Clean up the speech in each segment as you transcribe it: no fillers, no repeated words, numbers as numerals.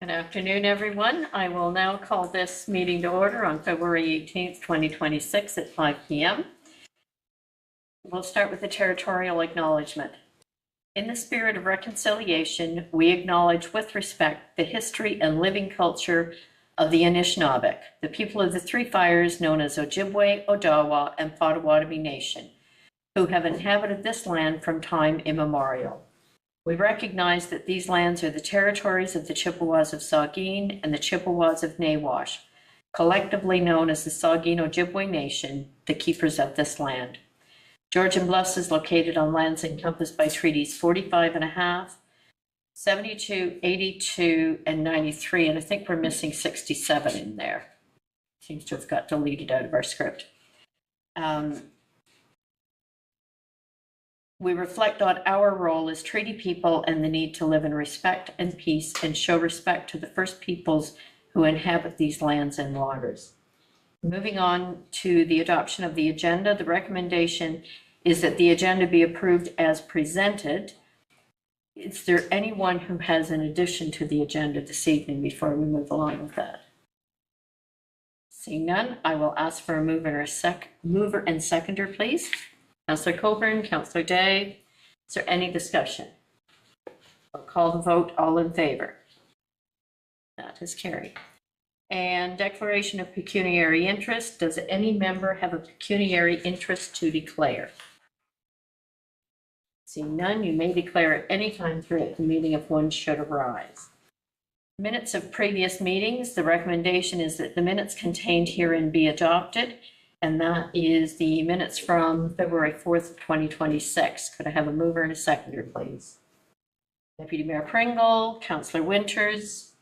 Good afternoon, everyone. I will now call this meeting to order on February 18th, 2026 at 5 p.m. We'll start with the territorial acknowledgement. In the spirit of reconciliation, we acknowledge with respect the history and living culture of the Anishinaabeg, the people of the Three Fires known as Ojibwe, Odawa, and Potawatomi Nation, who have inhabited this land from time immemorial. We recognize that these lands are the territories of the Chippewas of Saugeen and the Chippewas of Nawash, collectively known as the Saugeen Ojibwe Nation, the keepers of this land. Georgian Bluffs is located on lands encompassed by treaties 45.5, 72, 82, and 93, and I think we're missing 67 in there. Seems to have got deleted out of our script. We reflect on our role as treaty people and the need to live in respect and peace and show respect to the First Peoples who inhabit these lands and waters. Moving on to the adoption of the agenda, the recommendation is that the agenda be approved as presented. Is there anyone who has an addition to the agenda this evening before we move along with that? Seeing none, I will ask for a mover and seconder, please. Councillor Coburn, Councillor Day, is there any discussion? I'll call the vote, all in favor. That is carried. And declaration of pecuniary interest. Does any member have a pecuniary interest to declare? Seeing none, you may declare at any time throughout the meeting if one should arise. Minutes of previous meetings. The recommendation is that the minutes contained herein be adopted, and that is the minutes from February 4th, 2026. Could I have a mover and a seconder, please? Deputy Mayor Pringle, Councillor Winters.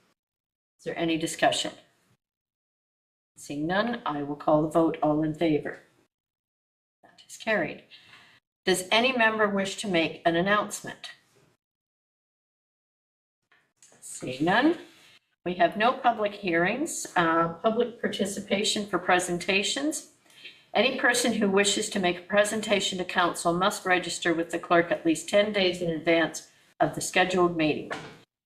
Is there any discussion? Seeing none, I will call the vote. All in favor. That is carried. Does any member wish to make an announcement? Seeing none, we have no public hearings, public participation for presentations. Any person who wishes to make a presentation to council must register with the clerk at least 10 days in advance of the scheduled meeting.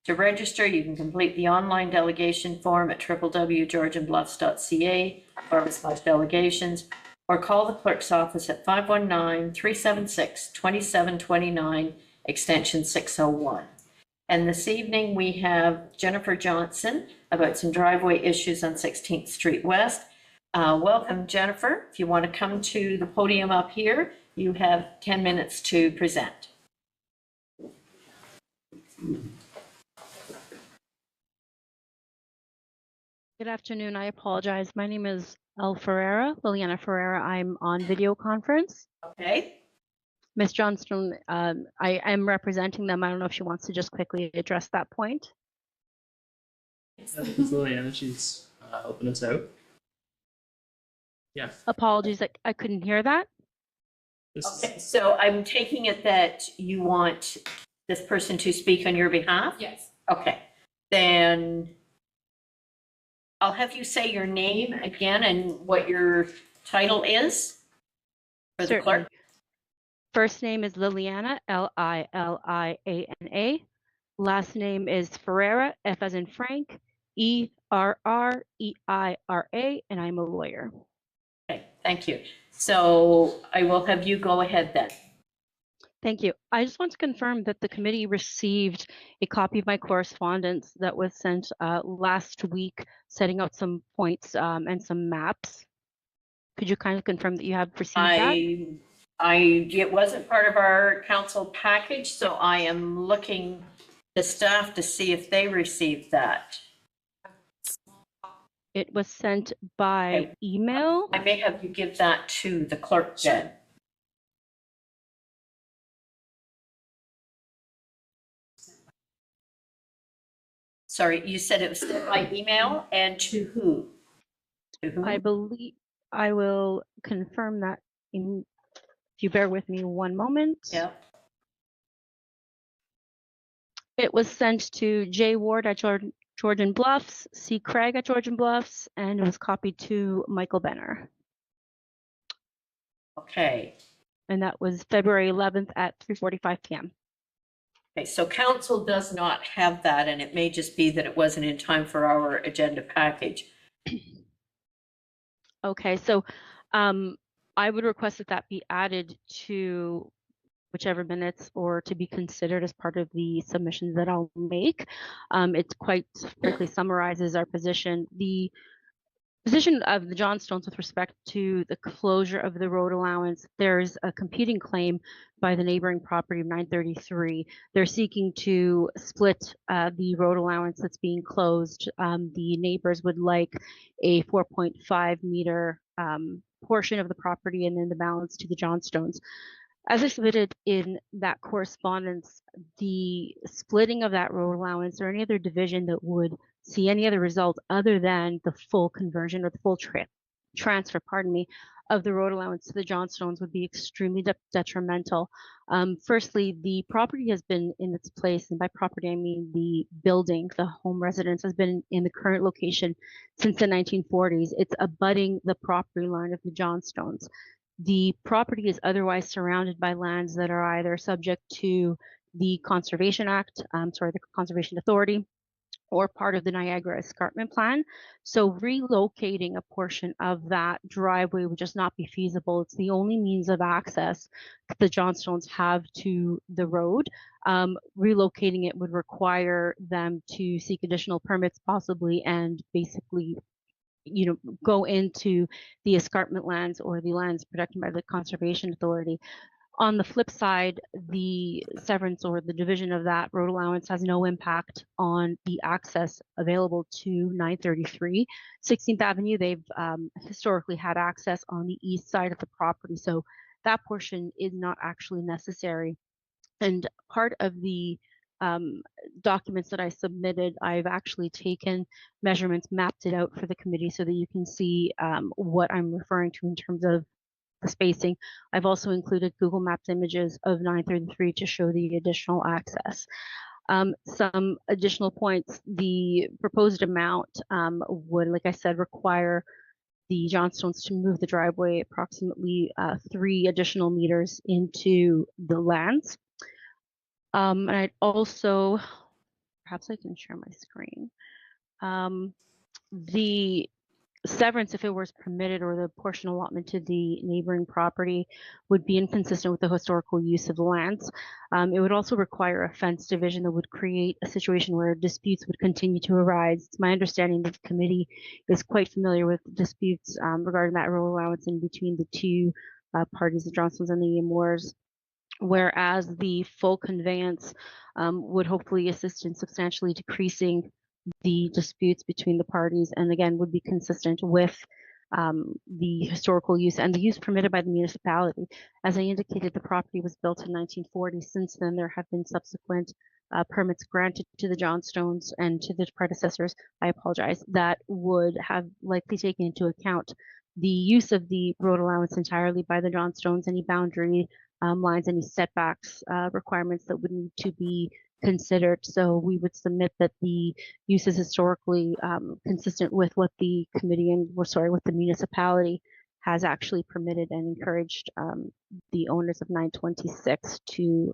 To register, you can complete the online delegation form at www.georgianbluffs.ca/delegations or call the clerk's office at 519-376-2729, extension 601. And this evening we have Jennifer Johnson about some driveway issues on 16th Street West. Welcome, Jennifer. If you want to come to the podium up here, you have 10 minutes to present. Good afternoon. I apologize. My name is Liliana Ferreira. I'm on video conference. Okay. Ms. Johnston, I am representing them. I don't know if she wants to just quickly address that point. It's Liliana. She's helping us out. Yeah. Apologies, I couldn't hear that. Okay, so I'm taking it that you want this person to speak on your behalf? Yes. Okay, then I'll have you say your name again and what your title is for the clerk. First name is Liliana, Liliana. Last name is Ferreira, F as in Frank, Erreira, and I'm a lawyer. Okay, thank you. So I will have you go ahead then. Thank you. I just want to confirm that the committee received a copy of my correspondence that was sent last week, setting out some points and some maps. Could you kindly confirm that you have received that? It wasn't part of our council package, so I am looking to staff to see if they received that. It was sent by email. I may have you give that to the clerk then. Sorry, you said it was sent by email, and to who? To whom? I believe I will confirm that in, if you bear with me one moment. Yeah. It was sent to J Ward at Georgian Bluffs, C Craig at Georgian Bluffs, and it was copied to Michael Benner. Okay. And that was February 11th at 3:45 p.m. Okay, so council does not have that, and it may just be that it wasn't in time for our agenda package. Okay, so I would request that that be added to whichever minutes or to be considered as part of the submissions that I'll make. It quite frankly summarizes our position. The position of the Johnstones with respect to the closure of the road allowance, there's a competing claim by the neighboring property of 933. They're seeking to split the road allowance that's being closed. The neighbors would like a 4.5 meter portion of the property and then the balance to the Johnstones. As I submitted in that correspondence, the splitting of that road allowance or any other division that would see any other result other than the full conversion or the full transfer, of the road allowance to the Johnstones would be extremely detrimental. Firstly, the property has been in its place, and by property I mean the building, the home residence has been in the current location since the 1940s. It's abutting the property line of the Johnstones. The property is otherwise surrounded by lands that are either subject to the Conservation Act, the Conservation Authority, or part of the Niagara Escarpment Plan. So relocating a portion of that driveway would just not be feasible. It's the only means of access the Johnstones have to the road. Relocating it would require them to seek additional permits possibly and basically go into the escarpment lands or the lands protected by the Conservation Authority. On the flip side, the severance or the division of that road allowance has no impact on the access available to 933. 16th Avenue, they've historically had access on the east side of the property, so that portion is not actually necessary. And part of the documents that I submitted, I've actually taken measurements, mapped it out for the committee so that you can see what I'm referring to in terms of the spacing. I've also included Google Maps images of 933 to show the additional access. Some additional points, the proposed amount would, like I said, require the Johnstones to move the driveway approximately 3 additional meters into the lands. And I'd also, perhaps I can share my screen. The severance, if it was permitted, or the portion allotment to the neighboring property would be inconsistent with the historical use of the lands. It would also require a fence division that would create a situation where disputes would continue to arise. It's my understanding that the committee is quite familiar with disputes regarding that road allowance in between the two parties, the Johnstones and the Moores, whereas the full conveyance would hopefully assist in substantially decreasing the disputes between the parties, and again would be consistent with the historical use and the use permitted by the municipality. As I indicated, the property was built in 1940. Since then, there have been subsequent permits granted to the Johnstones and to the predecessors, I apologize, that would have likely taken into account the use of the road allowance entirely by the Johnstones, any boundary lines, any setbacks requirements that would need to be considered. So we would submit that the use is historically consistent with what the committee what the municipality has actually permitted and encouraged the owners of 926 to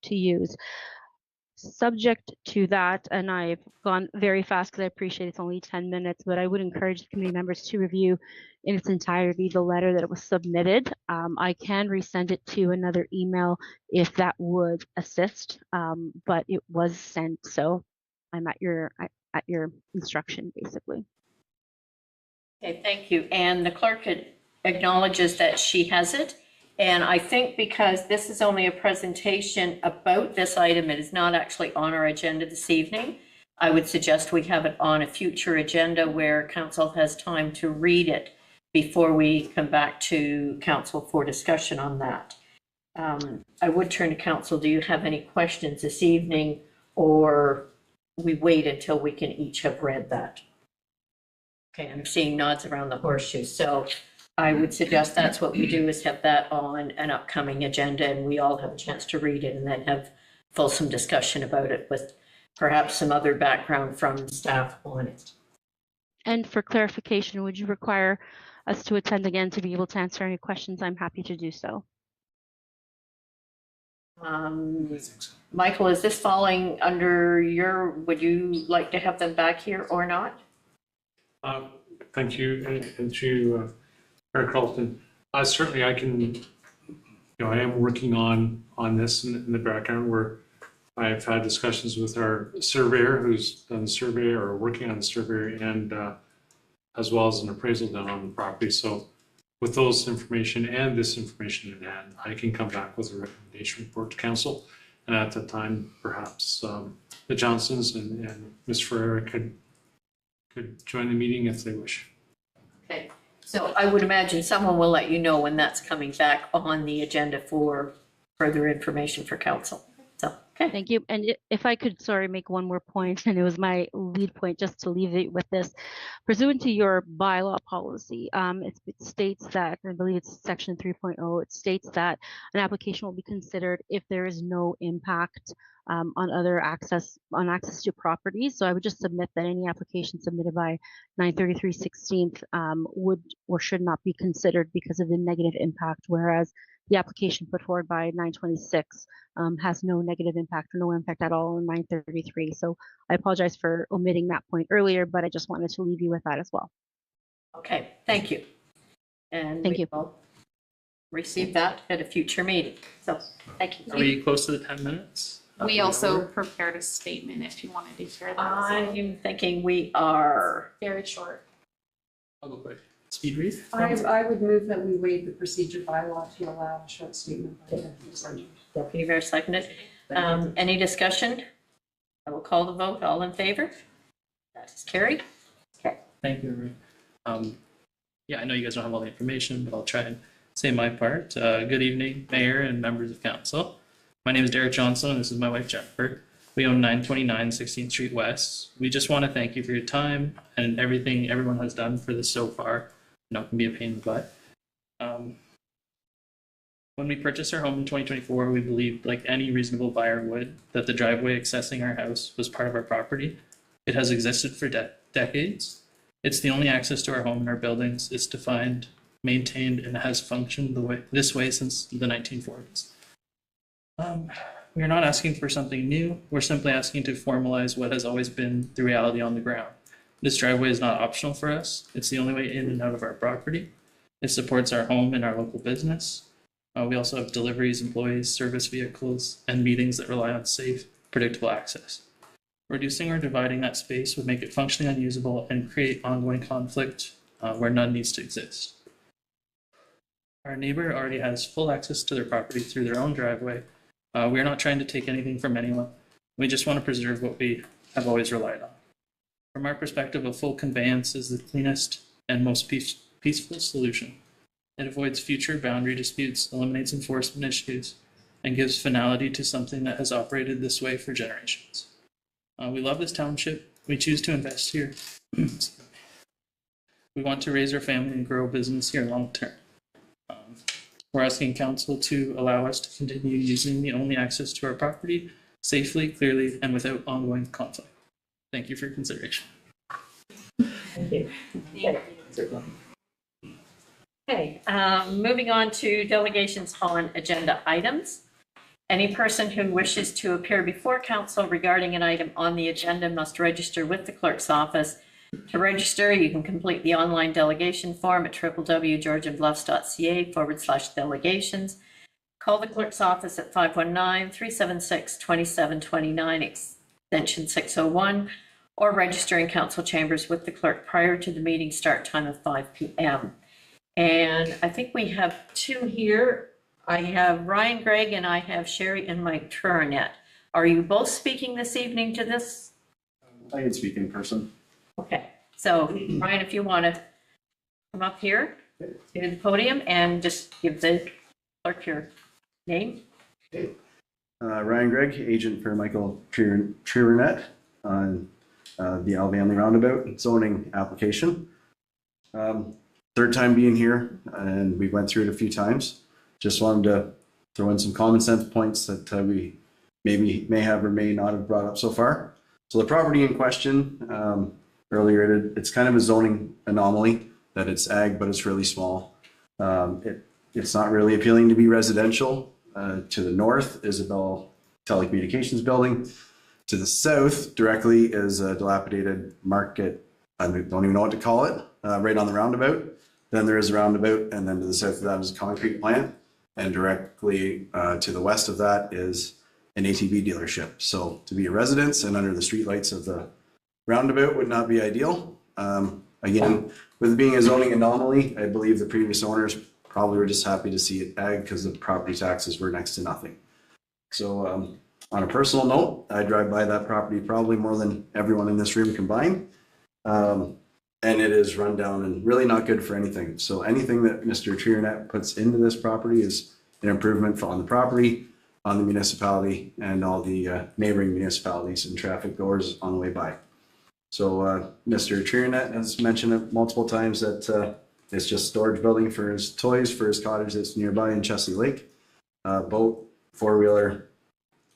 use. Subject to that, and I've gone very fast because I appreciate it's only 10 minutes, but I would encourage the committee members to review in its entirety the letter that was submitted. I can resend it to another email if that would assist, but it was sent, so I'm at your instruction, basically. Okay, thank you. And the clerk acknowledges that she has it. And I think because this is only a presentation about this item, it is not actually on our agenda this evening. I would suggest we have it on a future agenda where council has time to read it before we come back to council for discussion on that. I would turn to council. Do you have any questions this evening, or we wait until we can each have read that? Okay, I'm seeing nods around the horseshoe. So I would suggest that's what we do, is have that on an upcoming agenda and we all have a chance to read it and then have fulsome discussion about it with perhaps some other background from staff on it. And for clarification, would you require us to attend again to be able to answer any questions? I'm happy to do so. Michael, is this falling under would you like to have them back here or not? Thank you, and to Mayor Carlton. Certainly, I can. I am working on this in the background where I've had discussions with our surveyor, who's done the survey or working on the survey, and as well as an appraisal done on the property. So, with those information and this information in hand, I can come back with a recommendation report to council, and at that time, perhaps the Johnsons and Ms. Ferreira could join the meeting if they wish. Okay, so I would imagine someone will let you know when that's coming back on the agenda for further information for council. So, okay. Thank you. And if I could, sorry, make one more point, and it was my lead point just to leave it with this. Pursuant to your bylaw policy, it states that, I believe it's section 3.0, it states that an application will be considered if there is no impact on access to properties. So I would just submit that any application submitted by 9/33/16 would or should not be considered because of the negative impact, whereas the application put forward by 9/26 has no negative impact or no impact at all on 9/33. So I apologize for omitting that point earlier, but I just wanted to leave you with that as well. Okay, thank you. And Thank you. Will receive that at a future meeting. So, thank you. Are we close to the 10 minutes? We also prepared a statement if you wanted to hear that. as well. I'm thinking we are, Very short. I'll go quick. Speed read? I would move that we waive the procedure bylaw to allow a short statement by the legislature. Deputy Mayor seconded. Any discussion? I will call the vote. All in favor? That is carried. Okay. Thank you, everyone. Yeah, I know you guys don't have all the information, but I'll try and say my part. Good evening, Mayor and members of council. My name is Derek Johnson, and this is my wife, Jennifer. We own 929 16th Street West. We just want to thank you for your time and everything everyone has done for this so far. I know it can be a pain in the butt. When we purchased our home in 2024, we believed, like any reasonable buyer would, that the driveway accessing our house was part of our property. It has existed for decades. It's the only access to our home and our buildings. It's defined, maintained, and has functioned this way since the 1940s. We are not asking for something new. We're simply asking to formalize what has always been the reality on the ground. This driveway is not optional for us. It's the only way in and out of our property. It supports our home and our local business. We also have deliveries, employees, service vehicles, and meetings that rely on safe, predictable access. Reducing or dividing that space would make it functionally unusable and create ongoing conflict where none needs to exist. Our neighbor already has full access to their property through their own driveway. We are not trying to take anything from anyone. We just want to preserve what we have always relied on. From our perspective, a full conveyance is the cleanest and most peaceful solution. It avoids future boundary disputes, eliminates enforcement issues, and gives finality to something that has operated this way for generations. We love this township. We choose to invest here. We want to raise our family and grow business here long term. We're asking council to allow us to continue using the only access to our property safely, clearly, and without ongoing conflict. Thank you for your consideration. Thank you. Okay, moving on to delegations on agenda items. Any person who wishes to appear before council regarding an item on the agenda must register with the clerk's office. To register, you can complete the online delegation form at www.georgianbluffs.ca/delegations. Call the clerk's office at 519-376-2729, extension 601, or register in council chambers with the clerk prior to the meeting start time of 5 p.m. And I think we have two here. I have Ryan Gregg and I have Sherry and Mike Turinette. Are you both speaking this evening to this? I can speak in person. Okay, so Ryan, if you want to come up here to the podium and just give the clerk your name. Ryan Gregg, agent for Michael Turinette on the Alvanley Roundabout zoning application. Third time being here, and we went through it a few times. Just wanted to throw in some common sense points that we may have or may not have brought up so far. So the property in question, earlier, it's kind of a zoning anomaly that it's ag, but it's really small. It's not really appealing to be residential. To the north, Isabel Telecommunications Building. To the south directly is a dilapidated market. I don't even know what to call it, right on the roundabout. Then there is a roundabout, and then to the south of that is a concrete plant. And directly to the west of that is an ATV dealership. So to be a residence and under the streetlights of the roundabout would not be ideal. Again, with it being a zoning anomaly, I believe the previous owners probably were just happy to see it ag because the property taxes were next to nothing. So on a personal note, I drive by that property probably more than everyone in this room combined. And it is run down and really not good for anything. So anything that Mr. Triernet puts into this property is an improvement on the property, on the municipality, and all the neighboring municipalities and traffic goers on the way by. So Mr. Triernet has mentioned it multiple times that it's just storage building for his toys, for his cottage that's nearby in Chesley Lake. Boat, four-wheeler,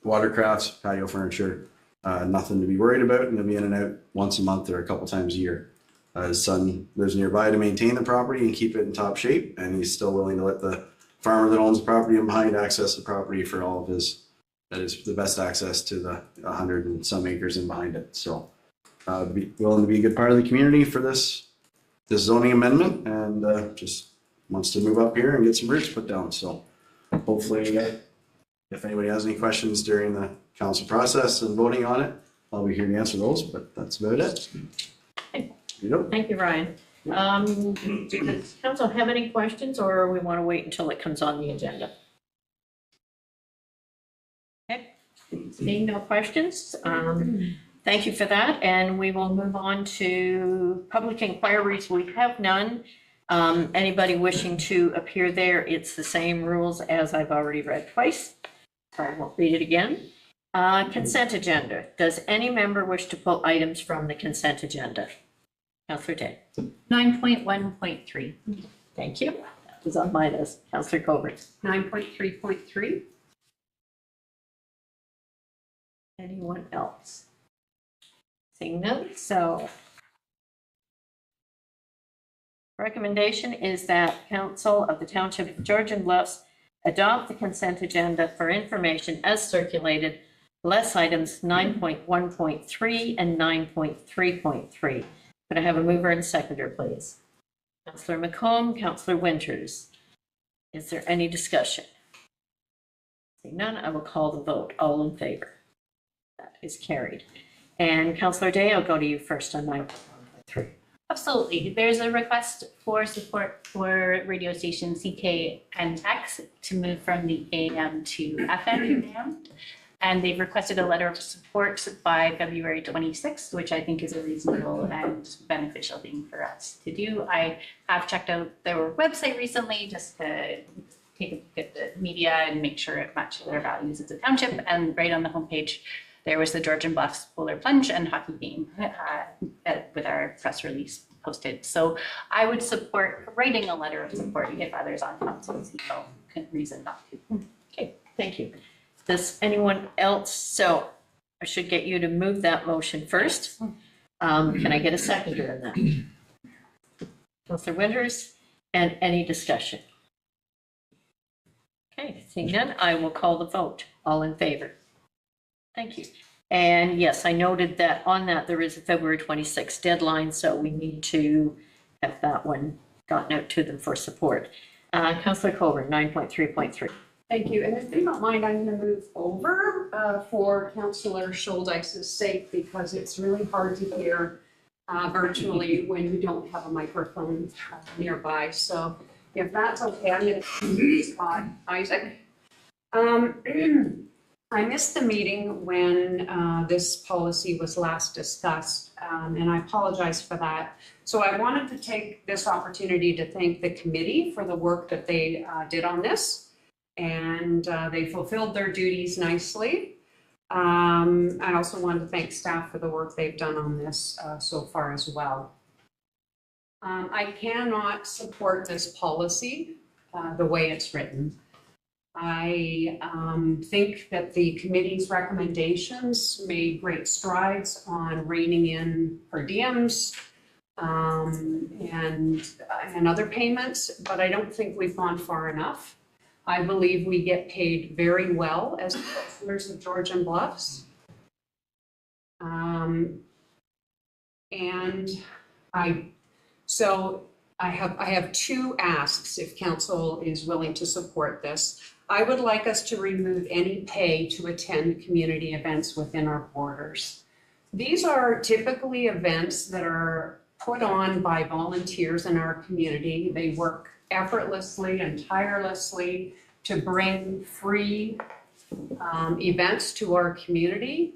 watercrafts, patio furniture, nothing to be worried about, and he'll be in and out once a month or a couple times a year. His son lives nearby to maintain the property and keep it in top shape, and he's still willing to let the farmer that owns the property in behind access the property for all of his, that is the best access to the 100 and some acres in behind it. So be willing to be a good part of the community for this zoning amendment, and just wants to move up here and get some roots put down. So hopefully, if anybody has any questions during the council process and voting on it, I'll be here to answer those, but that's about it. You know? Thank you, Ryan. Does council have any questions, or we want to wait until it comes on the agenda? Okay, seeing no questions, thank you for that, and we will move on to public inquiries. We have none. Anybody wishing to appear there, it's the same rules as I've already read twice. I won't read it again. Consent agenda. Does any member wish to pull items from the consent agenda? Councillor Day. 9.1.3. Thank you. That was on my list. Councillor Coburn. 9.3.3. Anyone else? Seeing none, so recommendation is that Council of the Township of Georgian Bluffs adopt the consent agenda for information as circulated, less items 9.1.3 and 9.3.3. Could I have a mover and seconder, please? Councillor McComb, Councillor Winters. Is there any discussion? Seeing none, I will call the vote. All in favor? That is carried. And Councillor Day, I'll go to you first on 9.1.3. Absolutely. There's a request for support for radio station CK and X to move from the AM to FM band. And they've requested a letter of support by February 26th, which I think is a reasonable and beneficial thing for us to do. I have checked out their website recently just to take a look at the media and make sure it matches their values as a township. And right on the homepage, there was the Georgian Bluffs Polar Plunge and hockey game with our press release posted. So I would support writing a letter of support if others on council see no reason not to. Okay, thank you. Does anyone else? So I should get you to move that motion first. Can I get a seconder in that? Councillor Winters, and any discussion? Okay, seeing none, I will call the vote. All in favor? Thank you. And yes, I noted that on that there is a February 26th deadline, so we need to have that one gotten out to them for support. Councillor Coburn, 9.3.3. Thank you. And if you don't mind, I'm going to move over for Councillor Schuldeis's sake because it's really hard to hear virtually when you don't have a microphone nearby. So if that's okay, I'm going to spot Isaac. I missed the meeting when this policy was last discussed, and I apologize for that. So I wanted to take this opportunity to thank the committee for the work that they did on this. And they fulfilled their duties nicely. I also wanted to thank staff for the work they've done on this so far as well. I cannot support this policy the way it's written. I think that the committee's recommendations made great strides on reining in per diems and other payments, but I don't think we've gone far enough. I believe we get paid very well as counselors of Georgian Bluffs. And I have two asks if council is willing to support this. I would like us to remove any pay to attend community events within our borders. These are typically events that are put on by volunteers in our community. They work effortlessly and tirelessly to bring free events to our community.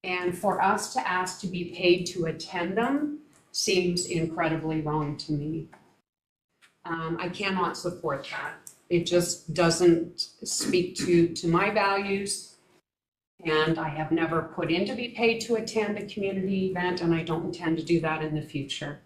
And for us to ask to be paid to attend them seems incredibly wrong to me. I cannot support that. It just doesn't speak to my values. And I have never put in to be paid to attend a community event, and I don't intend to do that in the future.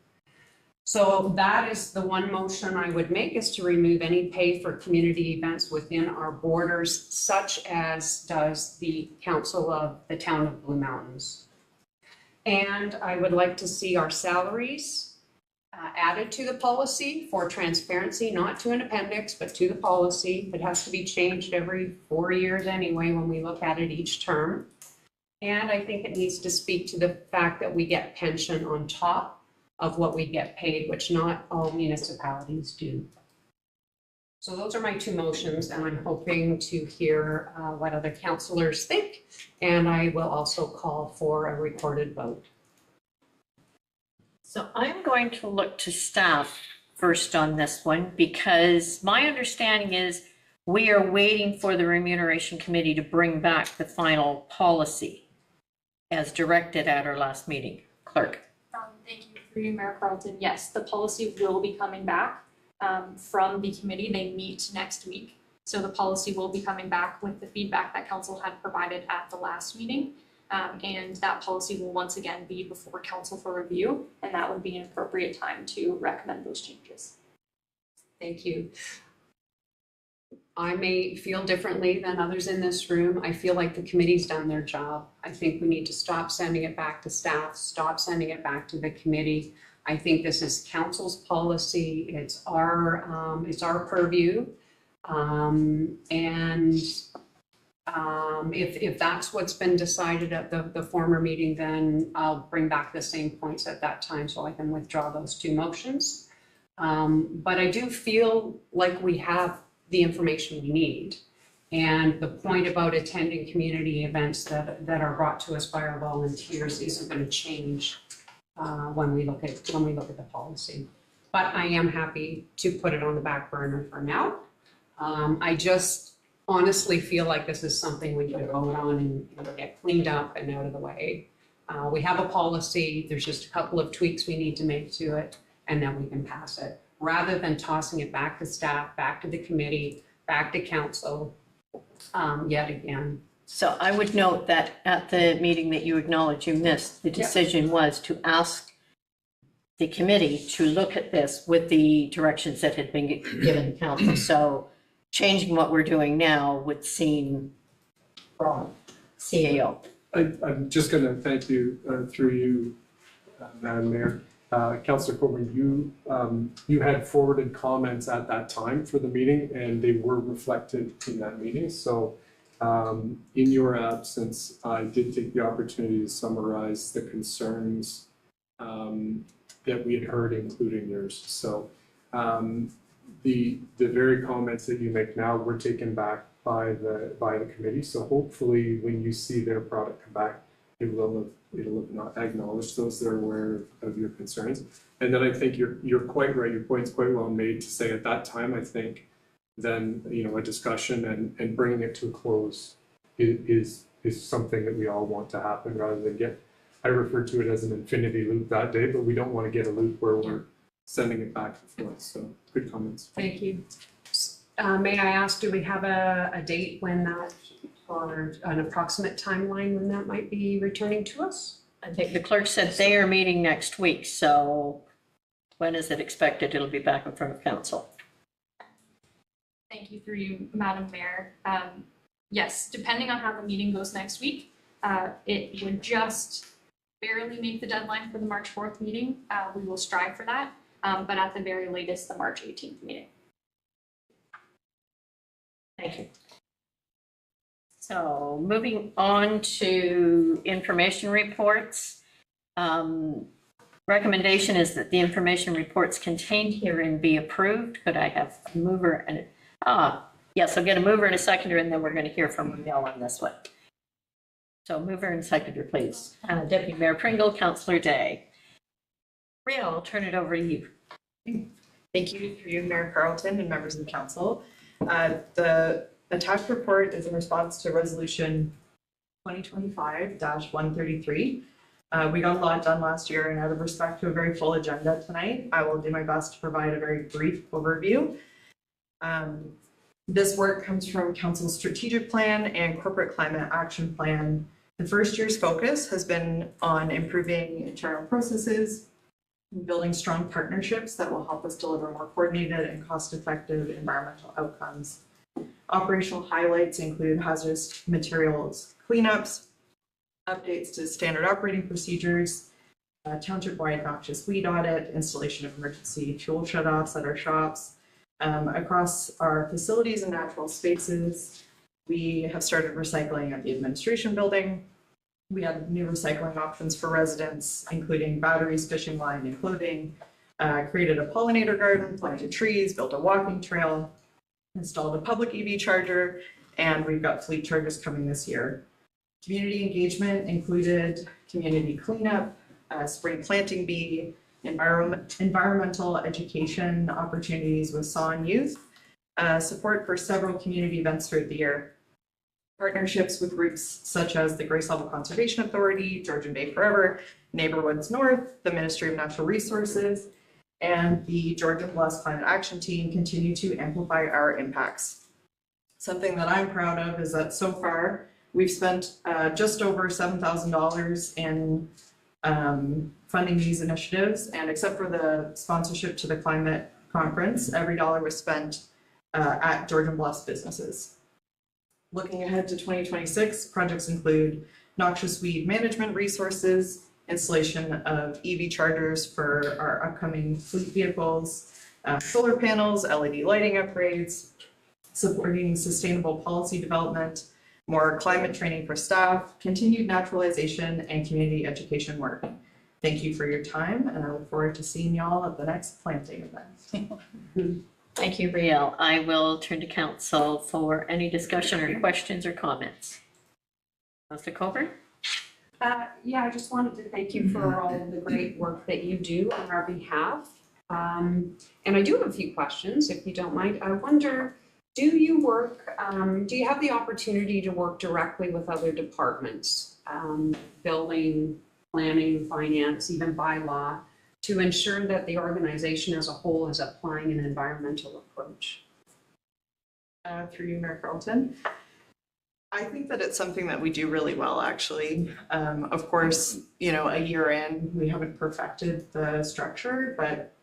So that is the one motion I would make, is to remove any pay for community events within our borders, such as does the Council of the Town of Blue Mountains. And I would like to see our salaries added to the policy for transparency, not to an appendix, but to the policy. It has to be changed every 4 years anyway when we look at it each term. And I think it needs to speak to the fact that we get pension on top of what we get paid, which not all municipalities do. So those are my two motions, and I'm hoping to hear what other councillors think. And I will also call for a recorded vote. So I'm going to look to staff first on this one, because my understanding is we are waiting for the Remuneration Committee to bring back the final policy as directed at our last meeting. Clerk. Thank you through you, Mayor Carlton. Yes, the policy will be coming back from the committee. They meet next week. So the policy will be coming back with the feedback that council had provided at the last meeting. And that policy will once again be before council for review, and that would be an appropriate time to recommend those changes. Thank you. I may feel differently than others in this room. I feel like the committee's done their job. I think we need to stop sending it back to staff, stop sending it back to the committee. I think this is council's policy. It's our purview. If that's what's been decided at the former meeting, then I'll bring back the same points at that time so I can withdraw those two motions. But I do feel like we have the information we need. And the point about attending community events that are brought to us by our volunteers isn't going to change when we look at the policy. But I am happy to put it on the back burner for now. I just honestly feel like this is something we could vote on and get cleaned up and out of the way. We have a policy, there's just a couple of tweaks we need to make to it, and then we can pass it, rather than tossing it back to staff, back to the committee, back to council, yet again. So I would note that at the meeting that you acknowledge you missed, the decision was to ask the committee to look at this with the directions that had been given to council. So changing what we're doing now would seem wrong. CAO. I'm just going to thank you through you, Madam Mayor. Councillor Coburn, you had forwarded comments at that time for the meeting, and they were reflected in that meeting. So in your absence, I did take the opportunity to summarize the concerns that we had heard, including yours. So the very comments that you make now were taken back by the committee. So hopefully when you see their product come back, it'll have not acknowledged those that are aware of your concerns. And then I think you're quite right, your point's quite well made to say at that time, I think then, a discussion and bringing it to a close is something that we all want to happen, rather than I refer to it as an infinity loop that day, but we don't want to get a loop where we're sending it back and forth. So good comments. Thank you. May I ask, do we have a date when that, or an approximate timeline when that might be returning to us? I think the clerk said they are meeting next week, so when is it expected it'll be back in front of council? Thank you through you, Madam Mayor. Yes, depending on how the meeting goes next week, it would just barely make the deadline for the March 4th meeting. We will strive for that, but at the very latest, the March 18th meeting. Thank you. So moving on to information reports. Recommendation is that the information reports contained herein be approved. Could I have a mover and, yes, I'll get a mover and a seconder, and then we're going to hear from Miguel on this one. So mover and seconder, please. Deputy Mayor Pringle, Councillor Day. Ria, I'll turn it over to you. Thank you through you, Mayor Carlton and members of the council. The attached report is in response to resolution 2025-133. We got a lot done last year, and out of respect to a very full agenda tonight, I will do my best to provide a very brief overview. This work comes from Council's strategic plan and corporate climate action plan. The first year's focus has been on improving internal processes and building strong partnerships that will help us deliver more coordinated and cost-effective environmental outcomes. Operational highlights include hazardous materials cleanups, updates to standard operating procedures, township-wide noxious weed audit, installation of emergency fuel shutoffs at our shops. Across our facilities and natural spaces, we have started recycling at the administration building. We have new recycling options for residents, including batteries, fishing line, and clothing, created a pollinator garden, planted trees, built a walking trail, installed a public EV charger, and we've got fleet chargers coming this year. Community engagement included community cleanup, spring planting bee, environmental education opportunities with SON Youth, support for several community events throughout the year, partnerships with groups such as the Grace Level Conservation Authority, Georgian Bay Forever, Neighborhoods North, the Ministry of Natural Resources, and the Georgian Bless Climate Action Team continue to amplify our impacts. Something that I'm proud of is that so far we've spent just over $7,000 in funding these initiatives, and except for the sponsorship to the climate conference, every dollar was spent at Georgian Bless businesses. Looking ahead to 2026, projects include noxious weed management resources, installation of EV chargers for our upcoming fleet vehicles, solar panels, LED lighting upgrades, supporting sustainable policy development, more climate training for staff, continued naturalization, and community education work. Thank you for your time, and I look forward to seeing y'all at the next planting event. Thank you, Riel. I will turn to council for any discussion or questions or comments. Councillor Coburn? Yeah, I just wanted to thank you for all of the great work that you do on our behalf. And I do have a few questions, if you don't mind. I wonder, do you have the opportunity to work directly with other departments, building, planning, finance, even bylaw, to ensure that the organization as a whole is applying an environmental approach? Through you, Mayor Carlton. I think that it's something that we do really well, actually. Of course, you know, a year in, we haven't perfected the structure, but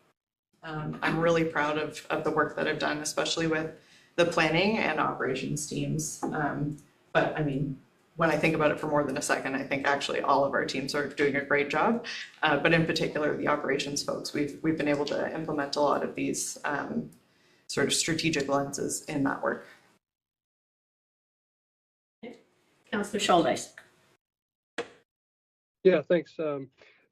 I'm really proud of the work that I've done, especially with the planning and operations teams. But I mean, when I think about it for more than a second, I think actually all of our teams are doing a great job. But in particular, the operations folks, we've been able to implement a lot of these sort of strategic lenses in that work. Councillor Scholdeis. Yeah, thanks.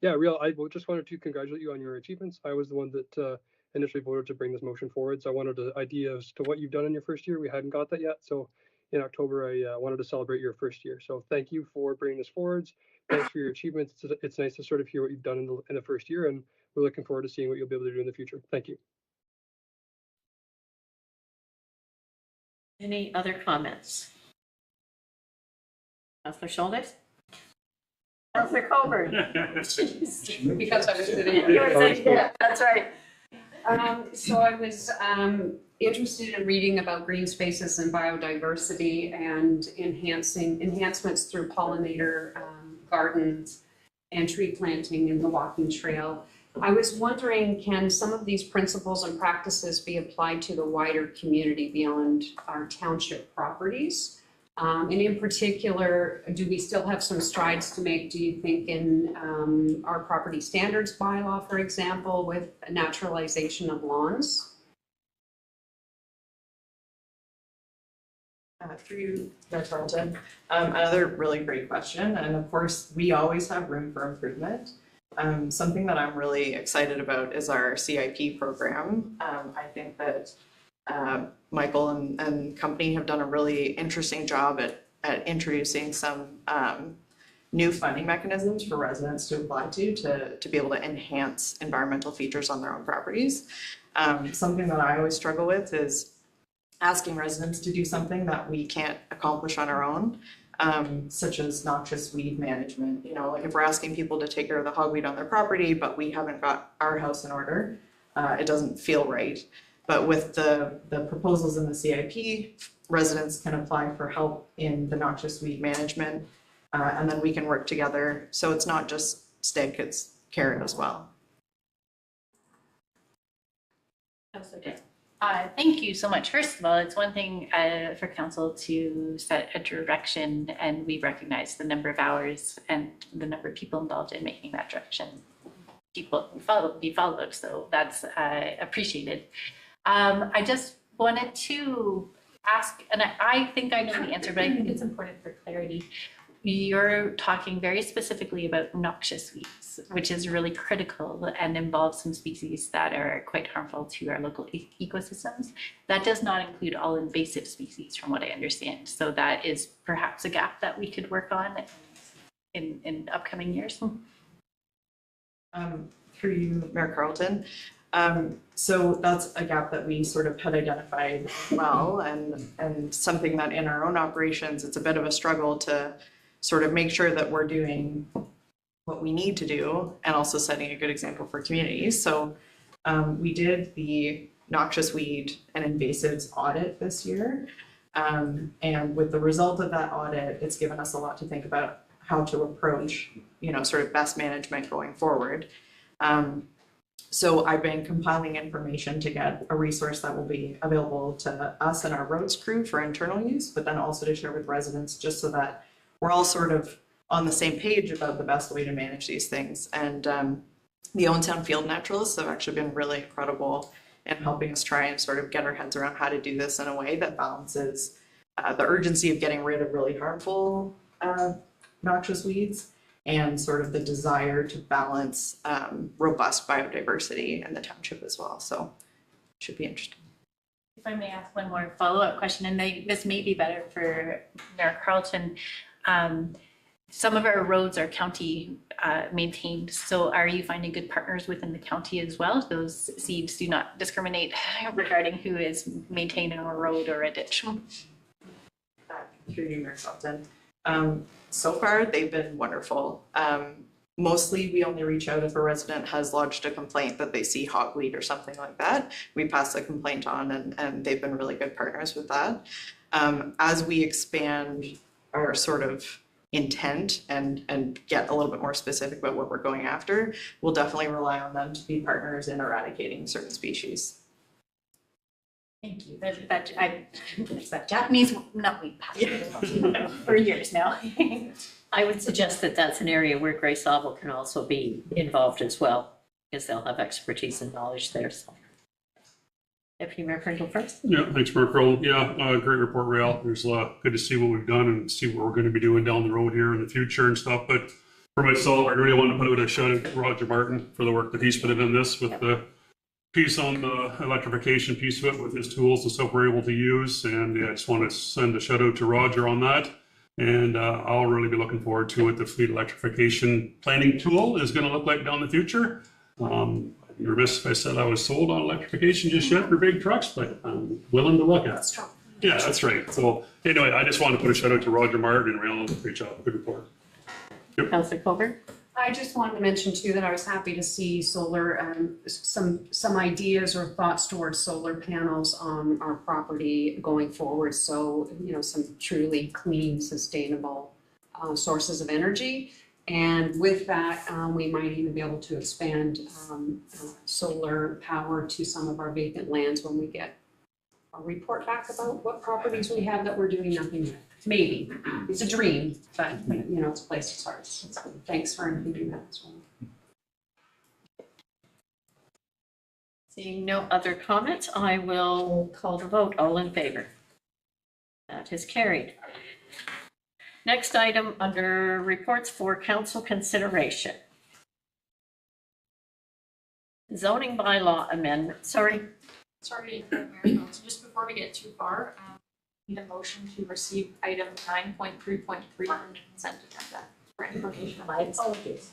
Yeah, Riel, I just wanted to congratulate you on your achievements. I was the one that initially voted to bring this motion forward, so I wanted an idea as to what you've done in your first year. We hadn't got that yet, so in October, I wanted to celebrate your first year. So thank you for bringing this forward. Thanks for your achievements. It's nice to sort of hear what you've done in the first year, and we're looking forward to seeing what you'll be able to do in the future. Thank you. Any other comments? Councillor Scholdeis? Councillor Coburn? Because I was sitting You were saying, yeah, that's right. So I was interested in reading about green spaces and biodiversity and enhancements through pollinator gardens and tree planting in the walking trail. I was wondering, can some of these principles and practices be applied to the wider community beyond our township properties? And in particular, do we still have some strides to make, do you think, in our property standards bylaw, for example, with naturalization of lawns? Through you, Mayor Carlton. Another really great question, and of course, we always have room for improvement. Something that I'm really excited about is our CIP program. I think that Michael and company have done a really interesting job at introducing some new funding mechanisms for residents to apply to be able to enhance environmental features on their own properties. Something that I always struggle with is asking residents to do something that we can't accomplish on our own, such as noxious weed management. You know, like if we're asking people to take care of the hogweed on their property, but we haven't got our house in order, it doesn't feel right. But with the proposals in the CIP, residents can apply for help in the noxious weed management, and then we can work together. So it's not just stick, it's carrot as well. Thank you so much. First of all, it's one thing for council to set a direction, and we recognize the number of hours and the number of people involved in making that direction be followed. So that's appreciated. I just wanted to ask, and I think I know the answer, but I think it's important for clarity. You're talking very specifically about noxious weeds, which is really critical and involves some species that are quite harmful to our local ecosystems. That does not include all invasive species, from what I understand. So that is perhaps a gap that we could work on in upcoming years. Through you, Mayor Carlton. So that's a gap that we sort of had identified well, and something that in our own operations, it's a bit of a struggle to sort of make sure that we're doing what we need to do and also setting a good example for communities. So we did the noxious weed and invasives audit this year. And with the result of that audit, it's given us a lot to think about how to approach, you know, sort of best management going forward. So I've been compiling information to get a resource that will be available to us and our roads crew for internal use, but then also to share with residents, just so that we're all sort of on the same page about the best way to manage these things. And the Owentown field naturalists have actually been really incredible in helping us try and sort of get our heads around how to do this in a way that balances the urgency of getting rid of really harmful noxious weeds and sort of the desire to balance robust biodiversity in the township as well. So it should be interesting. If I may ask one more follow-up question, and this may be better for Mayor Carlton. Some of our roads are county maintained, so are you finding good partners within the county as well? Those seeds do not discriminate regarding who is maintaining a road or a ditch. Through you, Mayor Carlton. So far, they've been wonderful. Mostly, we only reach out if a resident has lodged a complaint that they see hogweed or something like that. We pass the complaint on, and they've been really good partners with that. As we expand our sort of intent and get a little bit more specific about what we're going after, we'll definitely rely on them to be partners in eradicating certain species. Thank you. It's that Japanese nutweed pattern for years now. I would suggest that that's an area where Grace Auble can also be involved as well, because they'll have expertise and knowledge there. So, Deputy Mayor Pringle first. Yeah, thanks, Mayor Crowell. Yeah, great report, Rael. There's good to see what we've done and see what we're going to be doing down the road here in the future and stuff. But for myself, I really want to put out a shout out to Roger Martin for the work that he's put in this with the piece on the electrification piece of it with his tools and stuff we're able to use. And yeah, I just want to send a shout out to Roger on that. And I'll really be looking forward to what the fleet electrification planning tool is going to look like down the future. I'd be remiss if I said I was sold on electrification just yet for big trucks, but I'm willing to look at it. Yeah, that's right. So anyway, I just want to put a shout out to Roger Martin and Rail. Great job. Good report. Yep. Councillor Colbert. I just wanted to mention too that I was happy to see solar, some ideas or thoughts towards solar panels on our property going forward. So, you know, some truly clean, sustainable sources of energy. And with that, we might even be able to expand solar power to some of our vacant lands when we get a report back about what properties we have that we're doing nothing with. Maybe. It's a dream, but you know, it's a place to start. So thanks for including that as well. Seeing no other comments, I will call the vote. All in favor? That is carried. Next item under reports for council consideration. Zoning bylaw amendment, sorry. Sorry, Mayor Council, just before we get too far, need a motion to receive item 9.3.3 on the consent agenda for information. My apologies.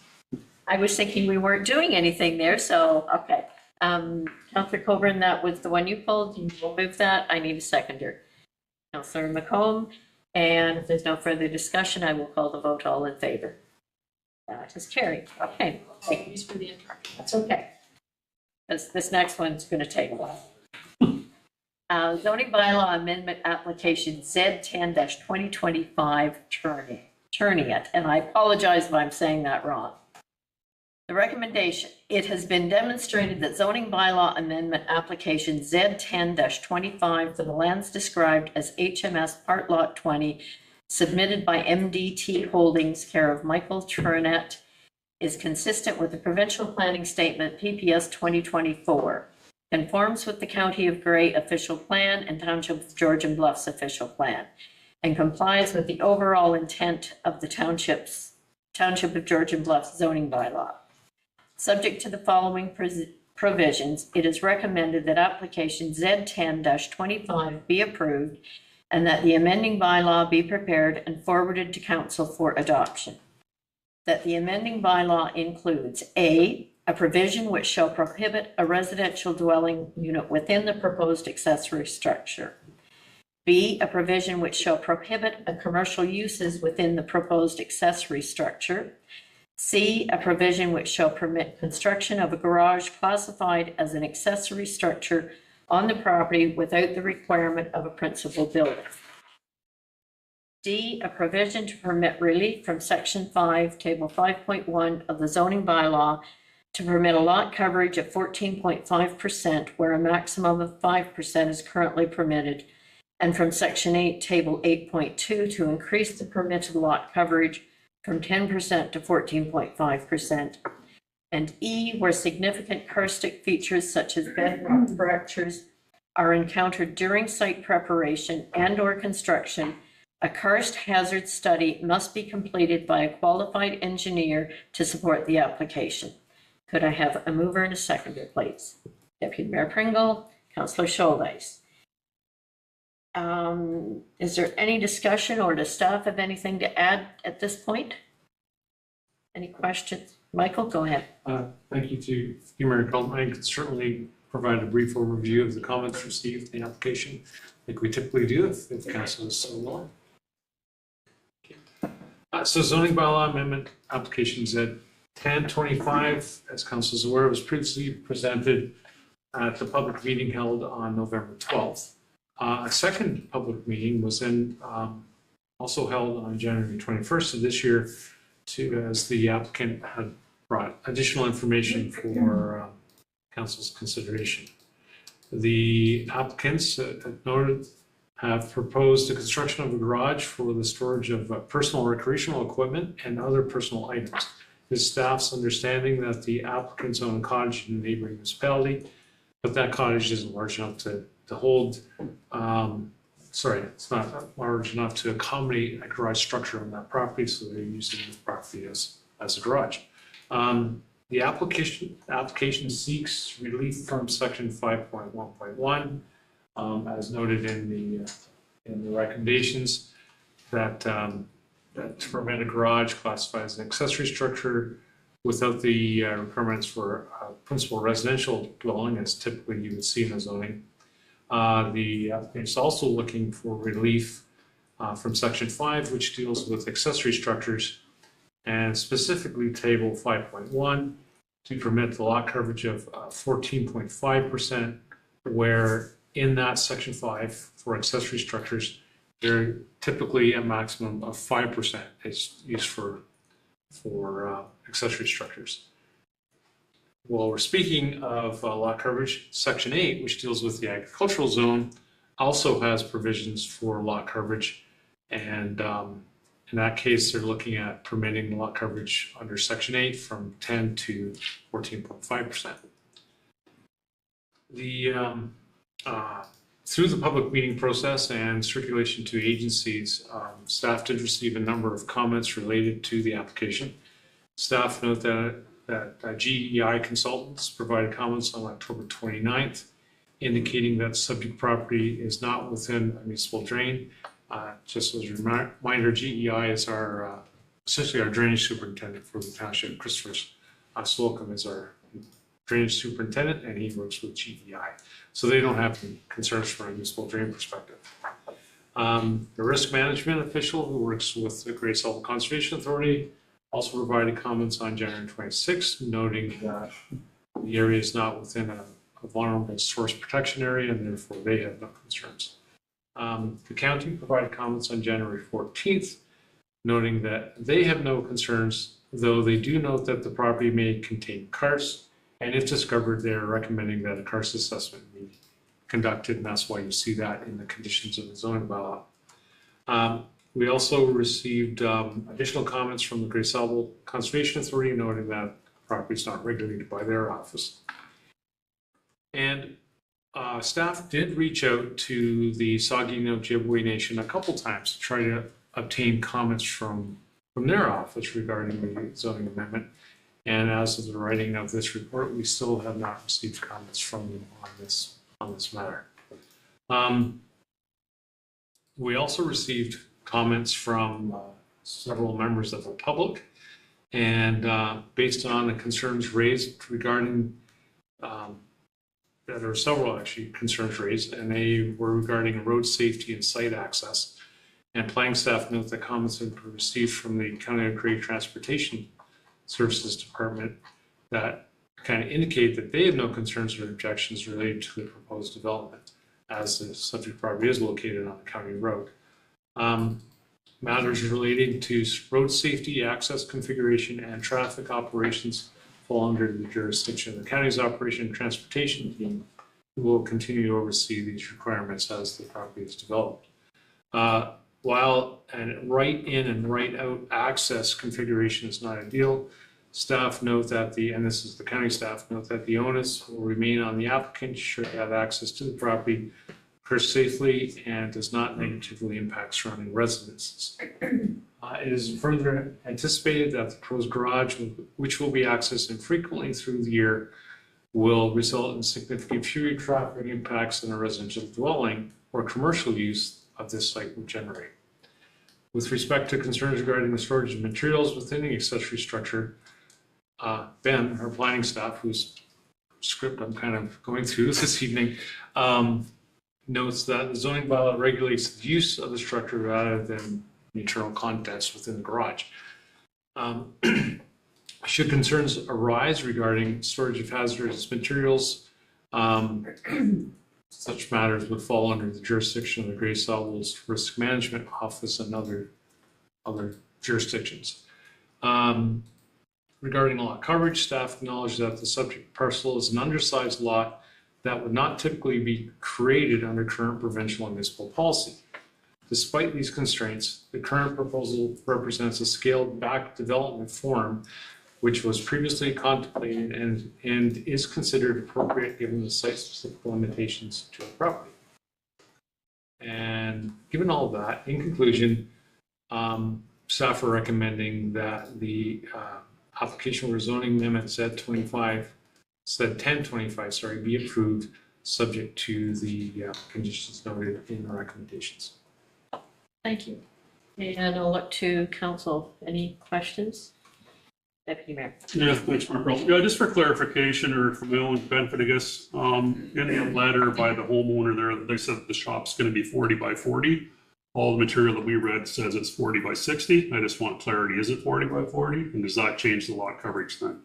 I was thinking we weren't doing anything there, so, okay. Councillor Coburn, that was the one you pulled. You will move that. I need a seconder. Councillor McComb, and if there's no further discussion, I will call the vote. All in favor. That is carried. Okay. Apologies for the interruption. That's okay. This next one's going to take a while. Zoning bylaw amendment application Z10-2025 turning it, and I apologize if I'm saying that wrong. The recommendation, it has been demonstrated that zoning bylaw amendment application Z10-25 for the lands described as HMS Part Lot 20, submitted by MDT Holdings, care of Michael Turinet, is consistent with the provincial planning statement PPS 2024, conforms with the County of Grey official plan and Township of Georgian Bluffs official plan, and complies with the overall intent of the Township of Georgian Bluffs zoning bylaw. Subject to the following provisions, it is recommended that application Z10-25 be approved and that the amending bylaw be prepared and forwarded to council for adoption. That the amending bylaw includes A provision which shall prohibit a residential dwelling unit within the proposed accessory structure. B, a provision which shall prohibit a commercial uses within the proposed accessory structure. C, a provision which shall permit construction of a garage classified as an accessory structure on the property without the requirement of a principal building. D, a provision to permit relief from Section 5, Table 5.1 of the zoning bylaw to permit a lot coverage of 14.5% where a maximum of 5% is currently permitted, and from Section 8, Table 8.2 to increase the permitted lot coverage from 10% to 14.5%. And E, where significant karstic features such as bedrock fractures are encountered during site preparation and/or construction, a karst hazard study must be completed by a qualified engineer to support the application. Could I have a mover and a seconder, please? Deputy Mayor Pringle, Councillor Scholweis. Is there any discussion, or does staff have anything to add at this point? Any questions? Michael, go ahead. Thank you to you, Mayor Carlton. I can certainly provide a brief overview of the comments received in the application, like we typically do if council is so willing. So zoning bylaw amendment application Z10-25, as council is aware, was previously presented at the public meeting held on November 12th. A second public meeting was then also held on January 21st of this year, as the applicant had brought additional information for council's consideration. The applicants noted have proposed the construction of a garage for the storage of personal recreational equipment and other personal items. It is staff's understanding that the applicants own a cottage in a neighboring municipality, but that cottage isn't large enough to hold, it's not large enough to accommodate a garage structure on that property, so they're using the property as a garage. The application seeks relief from section 5.1.1, as noted in the recommendations, that to permit a garage classified as an accessory structure without the requirements for a principal residential dwelling, as typically you would see in the zoning. The applicant is also looking for relief from section 5, which deals with accessory structures, and specifically table 5.1 to permit the lot coverage of 14.5%, where in that section 5 for accessory structures, there typically a maximum of 5% is used for accessory structures. While we're speaking of lot coverage, section 8, which deals with the agricultural zone, also has provisions for lot coverage, and in that case, they're looking at permitting lot coverage under section 8 from 10 to 14.5%. The Through the public meeting process and circulation to agencies, staff did receive a number of comments related to the application. Staff note that GEI consultants provided comments on October 29th, indicating that subject property is not within a municipal drain. Just as a reminder, GEI is essentially our drainage superintendent for the township. Christopher Slocum is our drainage superintendent, and he works with GEI. So they don't have any concerns from a municipal drain perspective. The risk management official who works with the Great Salt Conservation Authority also provided comments on January 26th, noting that the area is not within a vulnerable source protection area, and therefore they have no concerns. The county provided comments on January 14th, noting that they have no concerns, though they do note that the property may contain karst, and if discovered, they're recommending that a karst assessment be conducted, and that's why you see that in the conditions of the zoning bylaw. We also received additional comments from the Grey Sable Conservation Authority, noting that the property is not regulated by their office. And staff did reach out to the Saugeen Ojibwe Nation a couple times to try to obtain comments from their office regarding the zoning amendment. And as of the writing of this report, we still have not received comments from them on this matter. We also received comments from several members of the public, and based on the concerns raised regarding there are several actually concerns raised, and they were regarding road safety and site access. And planning staff note that comments have been received from the County of Craig Transportation Services Department that kind of indicate that they have no concerns or objections related to the proposed development, as the subject property is located on a county road. Matters relating to road safety, access configuration, and traffic operations fall under the jurisdiction of the county's operation and transportation team, who will continue to oversee these requirements as the property is developed. While a right in and right out access configuration is not ideal, staff note that and this is the county staff, note that the onus will remain on the applicant should have access to the property, occurs safely, and does not negatively impact surrounding residences. It is further anticipated that the proposed garage, which will be accessed infrequently through the year, will result in significant fewer traffic impacts than a residential dwelling or commercial use of this site will generate. With respect to concerns regarding the storage of materials within the accessory structure, Ben, our planning staff, whose script I'm kind of going through this evening, notes that the zoning bylaw regulates the use of the structure rather than the internal contents within the garage. Should concerns arise regarding storage of hazardous materials, such matters would fall under the jurisdiction of the Grey Sable's Risk Management Office and other jurisdictions. Regarding lot coverage, staff acknowledge that the subject parcel is an undersized lot that would not typically be created under current provincial and municipal policy. Despite these constraints, the current proposal represents a scaled back development form which was previously contemplated and is considered appropriate given the site-specific limitations to the property. And given all of that, in conclusion, staff are recommending that the application for zoning amendment said 1025 be approved, subject to the conditions noted in the recommendations. Thank you. And I'll look to council. Any questions? Deputy Mayor. Yeah, thanks, Mark Earl. Yeah, just for clarification or for my own benefit, I guess, in the letter by the homeowner there, they said that the shop's going to be 40 by 40. All the material that we read says it's 40 by 60. I just want clarity. Is it 40 by 40? And does that change the lot coverage then?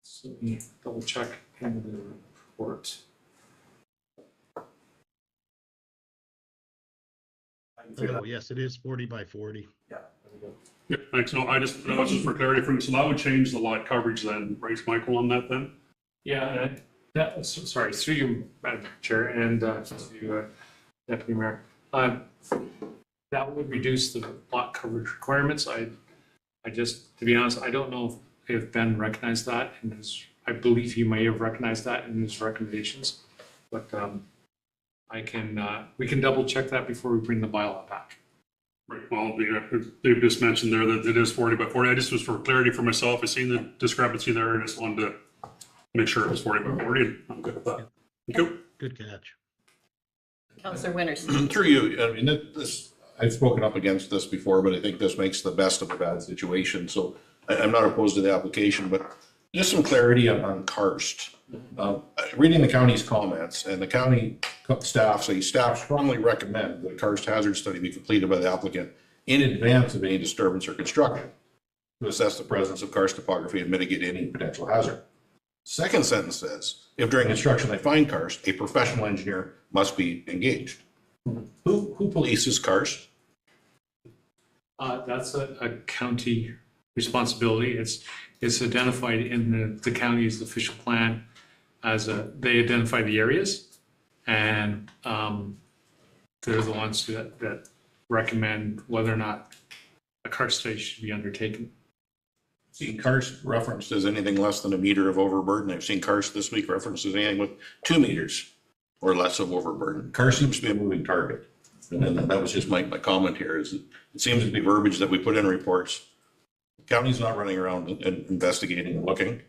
So let me double check in the report. Oh, yes, it is 40 by 40. Yeah, there we go. Yeah, thanks. No, that was just for clarity for me. So that would change the lot coverage then, right, Michael, on that then? Yeah, sorry, through you, Madam Chair, and to Deputy Mayor. That would reduce the lot coverage requirements. I just, to be honest, I don't know if Ben recognized that in his, I believe he may have recognized that in his recommendations. But we can double check that before we bring the bylaw back. Right, well, Dave just mentioned there that it is 40 by 40. I just was for clarity for myself. I seen the discrepancy there. I just wanted to make sure it was 40 by 40, and I'm good with that. Thank you. Good catch. Councillor Winters. Through you, I mean, this, I've spoken up against this before, but I think this makes the best of a bad situation. So I'm not opposed to the application, but just some clarity on karst. Reading the county's comments, and the county staff say staff strongly recommend that a karst hazard study be completed by the applicant in advance of any disturbance or construction to assess the presence of karst topography and mitigate any potential hazard. Second sentence says, if during construction they find karst, a professional engineer must be engaged. Who polices karst? That's a county responsibility. It's identified in the county's official plan as they identify the areas, and they're the ones that recommend whether or not a karst study should be undertaken. Seen karst referenced as anything less than a meter of overburden. I've seen karst this week referenced as anything with 2 meters or less of overburden. Karst seems to be a moving target. And then that was just my comment here, is it seems to be verbiage that we put in reports. The county's not running around and investigating and looking.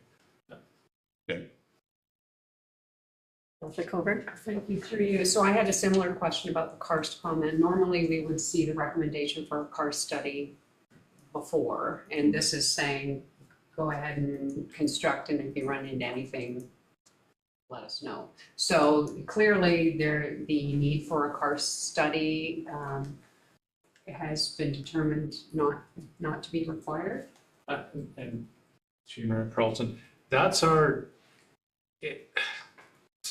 Okay. Councillor Coburn. Thank you, through you. So I had a similar question about the karst comment. Normally, we would see the recommendation for a karst study before, and this is saying, go ahead and construct, and if you run into anything, let us know. So clearly, the need for a karst study has been determined not to be required. And Mayor Carlton, that's to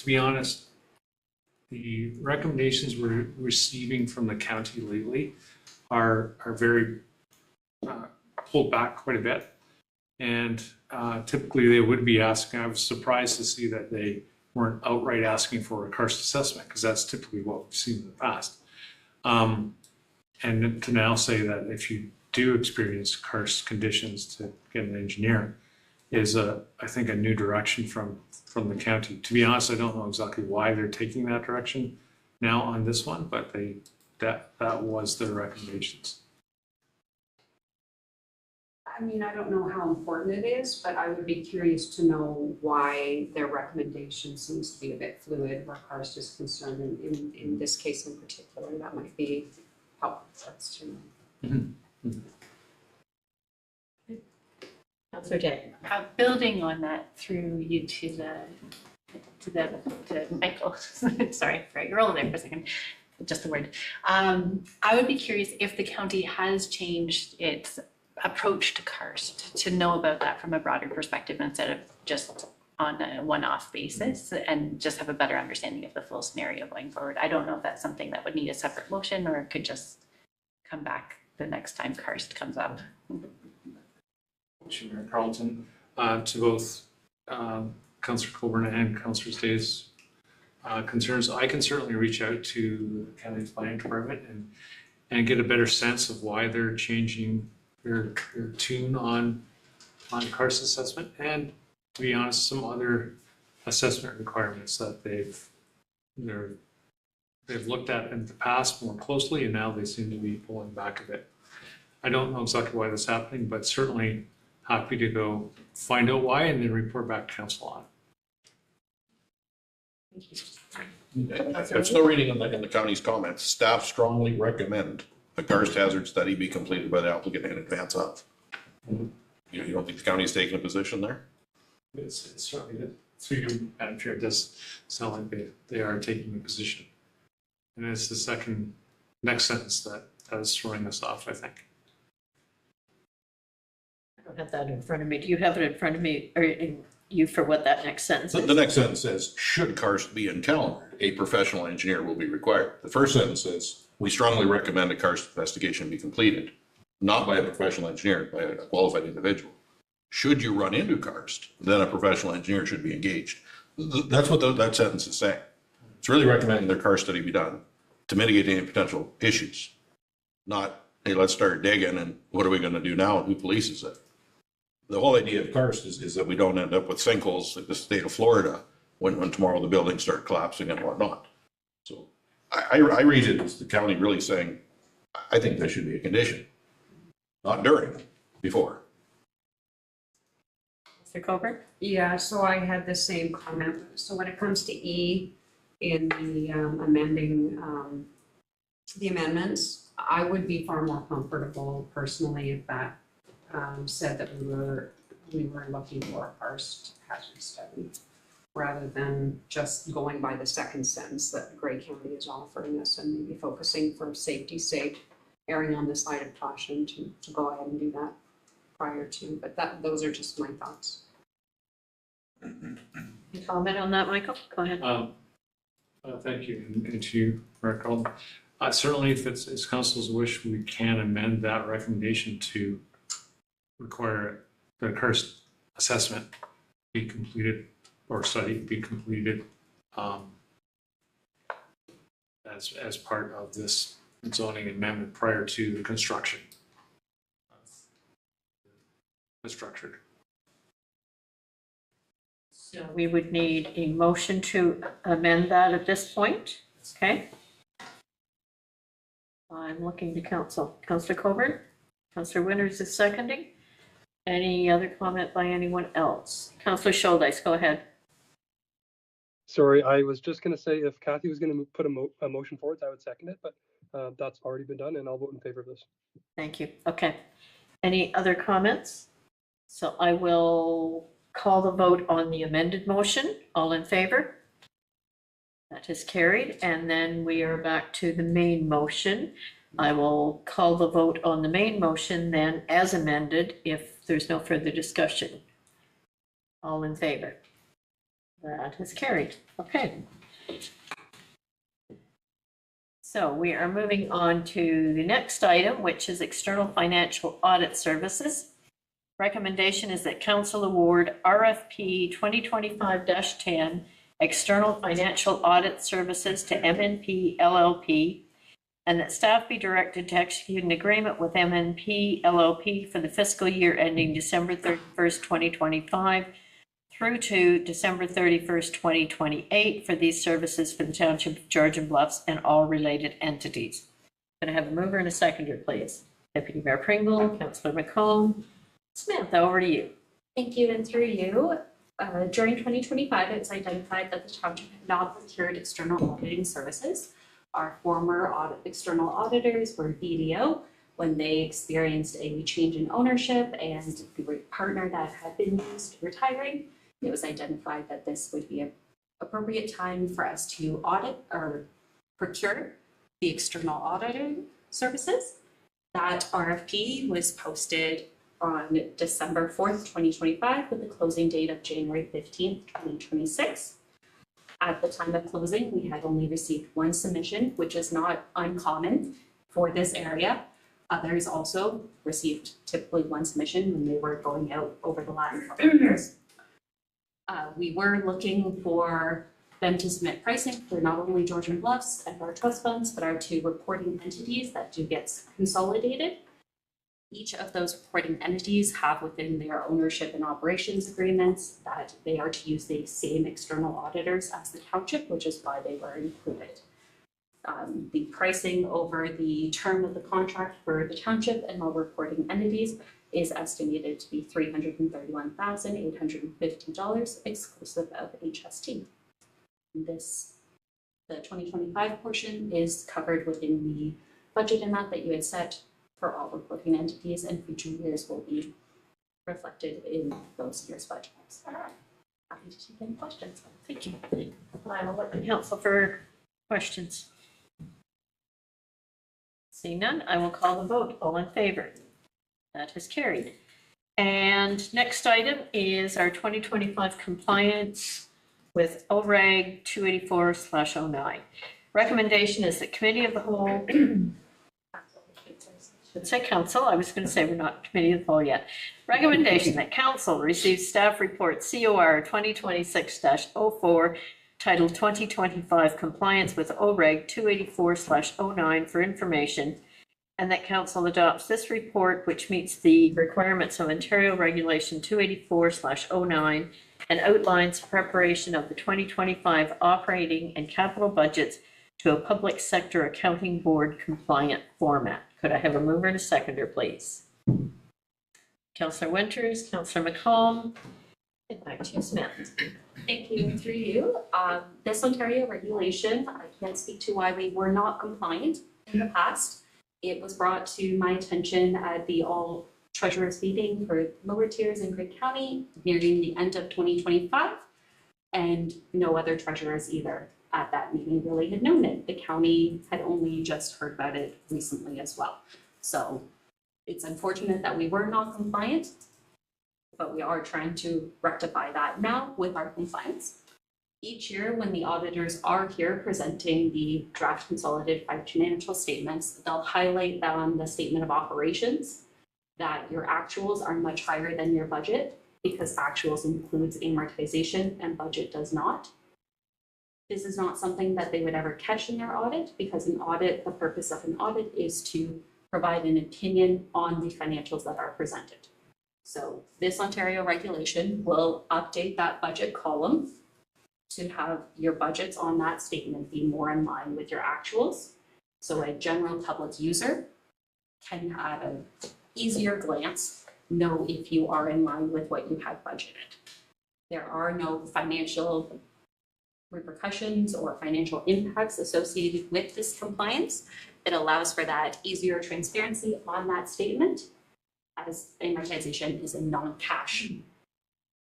be honest, the recommendations we're receiving from the county lately are very pulled back quite a bit. And typically they would be asking, I was surprised to see that they weren't outright asking for a karst assessment, because that's typically what we've seen in the past. And to now say that if you do experience karst conditions, to get an engineer is I think a new direction from the county. To be honest, I don't know exactly why they're taking that direction now on this one, but that was their recommendations. I mean, I don't know how important it is, but I would be curious to know why their recommendation seems to be a bit fluid where karst is concerned. In this case in particular, that might be helpful for us to know. Councillor Day. Building on that through you to Michael, sorry, for your role there for a second, just the word. I would be curious if the county has changed its approach to karst, to know about that from a broader perspective instead of just on a one-off basis, and just have a better understanding of the full scenario going forward. I don't know if that's something that would need a separate motion or could just come back the next time karst comes up. Mayor Carlton, to both Councillor Coburn and Councillor Day's concerns, I can certainly reach out to the county's planning department and get a better sense of why they're changing their tune on karst assessment, and to be honest, some other assessment requirements that they've looked at in the past more closely, and now they seem to be pulling back a bit. I don't know exactly why that's happening, but certainly happy to go find out why and then report back to council on it. I'm still reading in the county's comments. Staff strongly recommend a karst hazard study be completed by the applicant in advance of. You don't think the county is taking a position there? It's certainly, through you, Madam Chair, it does sound like they are taking a position. And it's the next sentence that is throwing us off, I think. I don't have that in front of me. Do you have it in front of me, or in you for what that next sentence is? The next sentence says, should karst be encountered, a professional engineer will be required. The first sentence says, we strongly recommend a karst investigation be completed, not by a professional engineer, by a qualified individual. Should you run into karst, then a professional engineer should be engaged. That's what that sentence is saying. It's really recommending their karst study be done to mitigate any potential issues, not, hey, let's start digging and what are we going to do now and who polices it? The whole idea of karst is that we don't end up with sinkholes like the state of Florida, when tomorrow the buildings start collapsing and whatnot. So I read it as the county really saying, I think there should be a condition, not during, before. Mr. Coburn? Yeah, so I had the same comment. So when it comes to E in the amending the amendments, I would be far more comfortable personally if that said that we were looking for a karst hazard study rather than just going by the second sentence that Grey County is offering us and maybe focusing for safety's sake, erring on the side of caution to go ahead and do that prior to, but those are just my thoughts. Any comment on that, Michael? Go ahead. Thank you, and to you, Mayor Carlton. Certainly, if it's council's wish, we can amend that recommendation to require the karst assessment be completed or study be completed as part of this zoning amendment prior to the construction. Structured. So we would need a motion to amend that at this point, okay? I'm looking to council. Councillor Coburn? Councillor Winters is seconding. Any other comment by anyone else? Councillor Scholdice, go ahead. Sorry, I was just going to say if Kathy was going to put a motion forward, I would second it, but that's already been done and I'll vote in favor of this. Thank you. Okay. Any other comments? So I will call the vote on the amended motion. All in favor? That is carried. And then we are back to the main motion. I will call the vote on the main motion then as amended if there's no further discussion. All in favor? That is carried. Okay. So we are moving on to the next item, which is external financial audit services. Recommendation is that council award RFP 2025-10 external financial audit services to MNP LLP, and that staff be directed to execute an agreement with MNP LLP for the fiscal year ending December 31st, 2025 through to December 31st, 2028 for these services for the Township of Georgian Bluffs and all related entities. Can I have a mover and a seconder, please? Deputy Mayor Pringle, Councillor McComb. Samantha, over to you. Thank you, and through you. During 2025, it was identified that the township had not procured external auditing services. Our former external auditors were BDO when they experienced a change in ownership and the partner that had been used retiring. It was identified that this would be an appropriate time for us to audit or procure the external auditing services. That RFP was posted on December 4th, 2025, with the closing date of January 15th, 2026. At the time of closing, we had only received one submission, which is not uncommon for this area. Others also received typically one submission when they were going out over the last couple of years. We were looking for them to submit pricing for not only Georgian Bluffs and our trust funds, but our two reporting entities that do get consolidated. Each of those reporting entities have within their ownership and operations agreements that they are to use the same external auditors as the township, which is why they were included. The pricing over the term of the contract for the township and all reporting entities is estimated to be $331,850 exclusive of HST. The 2025 portion is covered within the budget amount that you had set for all reporting entities, and future years will be reflected in those years' budgets. Happy to take any questions. Thank you. I will look to council for questions. Seeing none, I will call the vote. All in favor? That is carried. And next item is our 2025 compliance with OREG 284/09. Recommendation is that committee of the whole should say council. I was going to say we're not committee of the whole yet. Recommendation that council receives staff report COR 2026-04 titled 2025 Compliance with OREG 284/09 for information, and that council adopts this report, which meets the requirements of Ontario Regulation 284/09 and outlines preparation of the 2025 operating and capital budgets to a public sector accounting board compliant format. Could I have a mover and a seconder, please? Councillor Winters, Councillor McComb, and back to you, Smith. Thank you. Through you. This Ontario regulation, I can't speak to why we were not compliant in the past. It was brought to my attention at the all treasurers meeting for lower tiers in Craig County nearing the end of 2025, and no other treasurers either at that meeting really had known it. The county had only just heard about it recently as well. So it's unfortunate that we were not compliant, but we are trying to rectify that now with our compliance. Each year when the auditors are here presenting the draft consolidated financial statements, they'll highlight that on the statement of operations that your actuals are much higher than your budget because actuals includes amortization and budget does not. This is not something that they would ever catch in their audit because an audit, the purpose of an audit is to provide an opinion on the financials that are presented. So this Ontario regulation will update that budget column to have your budgets on that statement be more in line with your actuals. So a general public user can at an easier glance know if you are in line with what you have budgeted. There are no financial repercussions or financial impacts associated with this compliance. It allows for that easier transparency on that statement, as amortization is a non-cash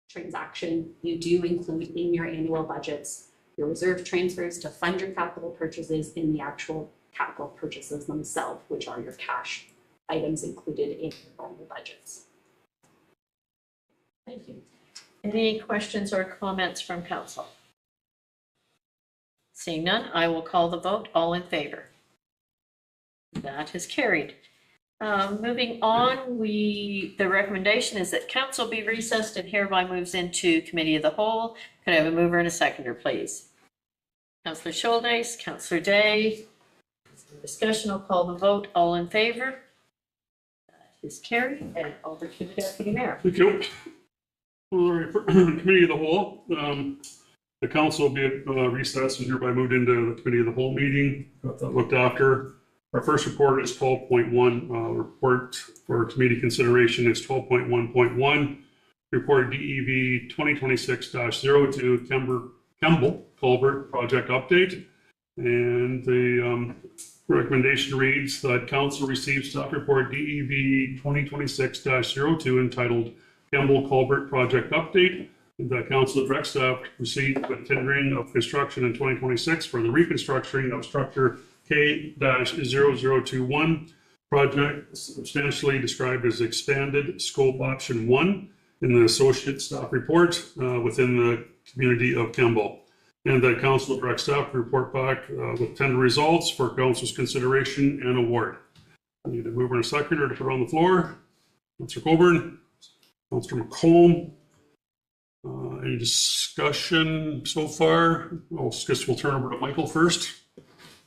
transaction. You do include in your annual budgets your reserve transfers to fund your capital purchases in the actual capital purchases themselves, which are your cash items included in your normal budgets. Thank you. Any questions or comments from council? Seeing none, I will call the vote. All in favor? That is carried. Moving on, the recommendation is that council be recessed and hereby moves into committee of the whole. Could I have a mover and a seconder, please? Councillor Shouldice, Councillor Day. Discussion, I'll call the vote. All in favor? That is carried, and over to the deputy mayor. Thank you. All right, for committee of the whole, the council will be at recess and hereby moved into the committee of the whole meeting. Got that looked after. Our first report is 12.1. Report for committee consideration is 12.1.1. Report DEV 2026-02 Kemble Culvert Project Update. And the recommendation reads that council receives staff report DEV 2026-02 entitled Kemble Culvert Project Update. The council directs staff to proceed with tendering of construction in 2026 for the reconstruction of structure K-0021 project, substantially described as expanded scope option 1 in the associate staff report within the community of Kemble. And that council directs staff to report back with tender results for council's consideration and award. I need a mover and a seconder to put on the floor. Councillor Coburn, Councillor McComb. Any discussion so far? Well, I guess we'll turn over to Michael first.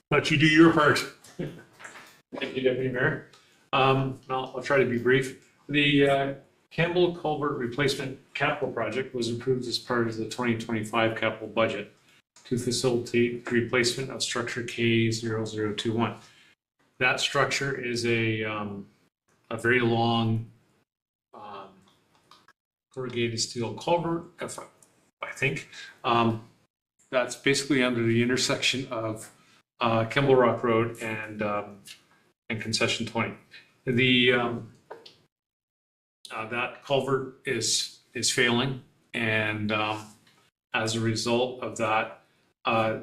Let you do your part. Thank you, Deputy Mayor. I'll try to be brief. The Campbell Culvert Replacement Capital Project was approved as part of the 2025 capital budget to facilitate the replacement of structure K0021. That structure is a very long corrugated steel culvert, I think. That's basically under the intersection of Kemble Rock Road and Concession 20. That culvert is failing, and as a result of that,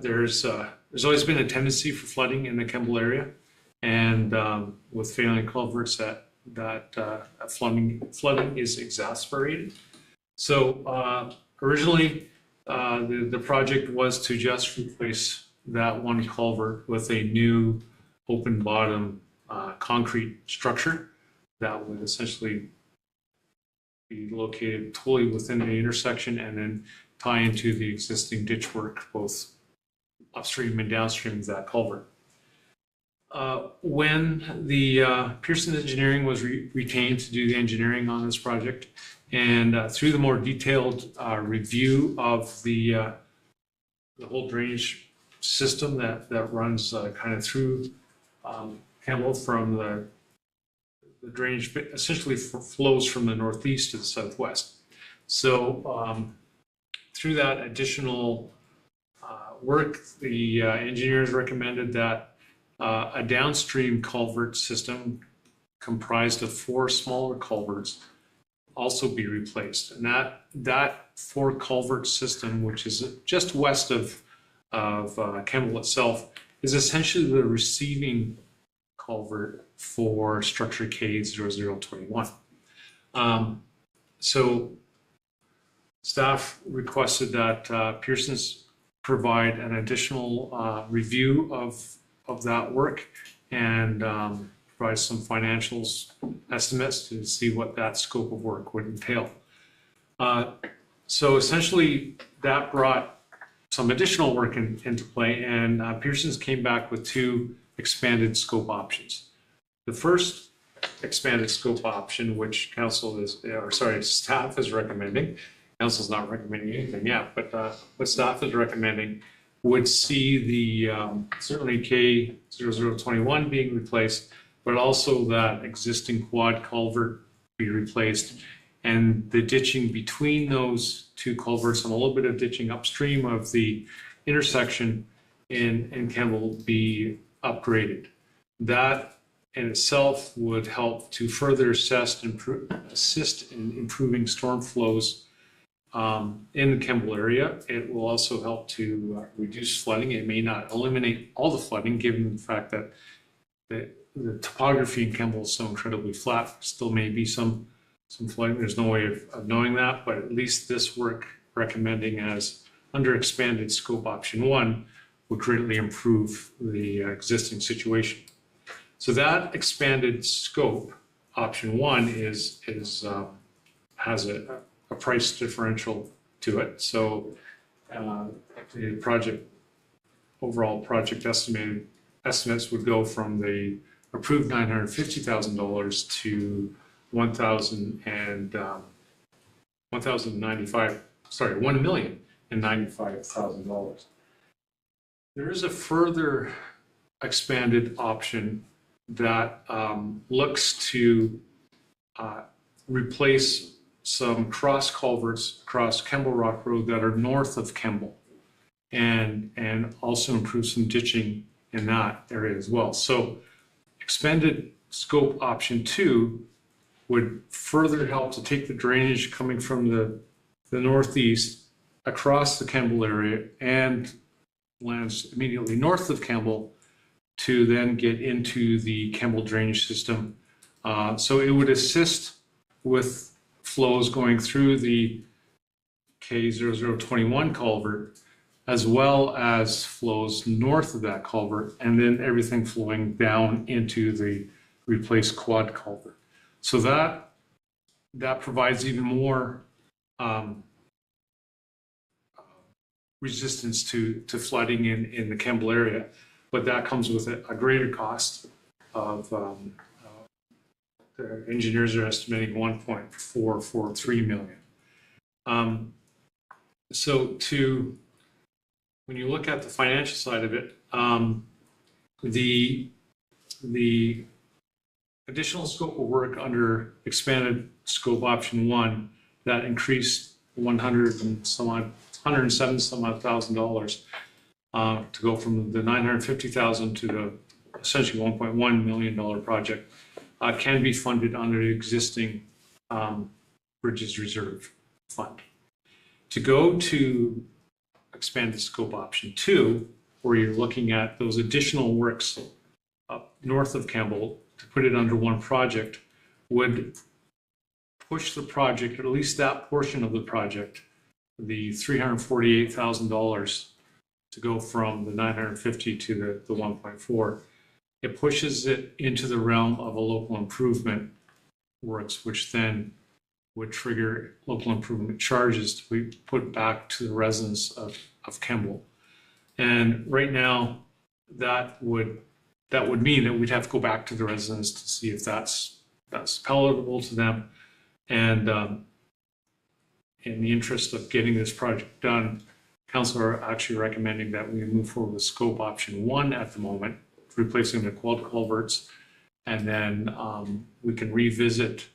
there's always been a tendency for flooding in the Kemble area, and with failing culverts, that flooding is exacerbated. So originally, the project was to just replace that one culvert with a new open bottom concrete structure that would essentially be located totally within the intersection and then tie into the existing ditch work both upstream and downstream of that culvert. When the Pearson Engineering was retained to do the engineering on this project, And through the more detailed review of the whole drainage system that runs kind of through Campbell from the drainage essentially flows from the northeast to the southwest. So through that additional work, the engineers recommended that a downstream culvert system comprised of 4 smaller culverts also be replaced. And that 4 culvert system, which is just west of Campbell itself, is essentially the receiving culvert for structure K0021. So staff requested that Pearson's provide an additional review of that work and provide some financials estimates to see what that scope of work would entail. So essentially that brought some additional work into play, and Pearson's came back with 2 expanded scope options. The first expanded scope option, which staff is recommending, council's not recommending anything yet, but what staff is recommending would see the certainly K0021 being replaced, but also that existing quad culvert be replaced, and the ditching between those 2 culverts and a little bit of ditching upstream of the intersection in Campbell be upgraded. That in itself would help to further assist in improving storm flows in the Campbell area. It will also help to reduce flooding. It may not eliminate all the flooding, given the fact that the topography in Campbell is so incredibly flat. Still may be some flooding. There's no way of knowing that, but at least this work recommending as under expanded scope option 1 would greatly improve the existing situation. So that expanded scope option 1 has a price differential to it. So the overall project estimates would go from the approved $950,000 to $1,095,000. There is a further expanded option that looks to replace some cross culverts across Campbell Rock Road that are north of Campbell, and also improve some ditching in that area as well. So expanded scope option 2 would further help to take the drainage coming from the northeast across the Campbell area and lands immediately north of Campbell to then get into the Campbell drainage system. So it would assist with flows going through the K0021 culvert, as well as flows north of that culvert, and then everything flowing down into the replaced quad culvert. So that provides even more resistance to flooding in the Campbell area, but that comes with a greater cost of the engineers are estimating $1.443 million. So when you look at the financial side of it, the additional scope of work under expanded scope option 1 that increased $107,000 to go from the $950,000 to the essentially $1.1 million project can be funded under the existing Bridges Reserve Fund. To go to expanded scope option 2, where you're looking at those additional works up north of Campbell, to put it under one project, would push the project, or at least that portion of the project, the $348,000, to go from the 950 to the 1.4. It pushes it into the realm of a local improvement works, which then would trigger local improvement charges to be put back to the residents of Campbell. And right now, that would mean that we'd have to go back to the residents to see if that's palatable to them. And in the interest of getting this project done, council are actually recommending that we move forward with scope option 1 at the moment, replacing the quad culverts. And then we can revisit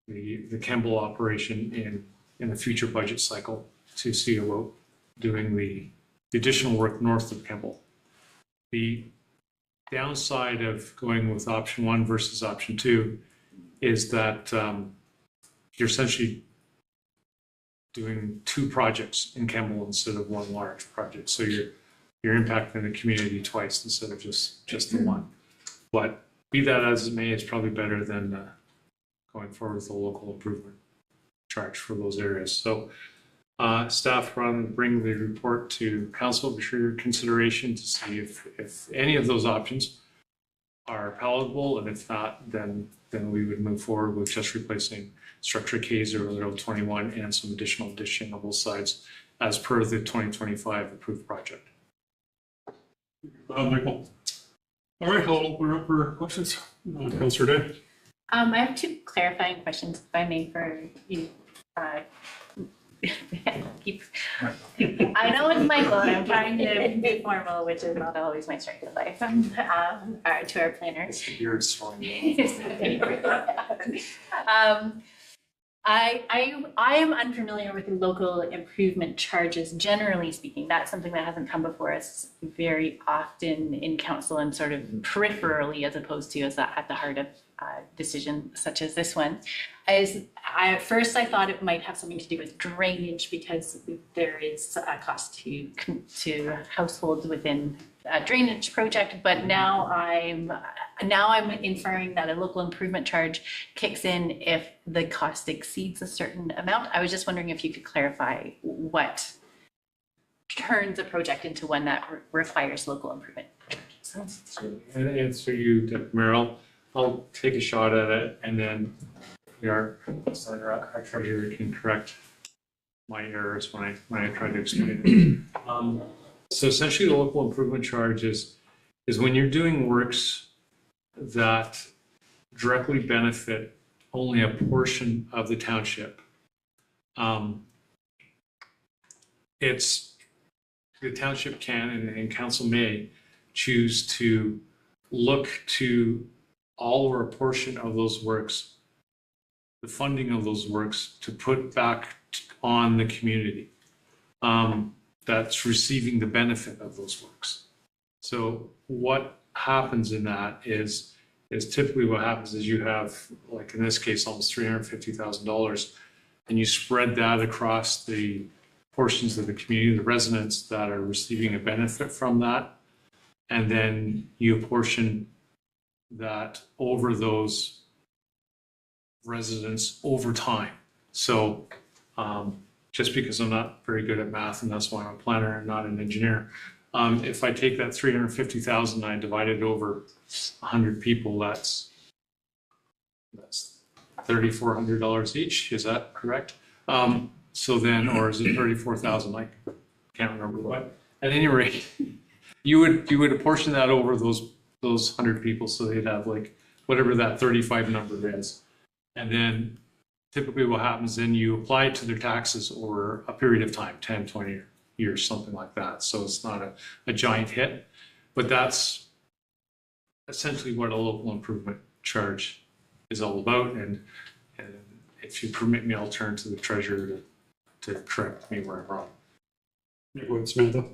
the Kemble operation in the future budget cycle to see about doing the additional work north of Kemble. The downside of going with option 1 versus option 2 is that you're essentially doing 2 projects in Kemble instead of 1 large project. So you're impacting the community twice instead of just the one. But be that as it may, it's probably better than going forward with a local improvement charge for those areas. So staff bring the report to council for your consideration to see if any of those options are palatable, and if not, then we would move forward with just replacing structure K0021 and some additional ditching on both sides as per the 2025 approved project. Michael. All right, I'll open up for questions. Councillor Day. I have 2 clarifying questions, if I may, for you. I know it's Michael, and I'm trying to be formal, which is not always my strength of life, to our planner. I am unfamiliar with local improvement charges, generally speaking. That's something that hasn't come before us very often in council and sort of peripherally, as opposed to as at the heart of decisions such as this one. At first I thought it might have something to do with drainage, because there is a cost to households within a drainage project, but now I'm inferring that a local improvement charge kicks in if the cost exceeds a certain amount. I was just wondering if you could clarify what turns a project into one that requires local improvement. And answer you, Meryl. I'll take a shot at it, and then our treasurer can correct my errors when I try to explain it. So essentially, the local improvement charge is when you're doing works that directly benefit only a portion of the township. It's the township can and council may choose to look to all or a portion of those works, the funding of those works, to put back on the community that's receiving the benefit of those works. So what happens in that is typically what happens is you have, like in this case, almost $350,000, and you spread that across the portions of the community, the residents that are receiving a benefit from that, and then you apportion that over those residents over time. So just because I'm not very good at math, and that's why I'm a planner and not an engineer, if I take that 350,000 and I divide it over 100 people, that's $3,400 each. Is that correct? So then, or is it 34,000? I can't remember. But at any rate, you would apportion that over those 100 people, so they'd have like whatever that 35 number is, and then typically what happens, then you apply it to their taxes over a period of time, 10, 20 years, something like that. So it's not a giant hit, but that's essentially what a local improvement charge is all about. And if you permit me, I'll turn to the treasurer to correct me where I'm wrong. Go ahead, Samantha.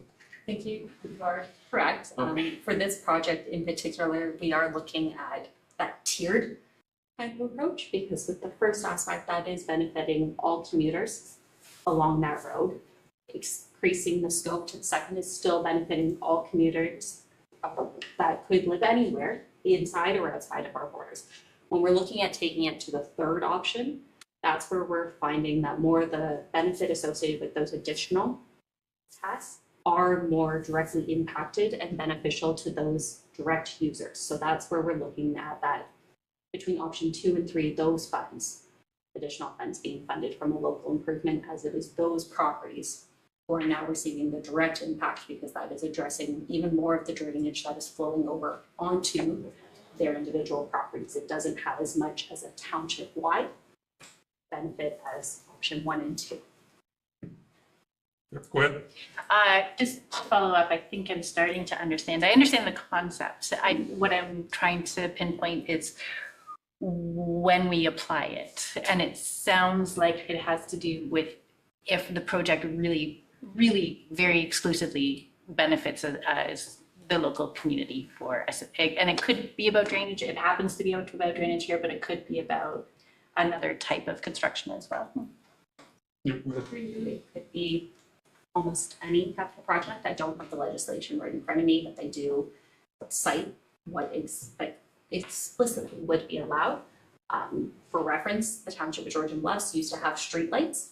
Thank you. You are correct. For this project in particular, we are looking at that tiered kind of approach, because with the first aspect, that is benefiting all commuters along that road, increasing the scope to the second is still benefiting all commuters that could live anywhere inside or outside of our borders. When we're looking at taking it to the third option, that's where we're finding that more of the benefit associated with those additional tasks are more directly impacted and beneficial to those direct users. So that's where we're looking at that between option 2 and 3, those funds, additional funds being funded from a local improvement, as it is those properties who are now receiving the direct impact, because that is addressing even more of the drainage that is flowing over onto their individual properties. It doesn't have as much as a township-wide benefit as option 1 and 2. Go ahead. Just to follow up, I think I'm starting to understand. I understand the concept. What I'm trying to pinpoint is when we apply it. And it sounds like it has to do with if the project really, really very exclusively benefits us, the local community for us. And it could be about drainage. It happens to be about drainage here, but it could be about another type of construction as well. It could be almost any capital project. I don't have the legislation right in front of me, but they do cite what is like explicitly would be allowed. For reference, the township of Georgian Bluffs used to have streetlights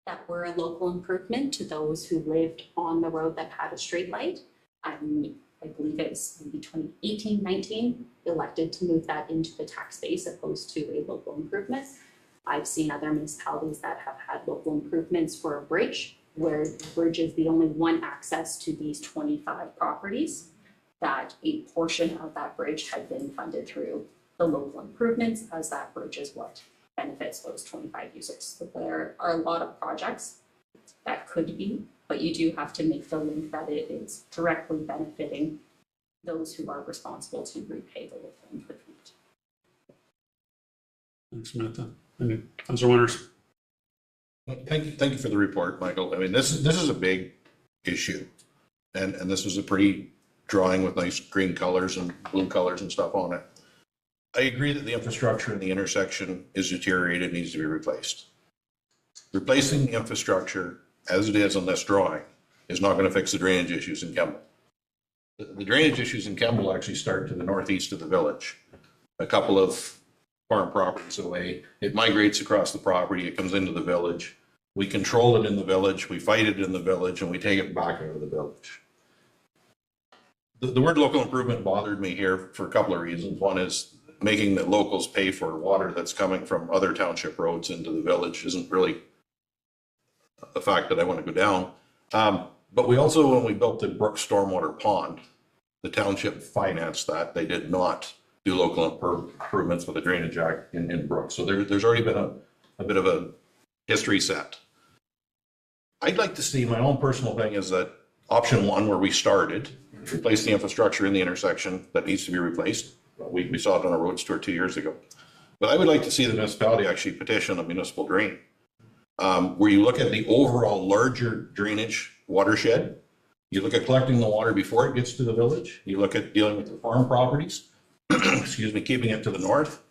that were a local improvement to those who lived on the road that had a streetlight. I believe it was maybe 2018, 19, elected to move that into the tax base opposed to a local improvement. I've seen other municipalities that have had local improvements for a bridge, where the bridge is the only one access to these 25 properties, that a portion of that bridge had been funded through the local improvements, as that bridge is what benefits those 25 users. So there are a lot of projects that could be, but you do have to make the link that it is directly benefiting those who are responsible to repay the local improvement. Thanks, Samantha. And Councilor Winters. Thank you for the report, Michael. I mean, this is a big issue. And this is a pretty drawing with nice green colors and blue colors and stuff on it. I agree that the infrastructure in the intersection is deteriorated, needs to be replaced. Replacing the infrastructure as it is on this drawing is not going to fix the drainage issues in Kemble. The drainage issues in Kemble actually start to the northeast of the village, a couple of farm properties away. It migrates across the property, it comes into the village. We control it in the village, we fight it in the village, and we take it back out of the village. The word local improvement bothered me here for a couple of reasons. One is making the locals pay for water that's coming from other township roads into the village isn't really the fact that I want to go down. But we also, when we built the Brook Stormwater Pond, the township financed that. They did not do local improvements with the Drainage Act in Brook. So there's already been a bit of a history set. I'd like to see, my own personal thing is that option one, where we started, replace the infrastructure in the intersection that needs to be replaced. We saw it on a roads tour 2 years ago. But I would like to see the municipality actually petition a municipal drain, where you look at the overall larger drainage watershed. You look at collecting the water before it gets to the village. You look at dealing with the farm properties, excuse me, keeping it to the north,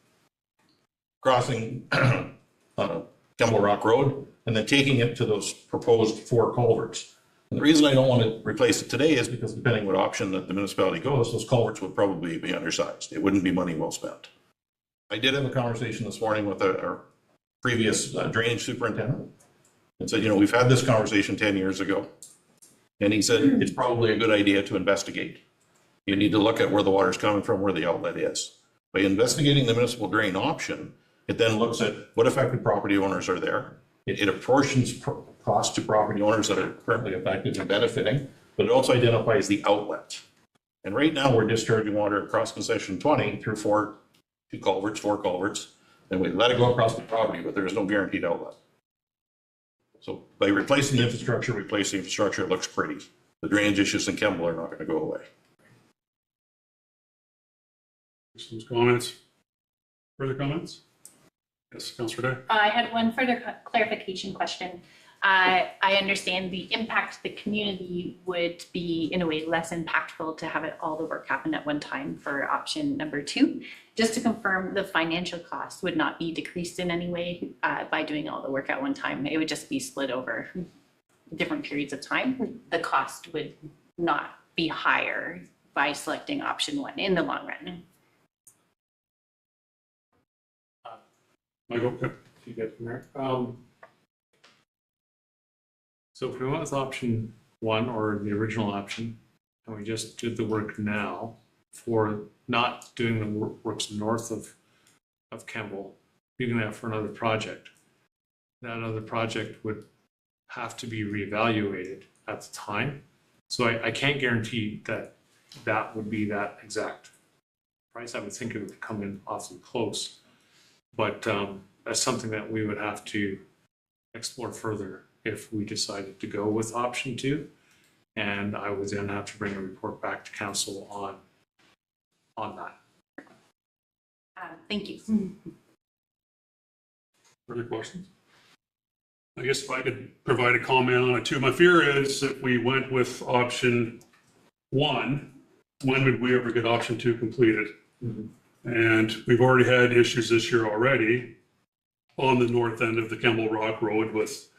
crossing Kemble Rock Road, and then taking it to those proposed 4 culverts. And the reason I don't want to replace it today is because depending what option that the municipality goes, those culverts would probably be undersized. It wouldn't be money well spent. I did have a conversation this morning with our previous drainage superintendent and said, you know, we've had this conversation 10 years ago. And he said, it's probably a good idea to investigate. You need to look at where the water's coming from, where the outlet is. By investigating the municipal drain option, it then looks at what affected property owners are there. It apportions costs to property owners that are currently affected and benefiting, but it also identifies the outlet. And right now we're discharging water across concession 20 through 4 culverts, and we let it go across the property, but there is no guaranteed outlet. So by replacing the infrastructure, it looks pretty. The drainage issues in Kemble are not going to go away. Some comments? Further comments? Yes, Councilor Day. I had one further clarification question. I understand the impact to the community would be, in a way, less impactful to have all the work happen at one time for option number 2. Just to confirm, the financial cost would not be decreased in any way by doing all the work at one time. It would just be split over different periods of time. The cost would not be higher by selecting option 1 in the long run. Michael? If you get from there. So if we went with option 1 or the original option, and we just did the work now for not doing the works north of Kemble, leaving that for another project, that other project would have to be reevaluated at the time. So I can't guarantee that that would be that exact price. I would think it would come in awfully close. But that's something that we would have to explore further if we decided to go with option 2. And I would then have to bring a report back to council on that. Thank you. Further questions? I guess if I could provide a comment on it too. My fear is if we went with option 1, when would we ever get option 2 completed? And we've already had issues this year already on the north end of the Kemble Rock Road with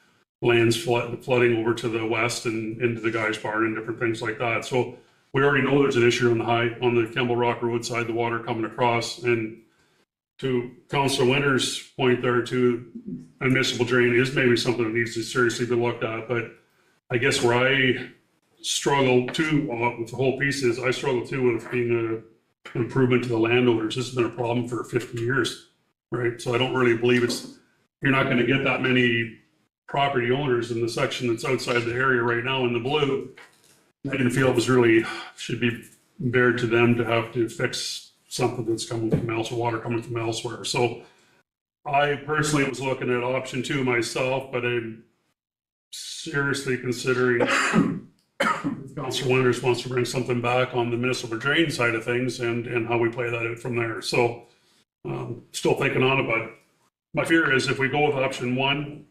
lands flooding over to the west and into the Guy's Barn and different things like that. So we already know there's an issue on the Kemble Rock Road side, the water coming across. And to Councilor Winter's point there too, a municipal drain is maybe something that needs to seriously be looked at. But I guess where I struggle too with the whole piece is I struggle too with being an improvement to the landowners. This has been a problem for 50 years, right? So I don't really believe you're not going to get that many property owners in the section that's outside the area right now in the blue. I didn't feel it was really, should be bared to them to have to fix something that's coming from elsewhere, water coming from elsewhere. So I personally was looking at option 2 myself, but I'm seriously considering if Councilor Winters wants to bring something back on the municipal drain side of things and how we play that out from there. So still thinking on it, but my fear is if we go with option 1,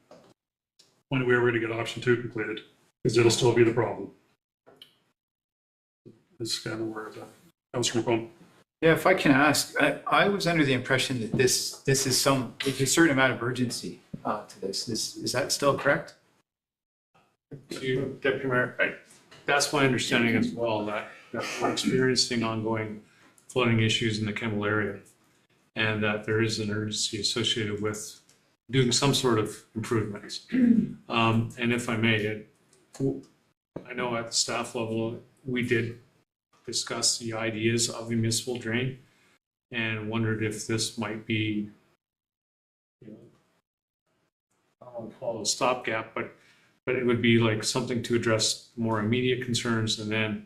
when are we ever going to get option 2 completed? Because it'll still be the problem. This is kind of where the Councilor McComb. Yeah, if I can ask, I was under the impression that there's a certain amount of urgency to this. Is that still correct? To Deputy Mayor, that's my understanding as well, that we're experiencing ongoing flooding issues in the Kemble area, and that there is an urgency associated with doing some sort of improvements. And if I may, I know at the staff level, we did discuss the ideas of a municipal drain and wondered if this might be, I don't want to call it a stopgap, but it would be like something to address more immediate concerns and then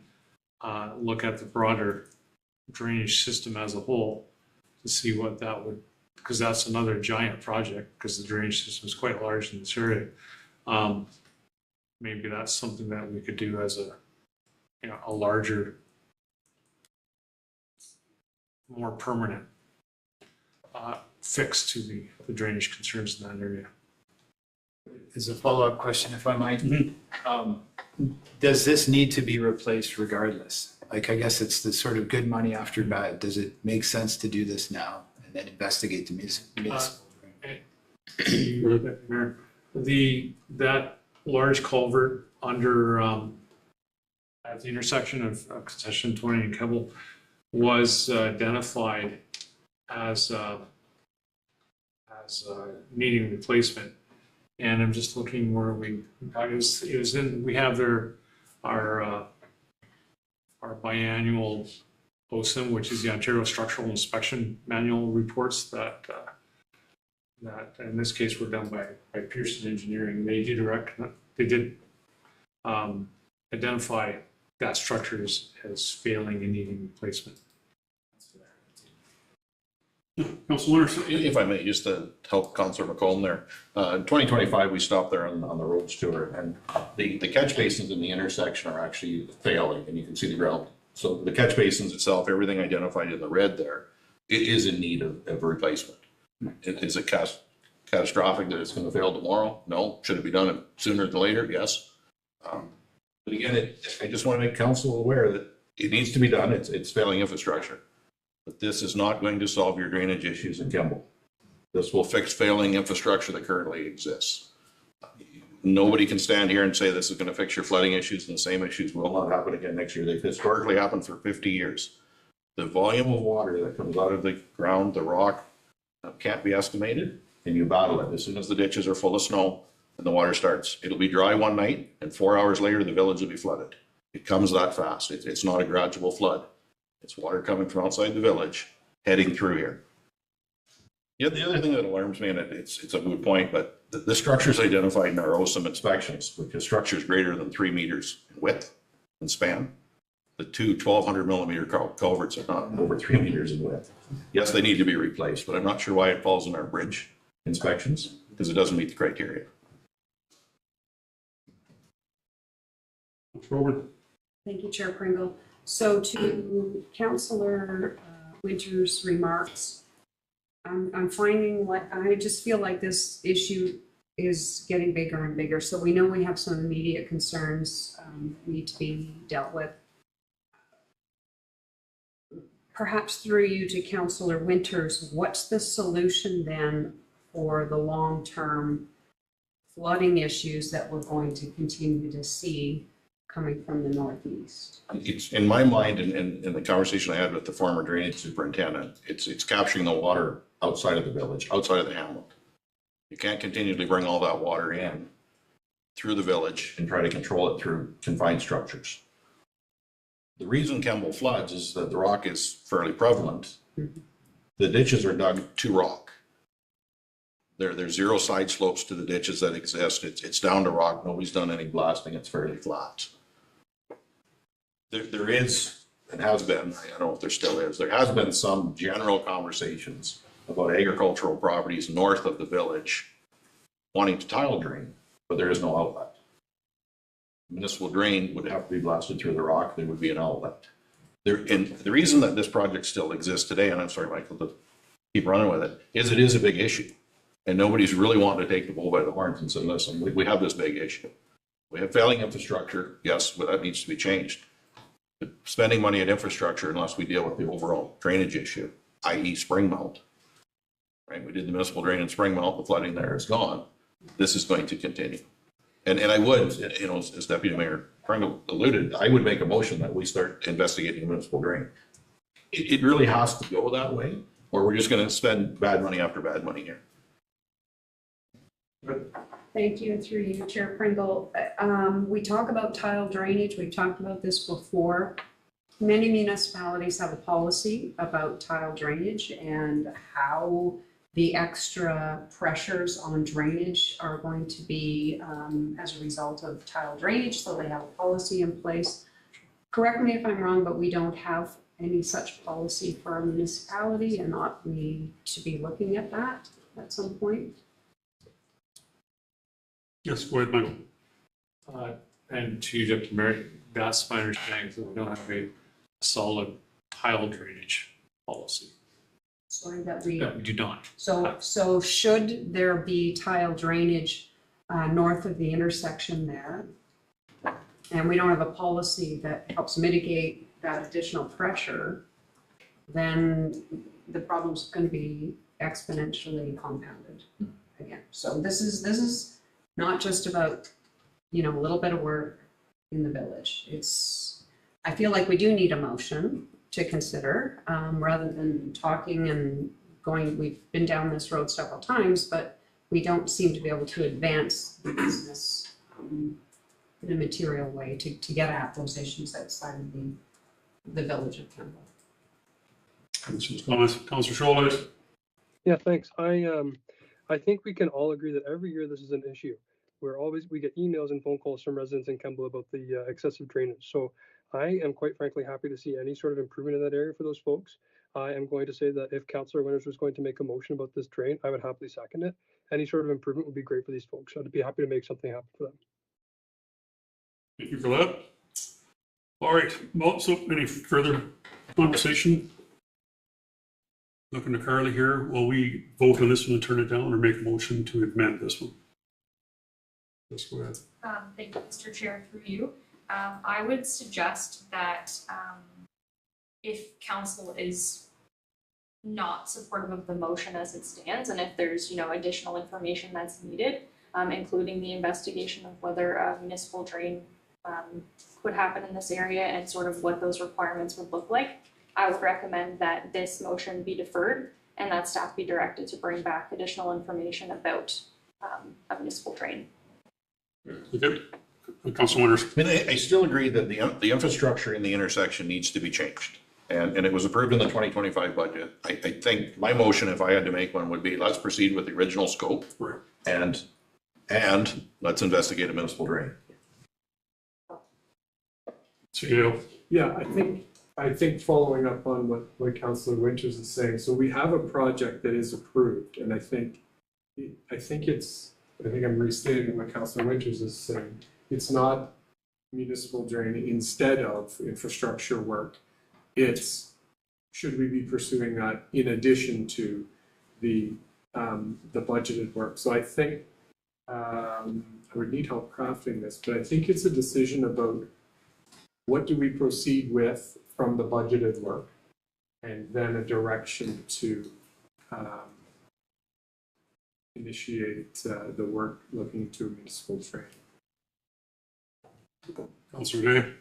look at the broader drainage system as a whole to see what that would, because that's another giant project because the drainage system is quite large in this area. Maybe that's something that we could do as a larger, more permanent fix to the drainage concerns in that area. As a follow-up question, if I might, does this need to be replaced regardless? Like, I guess it's the sort of good money after bad. Does it make sense to do this now and then investigate the municipal? That large culvert under at the intersection of Concession 20 and Kemble was identified as needing replacement. And I'm just looking where it was in, we have our biannual OSIM, which is the Ontario Structural Inspection Manual reports that in this case were done by Pearson Engineering. They did identify that structure as failing and needing replacement. Councilor, if I may, just to help Councilor McComb there. In 2025, we stopped there on the roads tour, and the catch basins in the intersection are actually failing, and you can see the ground. So the catch basins itself, everything identified in the red there, it is in need of replacement. Is it catastrophic that it's going to fail tomorrow? No. Should it be done sooner than later? Yes. But again, I just want to make council aware that it needs to be done. It's failing infrastructure. But this is not going to solve your drainage issues in Kemble. This will fix failing infrastructure that currently exists. Nobody can stand here and say this is going to fix your flooding issues, and the same issues will not happen again next year. They've historically happened for 50 years. The volume of water that comes out of the ground, the rock, can't be estimated, and you battle it. As soon as the ditches are full of snow and the water starts, it'll be dry one night, and 4 hours later, the village will be flooded. It comes that fast. It's not a gradual flood. It's water coming from outside the village, heading through here. Yeah, the other thing that alarms me, and it's a moot point, but the structures identified in our OSIM inspections, which is structures greater than 3 meters in width and span. The two 1,200 millimeter culverts are not over 3 meters in width. Yes, they need to be replaced, but I'm not sure why it falls in our bridge inspections, because it doesn't meet the criteria. Coburn? Thank you, Chair Pringle. So to Councillor Winter's remarks, I'm finding I just feel like this issue is getting bigger and bigger. So we know we have some immediate concerns need to be dealt with. Perhaps through you to Councillor Winters, what's the solution then for the long-term flooding issues that we're going to continue to see coming from the northeast? It's in my mind, and in the conversation I had with the former drainage superintendent, it's capturing the water outside of the village, outside of the hamlet. You can't continually bring all that water in through the village and try to control it through confined structures. The reason Kemble floods is that the rock is fairly prevalent. The ditches are dug to rock. There's zero side slopes to the ditches that exist. It's down to rock. Nobody's done any blasting. It's fairly flat. There is, and has been, I don't know if there still is, there has been some general conversations about agricultural properties north of the village wanting to tile drain, but there is no outlet. Municipal drain would have to be blasted through the rock. There would be an outlet. And the reason that this project still exists today, and I'm sorry, Michael, to keep running with it, is a big issue. And nobody's really wanting to take the bull by the horns and say, listen, we have this big issue. We have failing infrastructure, yes, but that needs to be changed. But spending money at infrastructure unless we deal with the overall drainage issue, i.e. spring melt. Right? We did the municipal drain in spring melt, the flooding there is gone. This is going to continue. And I would, you know, as Deputy Mayor Pringle alluded, I would make a motion that we start investigating the municipal drain. It really has to go that way, or we're just going to spend bad money after bad money here. Thank you, through you, Chair Pringle. We talk about tile drainage. We've talked about this before. Many municipalities have a policy about tile drainage and how the extra pressures on drainage are going to be as a result of tile drainage. So they have a policy in place. Correct me if I'm wrong, but we don't have any such policy for our municipality, and ought we to be looking at that at some point? Yes, go ahead, Michael. And to Deputy Mayor, that's my understanding, that we don't have a solid tile drainage policy. Sorry, that we That we do not. So should there be tile drainage north of the intersection there, and we don't have a policy that helps mitigate that additional pressure, then the problem's going to be exponentially compounded again. So this is not just about, you know, a little bit of work in the village. I feel like we do need a motion to consider, rather than talking and going. We've been down this road several times, but we don't seem to be able to advance the business in a material way to get at those issues outside of the village of Kemble. Councillor Scholz. Yeah, thanks. I think we can all agree that every year this is an issue. We get emails and phone calls from residents in Kemble about the excessive drainage. So I am quite frankly happy to see any sort of improvement in that area for those folks. I am going to say that if Councillor Winters was going to make a motion about this drain, I would happily second it. Any sort of improvement would be great for these folks. I'd be happy to make something happen for them. Thank you for that. All right, well, so any further conversation? Looking to Carly here, will we vote on this one and turn it down, or make a motion to amend this one? Let's go ahead. Thank you, Mr. Chair, through you. I would suggest that if council is not supportive of the motion as it stands, and if there's, you know, additional information that's needed, including the investigation of whether a municipal drain could happen in this area and sort of what those requirements would look like, I would recommend that this motion be deferred and that staff be directed to bring back additional information about a municipal drain. Okay. Councilor Winters. I mean, I still agree that the infrastructure in the intersection needs to be changed. And it was approved in the 2025 budget. I think my motion, if I had to make one, would be let's proceed with the original scope. Right. And let's investigate a municipal drain. So, Yeah, I think following up on what Councillor Winters is saying, so we have a project that is approved, and I think I'm restating what Councillor Winters is saying. It's not municipal drain instead of infrastructure work. It's, should we be pursuing that in addition to the budgeted work? So I think I would need help crafting this, but I think it's a decision about what do we proceed with from the budgeted work, and then a direction to initiate the work looking to a municipal drain. Councillor Day?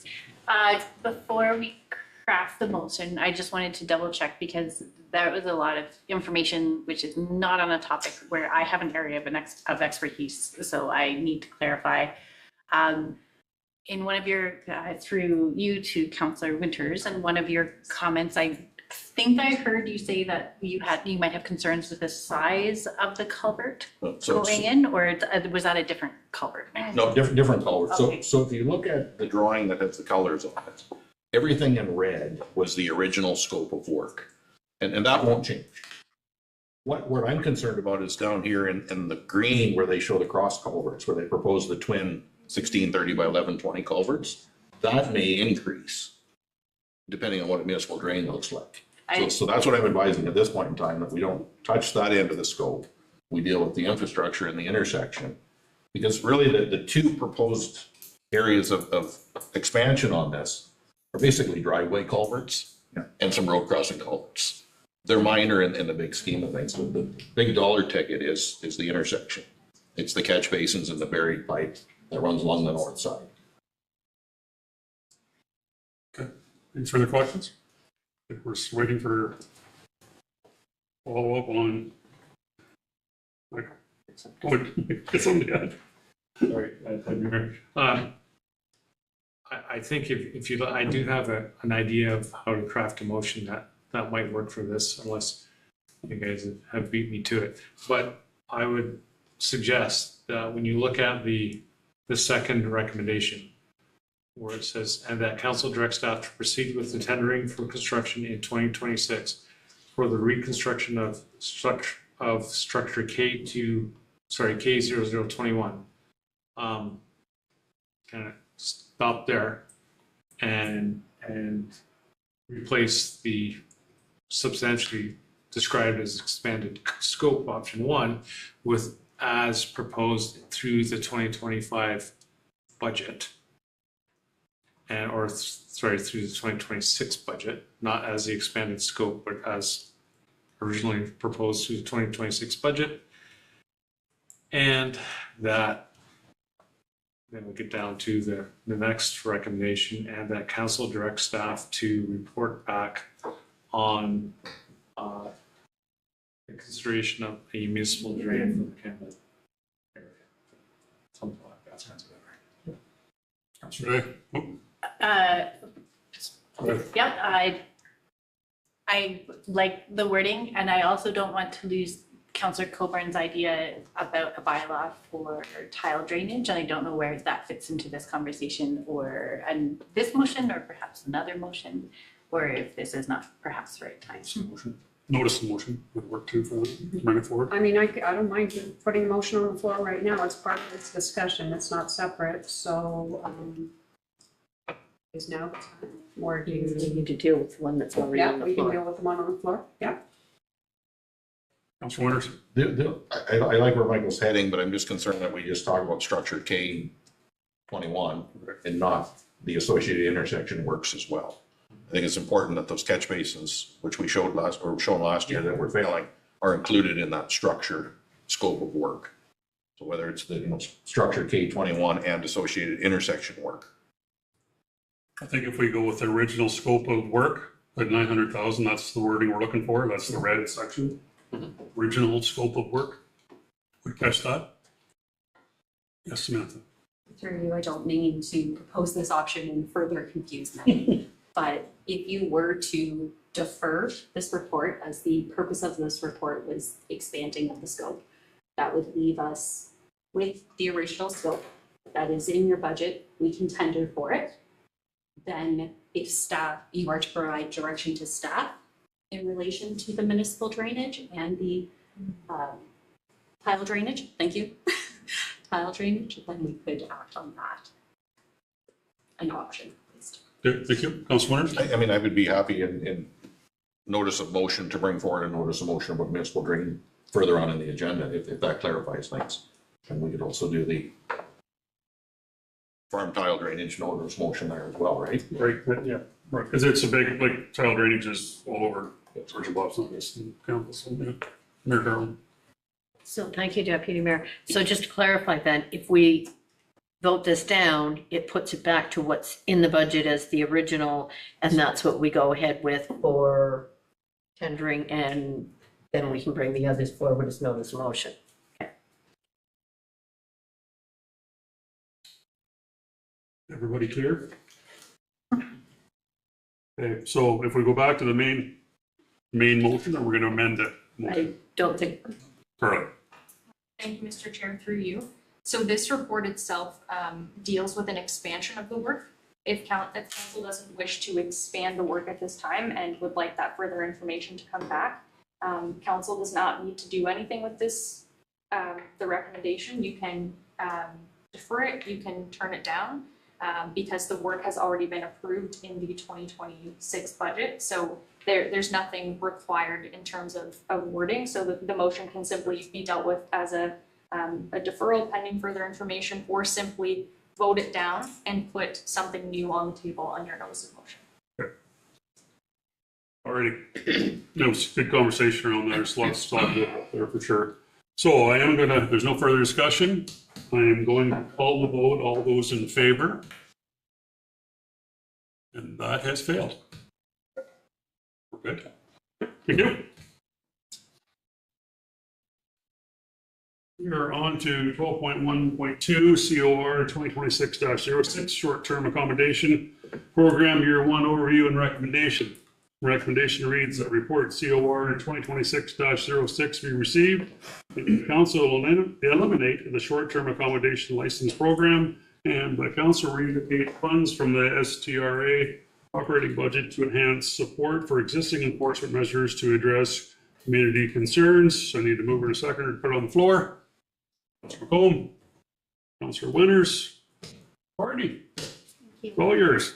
Before we craft the motion, I just wanted to double check because there was a lot of information which is not on a topic where I have an area of expertise, so I need to clarify. In one of your, through you to Councillor Winters, and one of your comments, I think I heard you say that you might have concerns with the size of the culvert going in, or was that a different culvert? No, different colors. Okay. So if you look at the drawing that has the colors on it, everything in red was the original scope of work. And that won't change. What I'm concerned about is down here in the green where they show the cross culverts, where they propose the twin 1630 by 1120 culverts. That may increase depending on what a municipal drain looks like. So that's what I'm advising at this point in time, that we don't touch that end of the scope. We deal with the infrastructure and the intersection. Because really the two proposed areas of expansion on this are basically driveway culverts and some road crossing culverts. They're minor in the big scheme of things, but the big dollar ticket is the intersection. It's the catch basins and the buried pipe that runs along the north side. Okay, any further questions? I think we're just waiting for follow-up on. Like, get somebody out. Sorry, I think if you, I do have an idea of how to craft a motion that might work for this, unless you guys have beat me to it. But I would suggest that when you look at the second recommendation, where it says, and that council directs staff to proceed with the tendering for construction in 2026 for the reconstruction of structure K0021. Kind of stop there and replace the substantially described as expanded scope option 1 with as proposed through the 2025 budget. Through the 2026 budget, not as the expanded scope, but as originally proposed through the 2026 budget. And that, then we get down to the next recommendation, and that council directs staff to report back on the consideration of a municipal drain for the Campbell area. Something like that sounds about right. Councillor Day? Yeah, I like the wording, and I also don't want to lose Councillor Coburn's idea about a bylaw for tile drainage, and I don't know where that fits into this conversation, or this motion, or perhaps another motion, or if this is not perhaps the right time. Notice the motion would work too for bring it forward. I mean, I don't mind putting a motion on the floor right now. It's part of this discussion. It's not separate, so is now the time? Or do you need to deal with the one that's already on the we can floor? deal with the one on the floor. Yeah. Councillor Winters? I like where Michael's heading, but I'm just concerned that we just talk about structure K21 and not the associated intersection works as well. I think it's important that those catch basins, which we showed last year that were failing, are included in that structure scope of work. So whether it's the structure K21 and associated intersection work. I think if we go with the original scope of work, at 900,000, that's the wording we're looking for. That's the red section. Original scope of work. We catch that? Yes, Samantha. Through you, I don't mean to propose this option and further confuse me. But if you were to defer this report, as the purpose of this report was expanding of the scope, that would leave us with the original scope that is in your budget. We can tender for it. Then if you are to provide direction to staff in relation to the municipal drainage and the tile drainage, thank you, tile drainage, then we could act on that. an option at least. Okay, thank you. Council Winters? I mean, I would be happy in notice of motion to bring forward a notice of motion about municipal drain further on in the agenda, if that clarifies things. And we could also do the farm tile drainage notice motion there as well, right? Right, yeah, right, because it's a big, like, tile drainage is all over Georgia Bluffs on this and Council, yeah. Mayor Garland. So thank you, Deputy Mayor. So just to clarify then, if we vote this down, it puts it back to what's in the budget as the original, and that's what we go ahead with for tendering, and then we can bring the others forward as notice of motion. Everybody clear? Okay, so if we go back to the main motion, or we're gonna amend it? I don't think, Carly? Thank you, Mr. Chair, through you. So this report itself deals with an expansion of the work. If council doesn't wish to expand the work at this time and would like that further information to come back, council does not need to do anything with this, the recommendation. You can defer it, you can turn it down, because the work has already been approved in the 2026 budget. So there's nothing required in terms of wording. So the motion can simply be dealt with as a deferral pending further information, or simply vote it down and put something new on the table on your notice of motion. Alrighty. It was a good conversation around there. There's lots to talk about there for sure. So I am gonna, there's no further discussion. I am going to call the vote. All those in favor? And that has failed. We're good. Thank you. We are on to 12.1.2 COR 2026-06 short-term accommodation program year one overview and recommendation. Recommendation reads that report COR 2026-06 be received. The council will eliminate the short-term accommodation license program, and the council reallocate funds from the STRA operating budget to enhance support for existing enforcement measures to address community concerns. I need to move in a second and put it on the floor. Councilor McComb, Councilor Winters, Barney, it's all yours.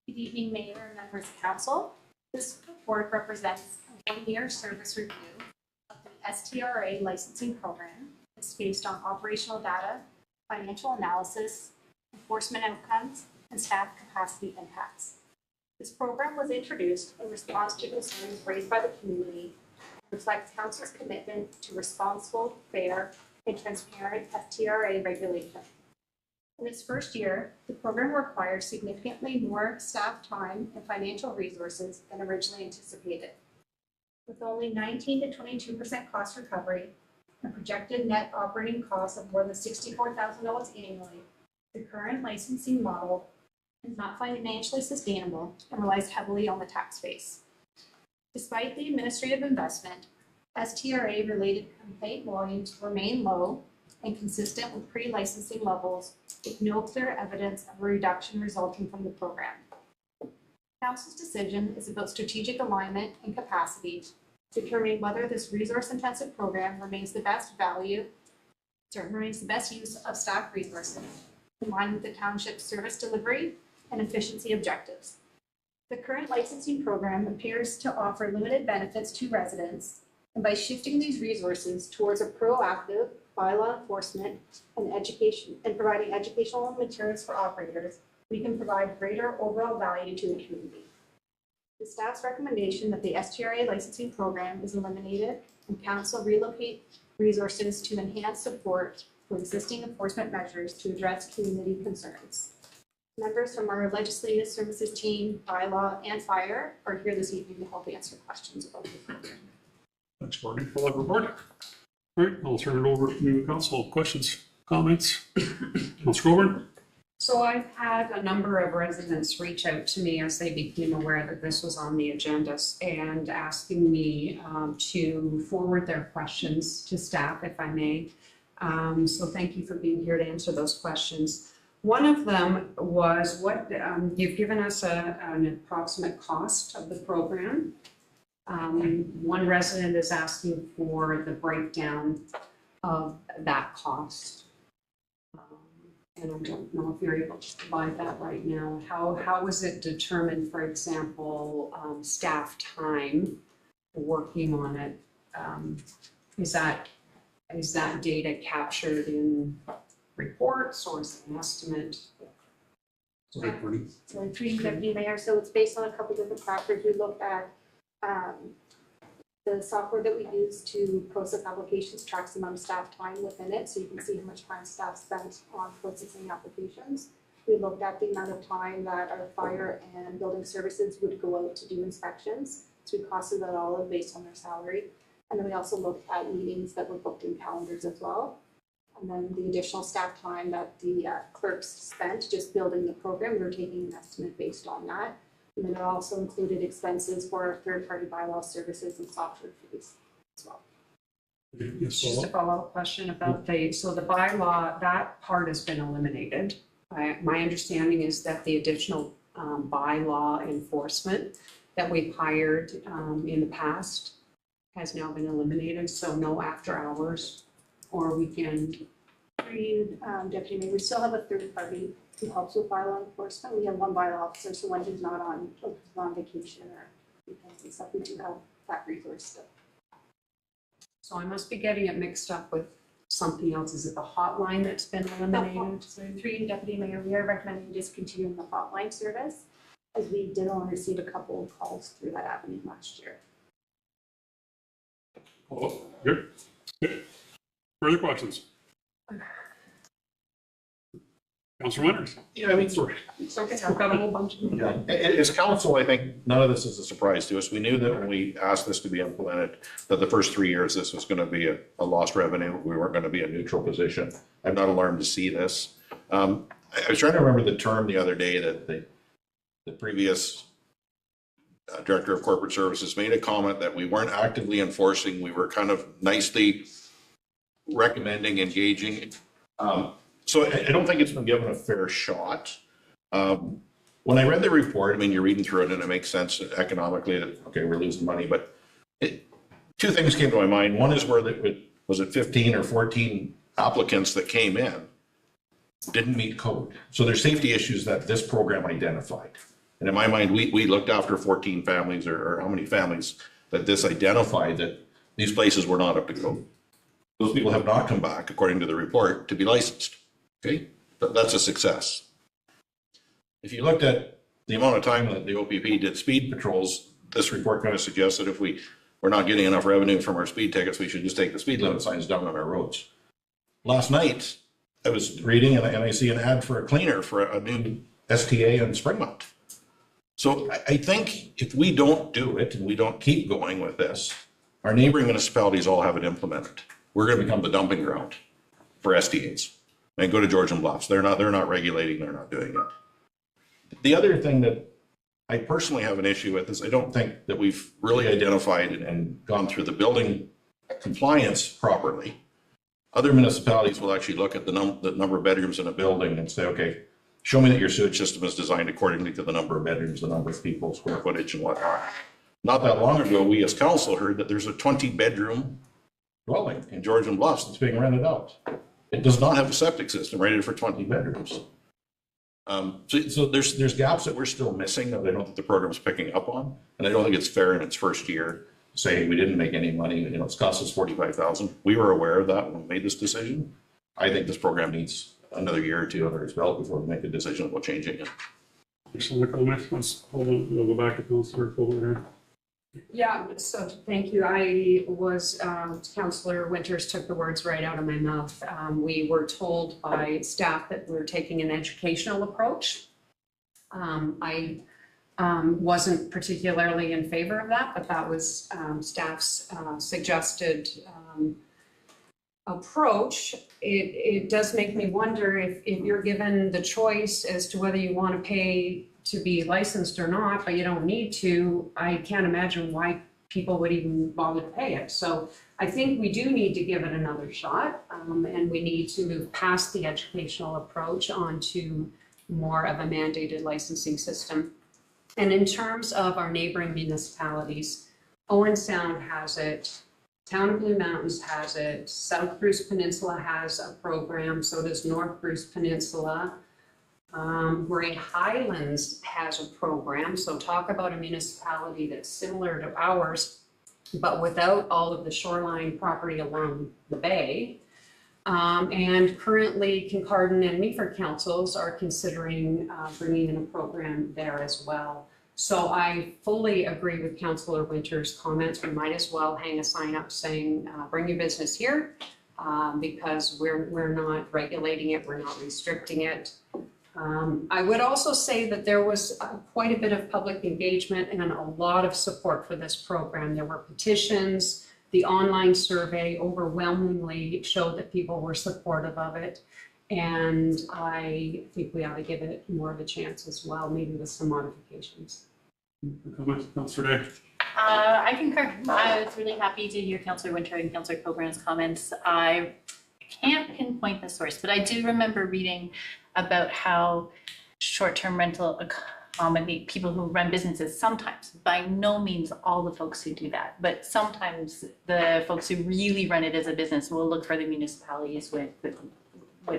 Good evening, Mayor and members of council. This report represents a one-year service review of the STRA licensing program. It's based on operational data, financial analysis, enforcement outcomes, and staff capacity impacts. This program was introduced in response to concerns raised by the community and reflects council's commitment to responsible, fair, and transparent STRA regulation. In its first year, the program requires significantly more staff time and financial resources than originally anticipated. With only 19 to 22% cost recovery and projected net operating costs of more than $64,000 annually, the current licensing model is not financially sustainable and relies heavily on the tax base. Despite the administrative investment, STRA-related complaint volumes remain low and consistent with pre-licensing levels, with no clear evidence of a reduction resulting from the program. Council's decision is about strategic alignment and capacity, determining whether this resource-intensive program remains the best use of staff resources, in line with the township's service delivery and efficiency objectives. The current licensing program appears to offer limited benefits to residents, and by shifting these resources towards a proactive bylaw enforcement and education and providing educational materials for operators, we can provide greater overall value to the community. The staff's recommendation that the STRA licensing program is eliminated and council relocate resources to enhance support for existing enforcement measures to address community concerns. Members from our legislative services team, bylaw, and fire are here this evening to help answer questions about the program. Thanks, Barney, for that report. All right, I'll turn it over to council. Questions, comments? Councilor Coburn? So I've had a number of residents reach out to me as they became aware that this was on the agenda and asking me to forward their questions to staff, if I may. So thank you for being here to answer those questions. One of them was what you've given us an approximate cost of the program. One resident is asking for the breakdown of that cost. and I don't know if you're able to provide that right now, how was it determined, for example, staff time working on it? Is that data captured in reports or is it an estimate? Sorry, Courtney. So through you, Deputy Mayor, so it's based on a couple different factors. We looked at the software that we use to process applications tracks the amount of staff time within it, so you can see how much time staff spent on processing applications. We looked at the amount of time that our fire and building services would go out to do inspections, so we costed that all in based on their salary. And then we also looked at meetings that were booked in calendars as well. And then the additional staff time that the clerks spent just building the program, we were taking an estimate based on that. And then it also included expenses for third-party bylaw services and software fees as well. Yes, Just a follow-up question about the bylaw, that part has been eliminated. My understanding is that the additional bylaw enforcement that we've hired in the past has now been eliminated, so no after hours or weekend. For you, Deputy Mayor, we still have a third party who helps with bylaw enforcement. We have one bylaw officer, so when he's not on vacation or weekends and stuff, we do have that resource still. So I must be getting it mixed up with something else. Is it the hotline that's been eliminated? So through you, Deputy Mayor, we are recommending discontinuing the hotline service, as we did only receive a couple of calls through that avenue last year. Oh, good. Good. Further questions? Councilor Winters? Yeah, I mean, It's okay, I've got a whole bunch of them. as council, I think none of this is a surprise to us. We knew that when we asked this to be implemented, that the first 3 years, this was going to be a lost revenue. We weren't going to be a neutral position. I'm not alarmed to see this. I was trying to remember the term the other day that the previous Director of Corporate Services made a comment that we weren't actively enforcing. We were kind of nicely recommending, engaging. So I don't think it's been given a fair shot. When I read the report, I mean, you're reading through it and it makes sense economically that, okay, we're losing money, but two things came to my mind. One is where was it 15 or 14 applicants that came in didn't meet code. So there's safety issues that this program identified. And in my mind, we looked after 14 families or how many families that this identified that these places were not up to code. Those people have not come back, according to the report, to be licensed. Okay, that's a success. If you looked at the amount of time that the OPP did speed patrols, this report kind of suggests that if we're not getting enough revenue from our speed tickets, we should just take the speed limit signs down on our roads. Last night, I was reading and I see an ad for a cleaner for a new STA in Springmount. So I think if we don't do it and we don't keep going with this, our neighboring municipalities all have it implemented. We're going to become the dumping ground for STAs. And go to Georgian Bluffs. They're not regulating, they're not doing it. The other thing that I personally have an issue with is I don't think that we've really identified and gone through the building compliance properly. Other municipalities will actually look at the number of bedrooms in a building and say, okay, show me that your sewage system is designed accordingly to the number of bedrooms, the number of people, square footage and whatnot. Not that long ago, we as council heard that there's a 20-bedroom dwelling in Georgian Bluffs that's being rented out. It does not have a septic system rated for 20 bedrooms. So there's gaps that we're still missing that I don't think the program's picking up on. And I don't think it's fair in its first year to say we didn't make any money. You know, it's cost us $45,000. We were aware of that when we made this decision. I think this program needs another year or two under its belt before we make a decision about changing it. Hold on, we'll go back to Councilor Colbert. Yeah, so thank you. I was, Councillor Winters took the words right out of my mouth. We were told by staff that we're taking an educational approach. I wasn't particularly in favor of that, but that was staff's suggested approach. It does make me wonder if you're given the choice as to whether you want to pay to be licensed or not, but you don't need to, I can't imagine why people would even bother to pay it. So I think we do need to give it another shot, and we need to move past the educational approach onto more of a mandated licensing system. And in terms of our neighboring municipalities, Owen Sound has it, Town of Blue Mountains has it, South Bruce Peninsula has a program, so does North Bruce Peninsula. Great Highlands has a program, so talk about a municipality that's similar to ours, but without all of the shoreline property along the bay. And currently Kincardine and Meaford councils are considering bringing in a program there as well. So I fully agree with Councillor Winter's comments. We might as well hang a sign up saying, bring your business here, because we're not regulating it, we're not restricting it. I would also say that there was quite a bit of public engagement and a lot of support for this program. There were petitions. The online survey overwhelmingly showed that people were supportive of it. And I think we ought to give it more of a chance as well, maybe with some modifications. Councillor Day. I concur. I was really happy to hear Councillor Winter and Councillor Coburn's comments. I can't pinpoint the source, but I do remember reading about how short-term rental accommodate people who run businesses sometimes, by no means all the folks who do that, but sometimes the folks who really run it as a business will look for the municipalities with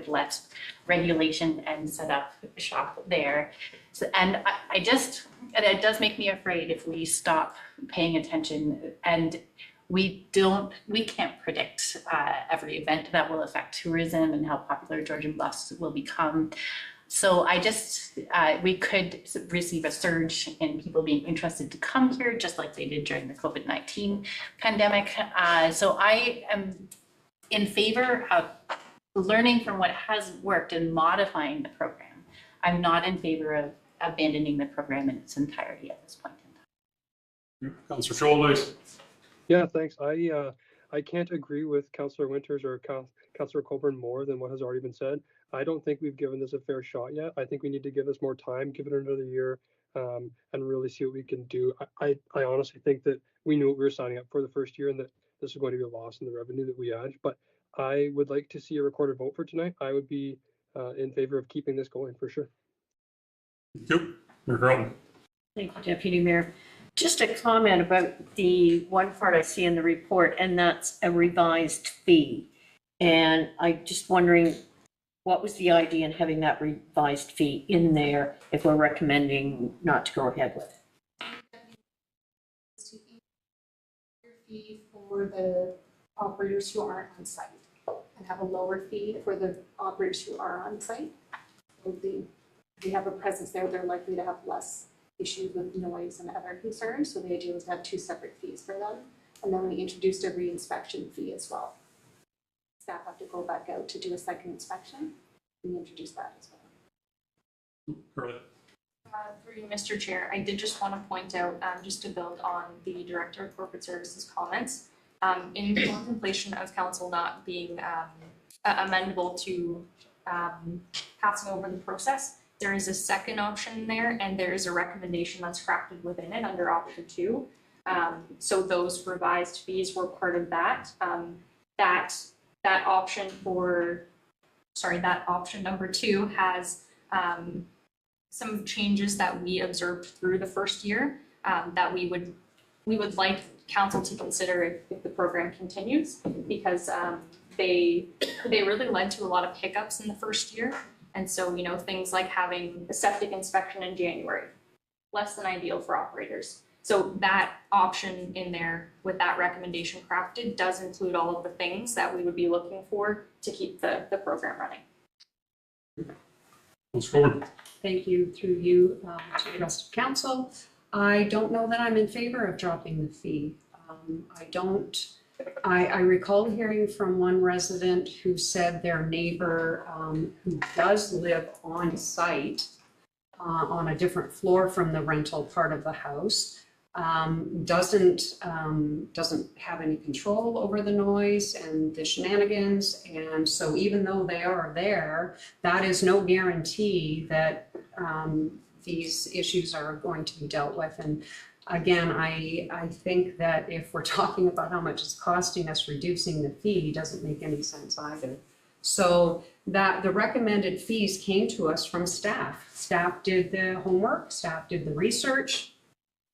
less regulation and set up shop there. So, and it does make me afraid if we stop paying attention, and we can't predict every event that will affect tourism and how popular Georgian Bluffs will become. So we could receive a surge in people being interested to come here, just like they did during the COVID-19 pandemic. So I am in favor of learning from what has worked and modifying the program. I'm not in favor of abandoning the program in its entirety at this point in time. Councillor Scholz. Yeah, thanks. I can't agree with Councillor Winters or Councillor Coburn more than what has already been said. I don't think we've given this a fair shot yet. I think we need to give this more time, give it another year, and really see what we can do. I honestly think that we knew what we were signing up for the first year and that this is going to be a loss in the revenue that we add. But I would like to see a recorded vote for tonight. I would be in favor of keeping this going for sure. Thank you. Mayor Carlton. Thank you, Deputy Mayor. Just a comment about the one part I see in the report, and that's a revised fee. And I'm just wondering, what was the idea in having that revised fee in there if we're recommending not to go ahead with it? Fee for the operators who aren't on site and have a lower fee for the operators who are on site. So they have a presence there, they're likely to have less issues with noise and other concerns. So the idea was to have two separate fees for them. And then we introduced a re-inspection fee as well. Staff have to go back out to do a second inspection. We introduced that as well. Correct. Through you, Mr. Chair, I did just want to point out, just to build on the Director of Corporate Services comments, in contemplation of council not being amendable to passing over the process, there is a second option there, and there is a recommendation that's crafted within it under option 2. So those revised fees were part of that. That option that option number 2 has some changes that we observed through the first year that we would like council to consider if the program continues, because they really led to a lot of hiccups in the first year. And so, things like having a septic inspection in January, less than ideal for operators. So that option in there with that recommendation crafted does include all of the things that we would be looking for to keep the program running. Thank you. Through you to the rest of council. I don't know that I'm in favor of dropping the fee. I recall hearing from one resident who said their neighbor who does live on site on a different floor from the rental part of the house doesn't have any control over the noise and the shenanigans. And so even though they are there, that is no guarantee that these issues are going to be dealt with. And again, I think that if we're talking about how much it's costing us, reducing the fee doesn't make any sense either. So that the recommended fees came to us from staff. Staff did the homework, staff did the research,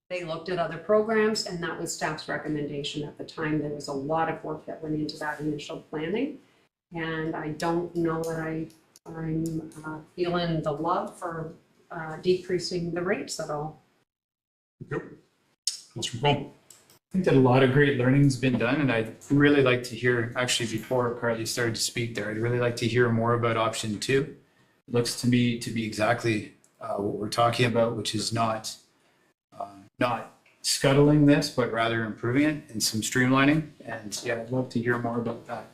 They looked at other programs, and that was staff's recommendation at the time. There was a lot of work that went into that initial planning. And I don't know that I'm feeling the love for decreasing the rates at all. Mr. Cole. I think that a lot of great learning's been done, and I'd really like to hear, actually before Carly started to speak there, I'd really like to hear more about option 2. It looks to me to be exactly what we're talking about, which is not scuttling this, but rather improving it and some streamlining. And yeah, I'd love to hear more about that.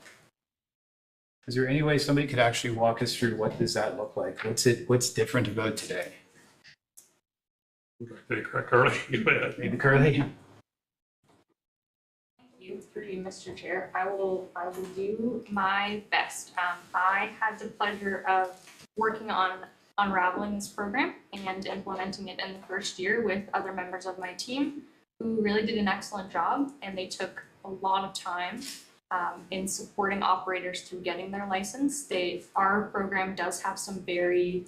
Is there any way somebody could actually walk us through what does that look like? What's different about today? Okay, Carly. Maybe Carly. Through you, Mr. Chair. I will do my best. I had the pleasure of working on unraveling this program and implementing it in the first year with other members of my team who really did an excellent job, and they took a lot of time in supporting operators through getting their license. Our program does have some very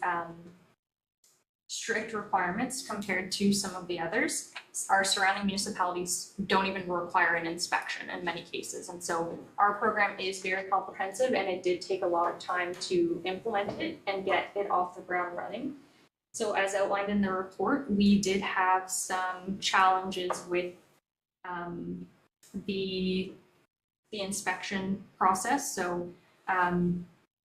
strict requirements compared to some of the others. Our surrounding municipalities don't even require an inspection in many cases. And so our program is very comprehensive, and it did take a lot of time to implement it and get it off the ground running. So as outlined in the report, we did have some challenges with the inspection process. So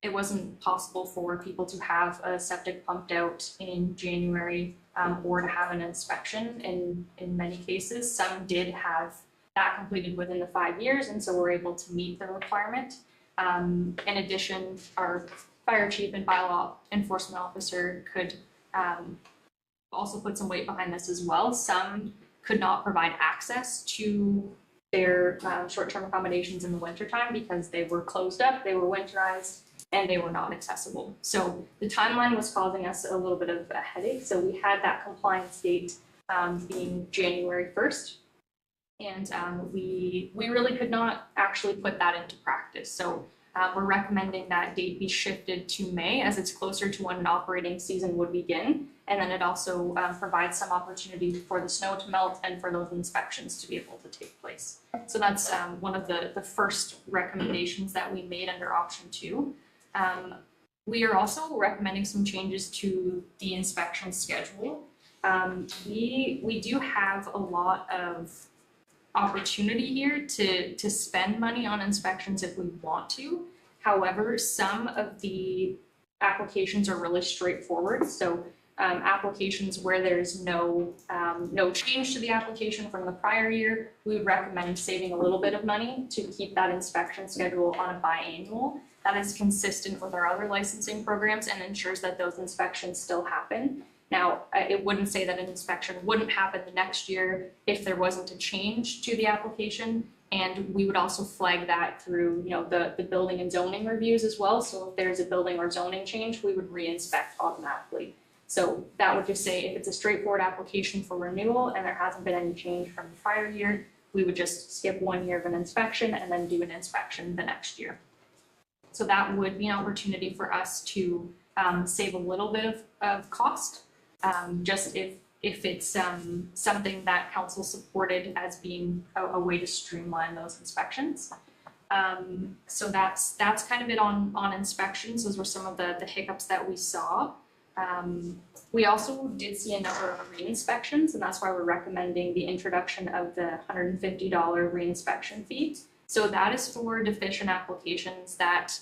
it wasn't possible for people to have a septic pumped out in January or to have an inspection in many cases. Some did have that completed within the 5 years, and so we're able to meet the requirement. In addition, our fire chief and bylaw enforcement officer could also put some weight behind this as well. Some could not provide access to their short-term accommodations in the wintertime because they were closed up, they were winterized, and they were not accessible. So the timeline was causing us a little bit of a headache. So we had that compliance date being January 1st. And we really could not actually put that into practice. So we're recommending that date be shifted to May as it's closer to when an operating season would begin. And then it also provides some opportunity for the snow to melt and for those inspections to be able to take place. So that's one of the first recommendations that we made under option 2. We are also recommending some changes to the inspection schedule. We do have a lot of opportunity here to spend money on inspections if we want to. However, some of the applications are really straightforward. So applications where there's no change to the application from the prior year, we would recommend saving a little bit of money to keep that inspection schedule on a biannual. That is consistent with our other licensing programs and ensures that those inspections still happen. Now, it wouldn't say that an inspection wouldn't happen the next year if there wasn't a change to the application. And we would also flag that through, the building and zoning reviews as well. So if there's a building or zoning change, we would re-inspect automatically. So that would just say if it's a straightforward application for renewal and there hasn't been any change from the prior year, we would just skip 1 year of an inspection and then do an inspection the next year. So that would be an opportunity for us to save a little bit of cost, just if it's something that council supported as being a way to streamline those inspections. So that's kind of it on inspections. Those were some of the hiccups that we saw. We also did see a number of re-inspections, and that's why we're recommending the introduction of the $150 re-inspection fee. So that is for deficient applications that,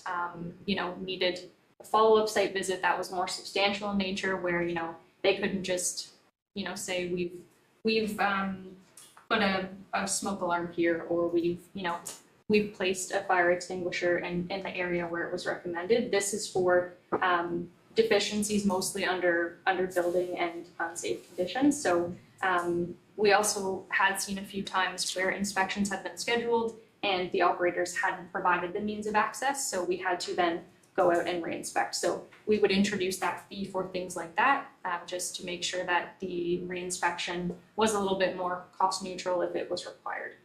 needed a follow-up site visit that was more substantial in nature, where, they couldn't just, say we've put a smoke alarm here, or we've placed a fire extinguisher in the area where it was recommended. This is for deficiencies mostly under building and unsafe conditions. So we also had seen a few times where inspections had been scheduled and the operators hadn't provided the means of access, so we had to then go out and re-inspect. So we would introduce that fee for things like that, just to make sure that the re-inspection was a little bit more cost neutral if it was required.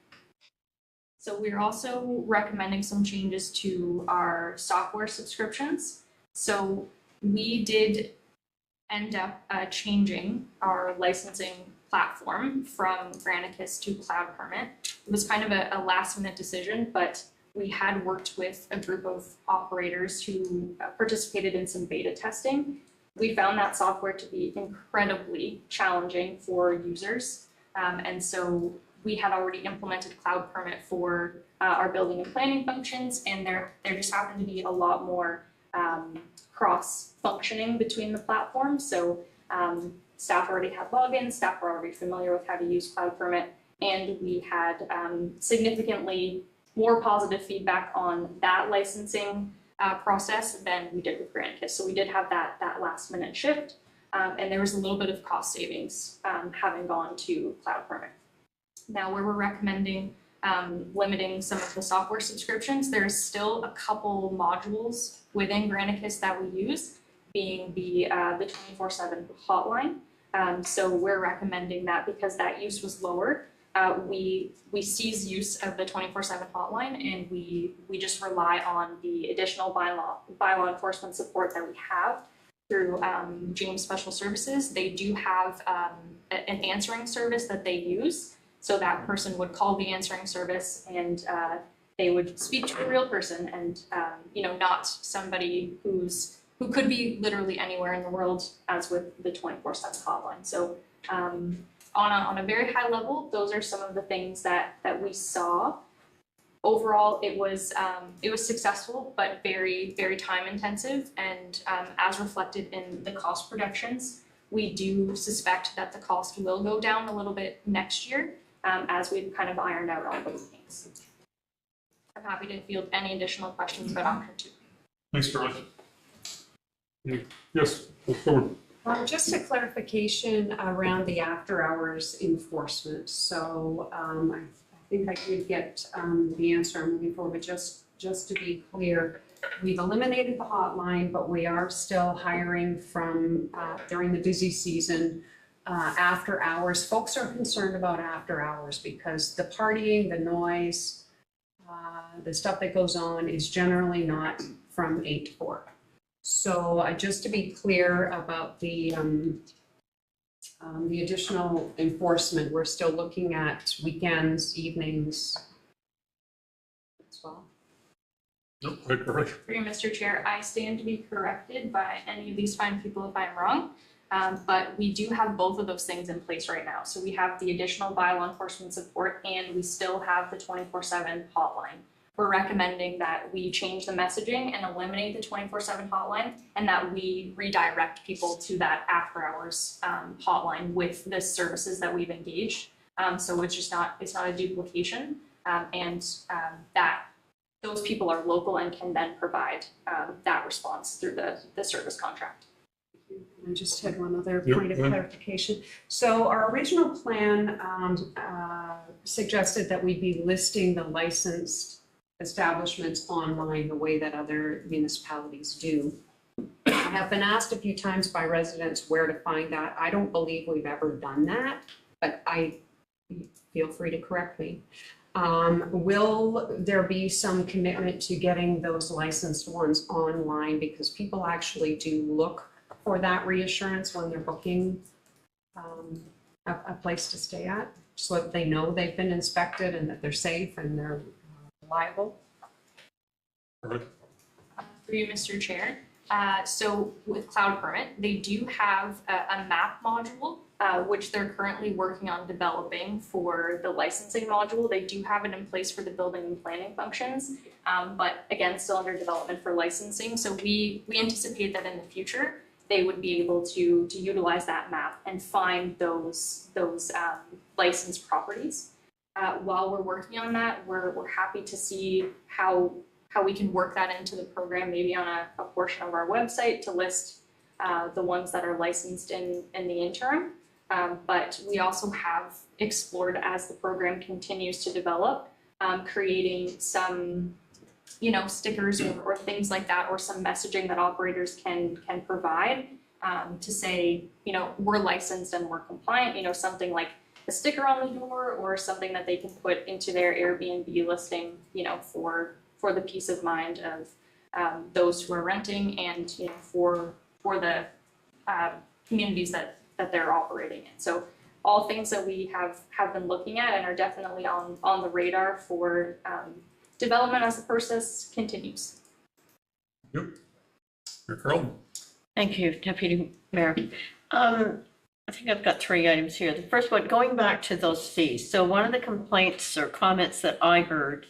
So we're also recommending some changes to our software subscriptions. So we did end up changing our licensing platform from Granicus to Cloud Permit. It was kind of a last minute decision, but we had worked with a group of operators who participated in some beta testing. We found that software to be incredibly challenging for users. And so we had already implemented Cloud Permit for our building and planning functions, and there just happened to be a lot more cross-functioning between the platforms. So staff already had logins, staff were already familiar with how to use Cloud Permit, and we had significantly more positive feedback on that licensing process than we did with Granicus. So we did have that last minute shift, and there was a little bit of cost savings having gone to Cloud Permit. Now, where we're recommending limiting some of the software subscriptions, there's still a couple modules within Granicus that we use, being the 24/7 hotline. So we're recommending that because that use was lower, we cease use of the 24/7 hotline, and we just rely on the additional bylaw enforcement support that we have through James Special Services. They do have an answering service that they use. So that person would call the answering service, and they would speak to a real person, and not somebody who could be literally anywhere in the world, as with the 24/7 hotline. So on a very high level, those are some of the things that we saw. Overall, it was successful, but very, very time intensive, and as reflected in the cost projections, we do suspect that the cost will go down a little bit next year, as we've kind of ironed out all those things. I'm happy to field any additional questions about option 2. Thanks very much. Yes, forward. Just a clarification around the after hours enforcement. So I think I did get the answer I'm looking for, but just to be clear, we've eliminated the hotline, but we are still hiring from during the busy season. After hours, folks are concerned about after hours because the partying, the noise, the stuff that goes on is generally not from 8 to 4. So just to be clear about the additional enforcement, we're still looking at weekends, evenings as well. Nope, correct. For you, Mr. Chair, I stand to be corrected by any of these fine people if I'm wrong. But we do have both of those things in place right now. So we have the additional bylaw enforcement support, and we still have the 24/7 hotline. We're recommending that we change the messaging and eliminate the 24/7 hotline, and that we redirect people to that after hours hotline with the services that we've engaged. So it's not a duplication, and that those people are local and can then provide that response through the service contract. I just had one other point of clarification. So our original plan suggested that we'd be listing the licensed establishments online the way that other municipalities do. I have been asked a few times by residents where to find that. I don't believe we've ever done that, but feel free to correct me. Will there be some commitment to getting those licensed ones online, because people actually do look for that reassurance when they're booking a place to stay at, so that they know they've been inspected and that they're safe and they're reliable? Perfect. For you, Mr. Chair. So with Cloud Permit, they do have a map module, which they're currently working on developing for the licensing module. They do have it in place for the building and planning functions, but again, still under development for licensing. So we anticipate that in the future, they would be able to utilize that map and find those licensed properties. While we're working on that, we're happy to see how we can work that into the program, maybe on a portion of our website to list the ones that are licensed in the interim. But we also have explored, as the program continues to develop, creating some stickers or things like that, or some messaging that operators can provide to say, we're licensed and we're compliant, something like a sticker on the door, or something that they can put into their Airbnb listing, for the peace of mind of those who are renting, and for the communities that they're operating in. So all things that we have been looking at and are definitely on the radar for development as the process continues. Mayor Carlton? Thank you, Deputy Mayor. I think I've got 3 items here. The first one, going back to those fees. So one of the complaints or comments that I heard,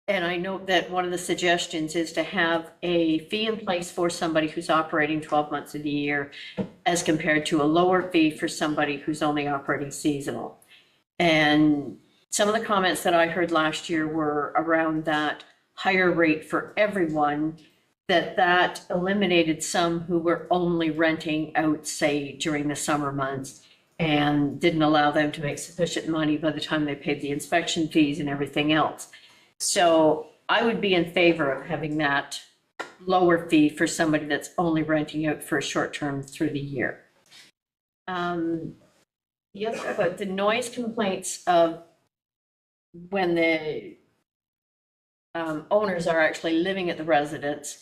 and I know that one of the suggestions is to have a fee in place for somebody who's operating 12 months of the year as compared to a lower fee for somebody who's only operating seasonal. And some of the comments that I heard last year were around that higher rate for everyone, that eliminated some who were only renting out, say, during the summer months and didn't allow them to make sufficient money by the time they paid the inspection fees and everything else. So I would be in favor of having that lower fee for somebody that's only renting out for a short term through the year. The other about the noise complaints of when the owners are actually living at the residence.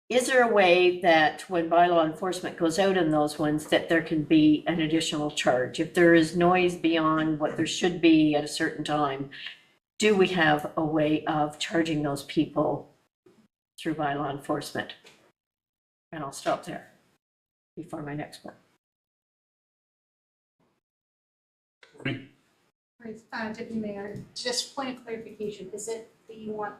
Is there a way that when bylaw enforcement goes out in those ones that there can be an additional charge? If there is noise beyond what there should be at a certain time, do we have a way of charging those people through bylaw enforcement? And I'll stop there before my next one. Deputy Mayor, just point of clarification, is it that you want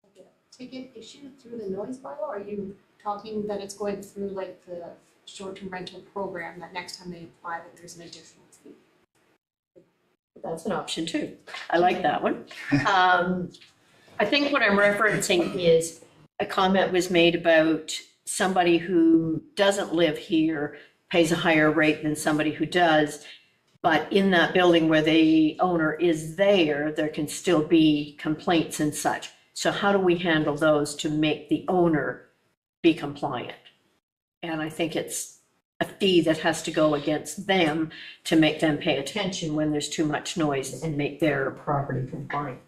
like a ticket issued through the noise bylaw? Or are you talking that it's going through like the short-term rental program, that next time they apply that there's an additional fee? That's an option too. I like that one. I think what I'm referencing is a comment was made about somebody who doesn't live here pays a higher rate than somebody who does. But in that building where the owner is there, there can still be complaints and such. So how do we handle those to make the owner be compliant? And I think it's a fee that has to go against them to make them pay attention when there's too much noise and make their property compliant.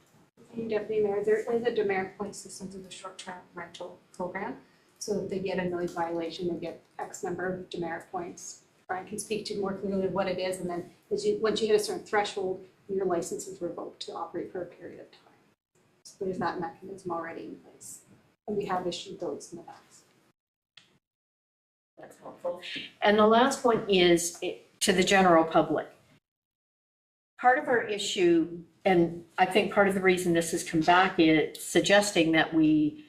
Deputy Mayor, there is a demerit point system through the short-term rental program. So if they get a noise violation, they get X number of demerit points. Brian can speak to more clearly what it is, and then once you hit a certain threshold, your license is revoked to operate for a period of time. So there's that mechanism already in place, and we have issued those in the past. That's helpful. And the last one is to the general public. Part of our issue, and I think part of the reason this has come back is suggesting that we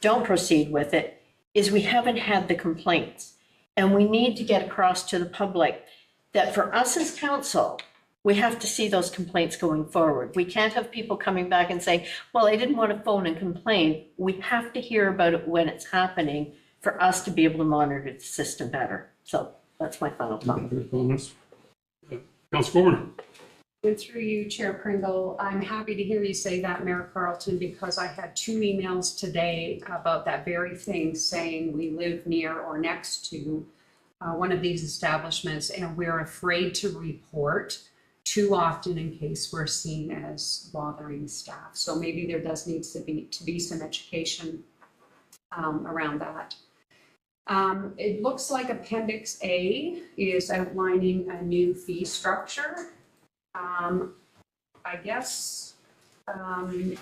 don't proceed with it, is we haven't had the complaints. And we need to get across to the public that for us as council, we have to see those complaints going forward. We can't have people coming back and saying, well, I didn't want to phone and complain. We have to hear about it when it's happening for us to be able to monitor the system better. So that's my final comment. Councilor Coleman. And through you, Chair Pringle, I'm happy to hear you say that, Mayor Carlton, because I had 2 emails today about that very thing, saying we live near or next to one of these establishments, and we're afraid to report too often in case we're seen as bothering staff. So maybe there does need to be some education around that. It looks like Appendix A is outlining a new fee structure. I guess I'm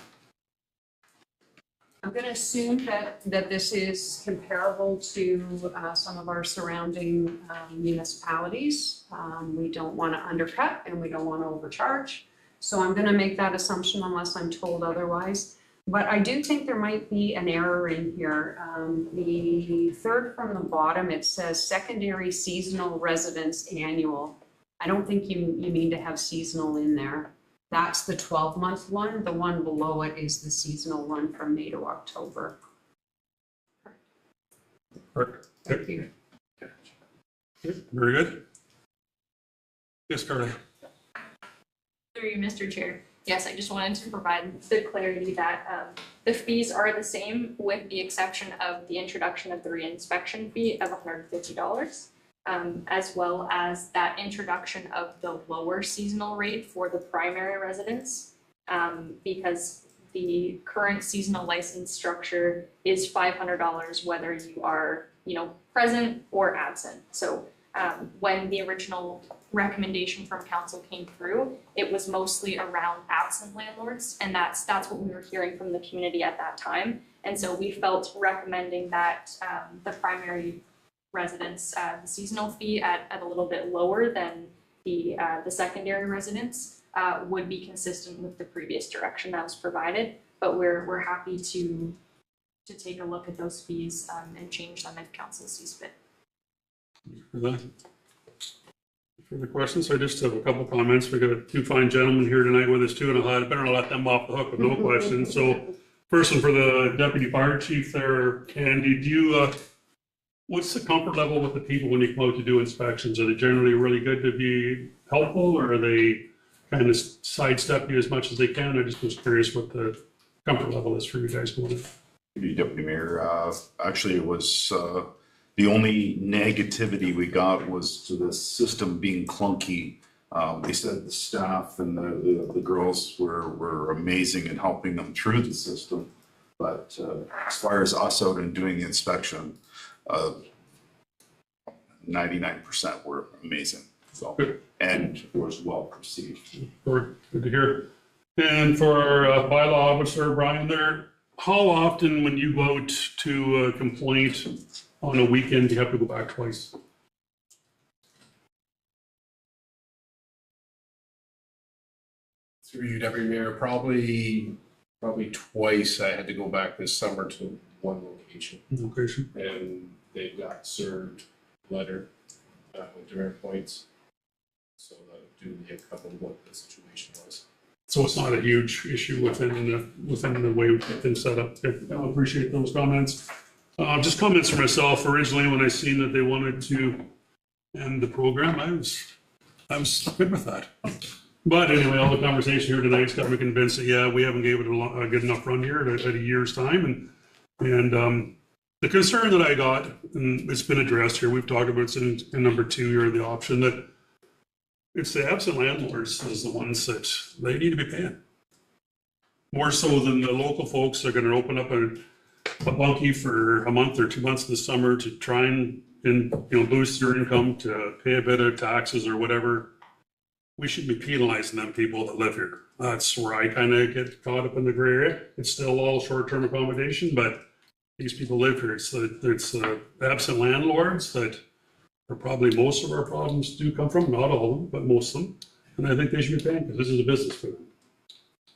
going to assume that this is comparable to some of our surrounding municipalities. We don't want to undercut and we don't want to overcharge. So I'm going to make that assumption unless I'm told otherwise. But I do think there might be an error in here. The third from the bottom, it says secondary seasonal residence annual. I don't think you mean to have seasonal in there. That's the 12-month one. The one below it is the seasonal one from May to October. Perfect. Thank you. Very good. Yes, Carter. Through you, Mr. Chair. Yes, I just wanted to provide the clarity that the fees are the same with the exception of the introduction of the reinspection fee of $150. As well as that introduction of the lower seasonal rate for the primary residence, because the current seasonal license structure is $500 whether you are, present or absent. So when the original recommendation from council came through, it was mostly around absent landlords, and that's what we were hearing from the community at that time. And so we felt recommending that the primary residence, the seasonal fee at a little bit lower than the secondary residence would be consistent with the previous direction that was provided. But we're happy to take a look at those fees and change them if council sees fit. For that. Further questions? I just have a couple comments. We got two fine gentlemen here tonight with us too, and I better not let them off the hook with no questions. So first one for the deputy fire chief there, Candy, do you, what's the comfort level with the people when you come out to do inspections? Are they generally really good to be helpful, or are they kind of sidestep you as much as they can? I just was curious what the comfort level is for you guys going in. Deputy Mayor, actually it was, the only negativity we got was to the system being clunky. They said the staff and the girls were amazing in helping them through the system. But as far as us out and doing the inspection, 99% were amazing. So, and was well perceived. Good to hear. And for our bylaw officer, Brian, there, how often when you go out to a complaint on a weekend, do you have to go back twice? Through you, Deputy Mayor, probably twice. I had to go back this summer to one location. Location. And they got served letter with demerit points. So that would do me a couple of what the situation was. So it's not a huge issue within the way we've been set up. I appreciate those comments. Just comments for myself. Originally, when I seen that they wanted to end the program, I was good with that. But anyway, all the conversation here tonight's got me convinced that, yeah, we haven't gave it a good enough run here at a year's time. And the concern that I got, and it's been addressed here, we've talked about it in number 2 here, the option that it's the absent landlords is the ones that they need to be paying. More so than the local folks that are going to open up a bunkie for a month or 2 months this summer to try and boost their income to pay a bit of taxes or whatever. We should be penalizing them people that live here. That's where I kind of get caught up in the gray area. It's still all short-term accommodation, but these people live here. It's the absent landlords that are probably most of our problems do come from, not all of them, but most of them. And I think they should be paying because this is a business for them.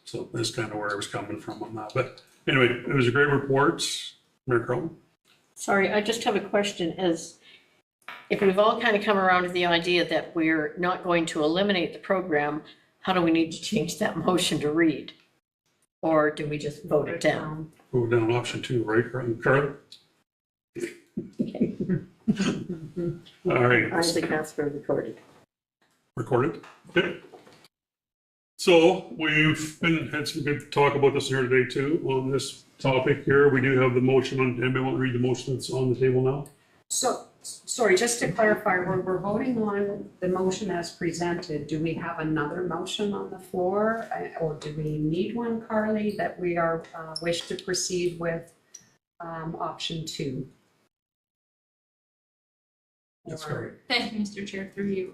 So that's kind of where I was coming from on that. But anyway, it was a great report. Mayor Carlton. Sorry, I just have a question. If we've all kind of come around to the idea that we're not going to eliminate the program, how do we need to change that motion to read? Or do we just vote it down? Vote down option 2, right, Carl? All right. Isaac Casper recorded. Recorded? Okay. So we've had some good talk about this here today too, on this topic here. We do have the motion on, anybody want to read the motion that's on the table now? So, sorry, just to clarify, we're voting on the motion as presented. Do we have another motion on the floor? Or do we need one, Carly, that we are wish to proceed with option 2? Thank you, Mr. Chair, through you.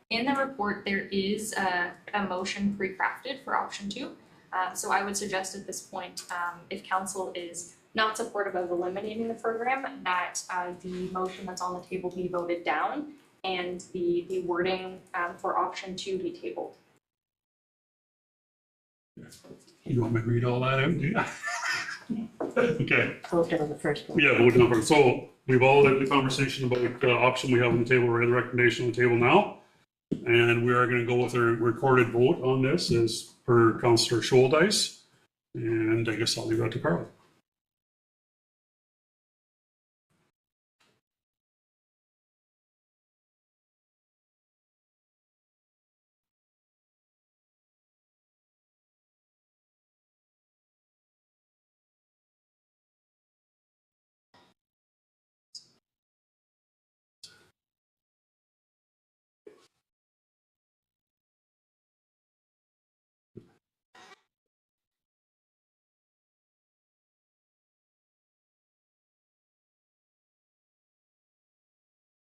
In the report, there is a motion pre-crafted for option 2. So I would suggest at this point, if council is not supportive of eliminating the program, that the motion that's on the table be voted down and the wording for option 2 be tabled. You want me to read all that out? Do you? Okay. Vote down the first one. Yeah, vote down first. So we've all had the conversation about the option we have on the table, or the recommendation on the table now. And we are going to go with a recorded vote on this as per Councillor Scholdice. And I guess I'll leave that to Carl.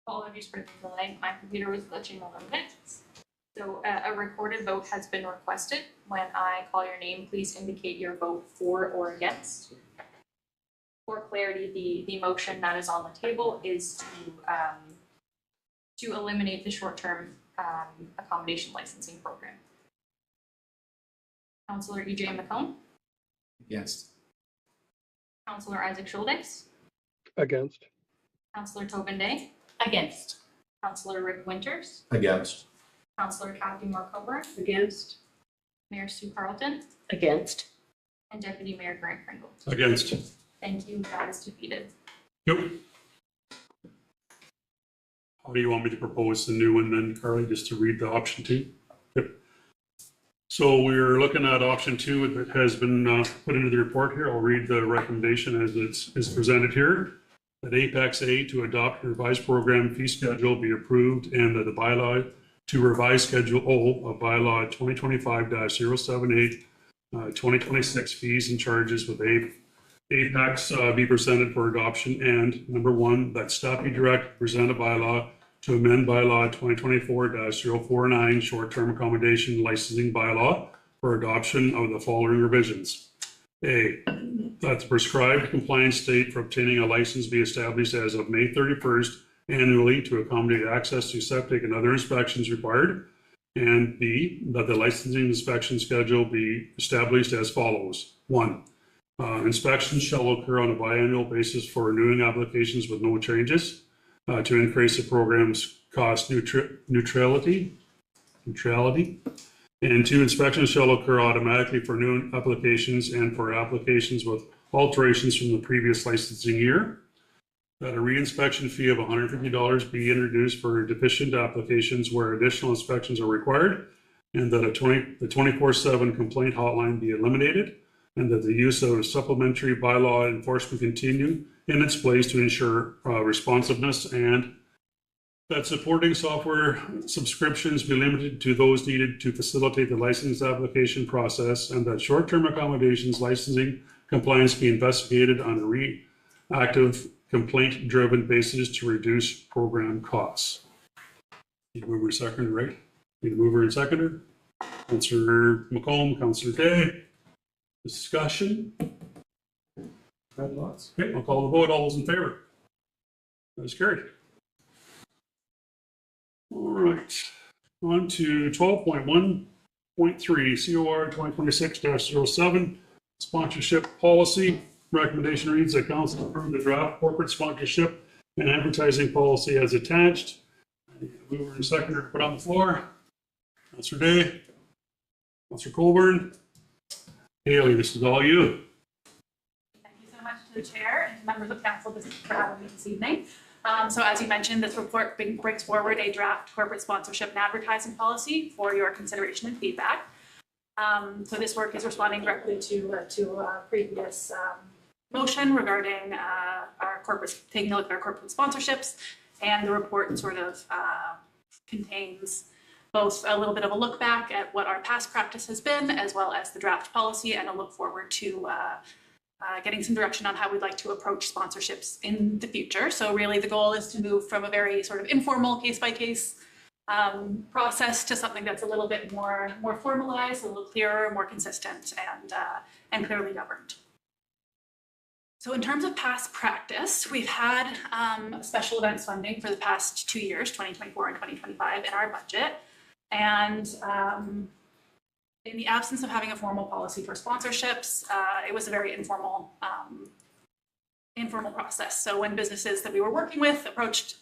Apologies for the delay, my computer was glitching a little bit. So a recorded vote has been requested. When I call your name, please indicate your vote for or against. For clarity, the motion that is on the table is to eliminate the short-term accommodation licensing program. Councillor E.J. McComb, Against. Councillor Isaac Schuldeis, Against. Councillor Tobin Day, Against. Councillor Rick Winters, Against. Councillor Kathy Moore Coburn, Against. Mayor Sue Carleton, Against. and Deputy Mayor Grant Pringle. Against. Thank you, that is defeated. Yep. How do you want me to propose the new one then, Carly, just to read the option 2? Yep. So we're looking at option 2 that has been put into the report here. I'll read the recommendation as is presented here. That Apex A to adopt a revised program fee schedule be approved, and that the bylaw to revise Schedule O of bylaw 2025-078 2026 fees and charges with Apex be presented for adoption, and number 1, that staff be directed to present a bylaw to amend bylaw 2024-049 short-term accommodation licensing bylaw for adoption of the following revisions. A, that the prescribed compliance date for obtaining a license be established as of May 31st annually to accommodate access to septic and other inspections required. And B, that the licensing inspection schedule be established as follows. 1, inspections shall occur on a biannual basis for renewing applications with no changes to increase the program's cost neutrality. And 2, inspections shall occur automatically for new applications and for applications with alterations from the previous licensing year. That a reinspection fee of $150 be introduced for deficient applications where additional inspections are required, and that the 24/7 complaint hotline be eliminated, and that the use of supplementary bylaw enforcement continue in its place to ensure responsiveness, and that supporting software subscriptions be limited to those needed to facilitate the license application process, and that short-term accommodations licensing compliance be investigated on a reactive complaint-driven basis to reduce program costs. Need a mover and seconder, right? Need a mover and seconder? Councillor McComb, Councillor Day. Discussion? Red lots. Okay, I'll call the vote. All those in favor? That is carried. All right. On to 12.1.3 COR 2026-07 sponsorship policy. Recommendation reads that council approve the draft corporate sponsorship and advertising policy as attached. Mover and seconder to put on the floor. Councillor Day. Councillor Colburn. Haley, this is all you. Thank you so much to the chair and members of council for having me this evening. So as you mentioned, this report brings forward a draft corporate sponsorship and advertising policy for your consideration and feedback. So this work is responding directly to a previous motion regarding our corporate, taking a look at our corporate sponsorships, and the report sort of contains both a little bit of a look back at what our past practice has been, as well as the draft policy, and a look forward to getting some direction on how we'd like to approach sponsorships in the future. So really the goal is to move from a very sort of informal case-by-case process to something that's a little bit more formalized, a little clearer, more consistent, and clearly governed. So in terms of past practice, we've had special events funding for the past 2 years, 2024 and 2025, in our budget. And in the absence of having a formal policy for sponsorships, it was a very informal process. So when businesses that we were working with approached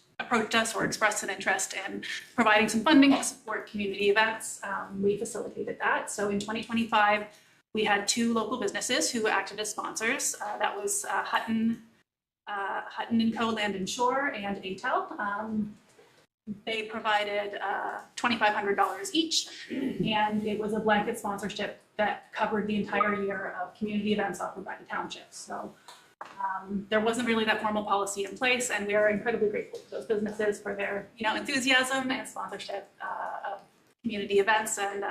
us or expressed an interest in providing some funding to support community events, we facilitated that. So in 2025, we had 2 local businesses who acted as sponsors. That was Hutton & Co. Land and Shore and ATEL. They provided $2,500 each, and it was a blanket sponsorship that covered the entire year of community events offered by the township. So there wasn't really that formal policy in place, and we are incredibly grateful to those businesses for their enthusiasm and sponsorship of community events, and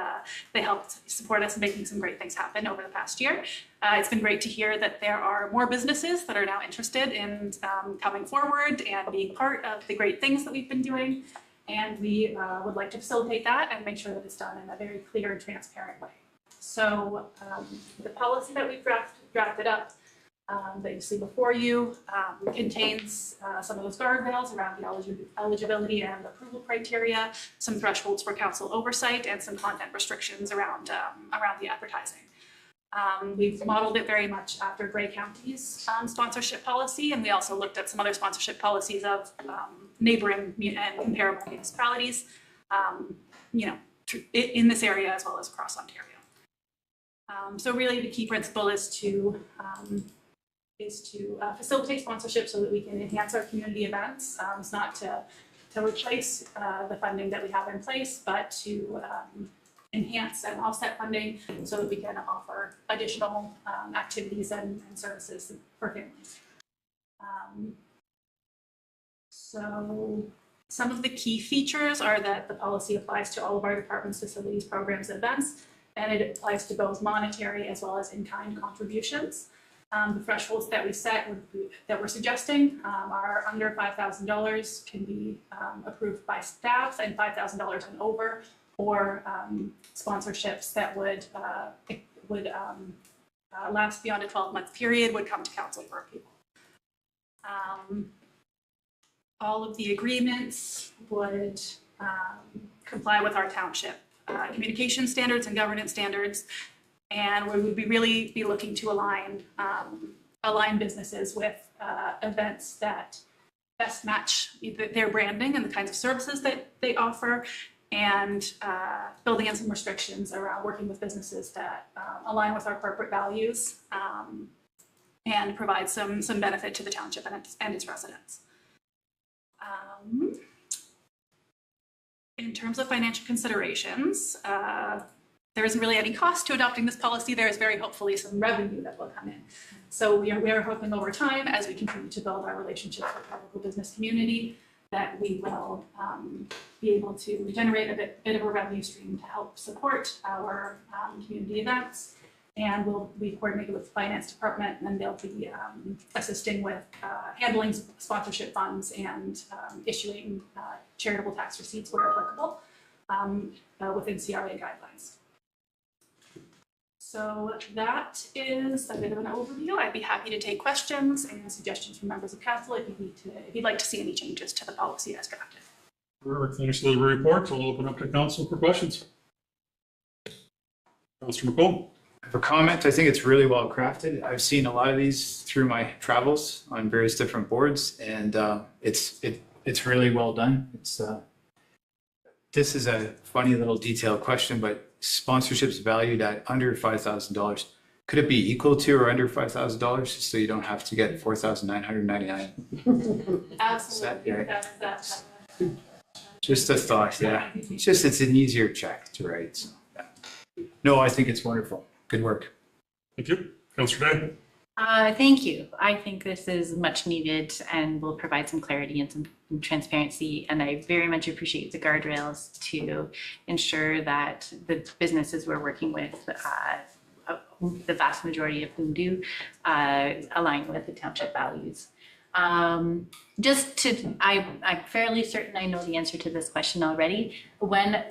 they helped support us in making some great things happen over the past year. It's been great to hear that there are more businesses that are now interested in coming forward and being part of the great things that we've been doing. And we would like to facilitate that and make sure that it's done in a very clear and transparent way. So the policy that we've drafted up that you see before you contains some of those guardrails around the eligibility and approval criteria, some thresholds for council oversight, and some content restrictions around the advertising. We've modeled it very much after Grey County's sponsorship policy, and we also looked at some other sponsorship policies of neighboring and comparable municipalities, in this area as well as across Ontario. So really the key principle is to facilitate sponsorship so that we can enhance our community events. It's not to replace the funding that we have in place, but to enhance and offset funding so that we can offer additional activities and services for families. So some of the key features are that the policy applies to all of our departments, facilities, programs, and events, and it applies to both monetary as well as in-kind contributions. The thresholds that we set, that we're suggesting, are under $5,000 can be approved by staff, and $5,000 and over, or sponsorships that would last beyond a 12-month period would come to council for approval. All of the agreements would comply with our township communication standards and governance standards, and we would really be looking to align businesses with events that best match their branding and the kinds of services that they offer, and building in some restrictions around working with businesses that align with our corporate values and provide some benefit to the township and its residents. In terms of financial considerations, there isn't really any cost to adopting this policy. There is very hopefully some revenue that will come in. So we are hoping over time, as we continue to build our relationships with our local business community, that we will be able to generate a bit of a revenue stream to help support our community events. And we'll be coordinated with the finance department, and they'll be assisting with handling sponsorship funds and issuing charitable tax receipts where applicable within CRA guidelines. So that is a bit of an overview. I'd be happy to take questions and suggestions from members of council if you'd like to see any changes to the policy as drafted. Perfect. Thanks for the report. I'll open up to council for questions. Councilor McComb. For comment, I think it's really well crafted. I've seen a lot of these through my travels on various different boards, and it's really well done. This is a funny little detailed question, but sponsorships valued at under $5,000. Could it be equal to or under $5,000, so you don't have to get $4,999? Absolutely. Just a thought, yeah. It's an easier check to write. So, yeah. No, I think it's wonderful. Good work. Thank you. Councilor Day. Thank you. I think this is much needed and will provide some clarity and some transparency. And I very much appreciate the guardrails to ensure that the businesses we're working with, the vast majority of whom do, align with the township values. I'm fairly certain I know the answer to this question already. When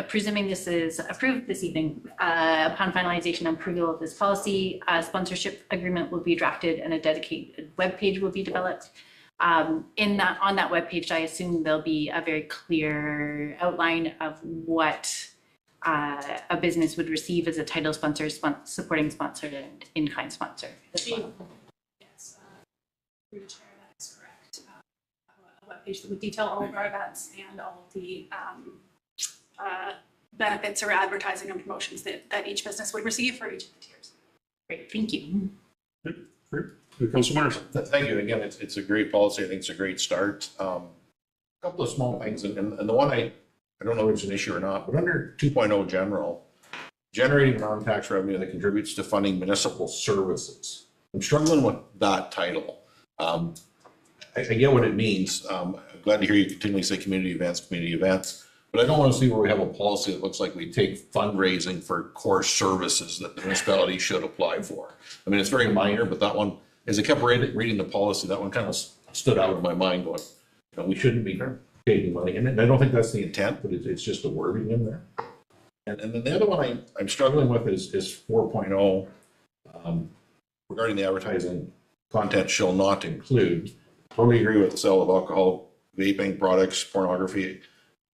presuming this is approved this evening, upon finalization and approval of this policy, a sponsorship agreement will be drafted and a dedicated webpage will be developed. On that webpage, I assume there'll be a very clear outline of what a business would receive as a title sponsor, supporting sponsor, and in-kind sponsor as well. Yes, through the chair, that is correct. A webpage that would detail all of our events and all of the benefits or advertising and promotions that each business would receive for each of the tiers. Great, thank you. Great. Councilor Myers. Thank you. Again, it's a great policy. I think it's a great start. A couple of small things, and the one I don't know if it's an issue or not, but under 2.0 general, generating non-tax revenue that contributes to funding municipal services. I'm struggling with that title. I get what it means. I'm glad to hear you continually say community events, But I don't want to see where we have a policy that looks like we take fundraising for core services that the municipality should apply for. I mean, it's very minor, but that one, as I kept reading the policy, that one kind of stood out in my mind going, you know, we shouldn't be taking money. And I don't think that's the intent, but it's just the wording in there. And then the other one I'm struggling with is 4.0, regarding the advertising content shall not include. Totally agree with the sale of alcohol, vaping products, pornography.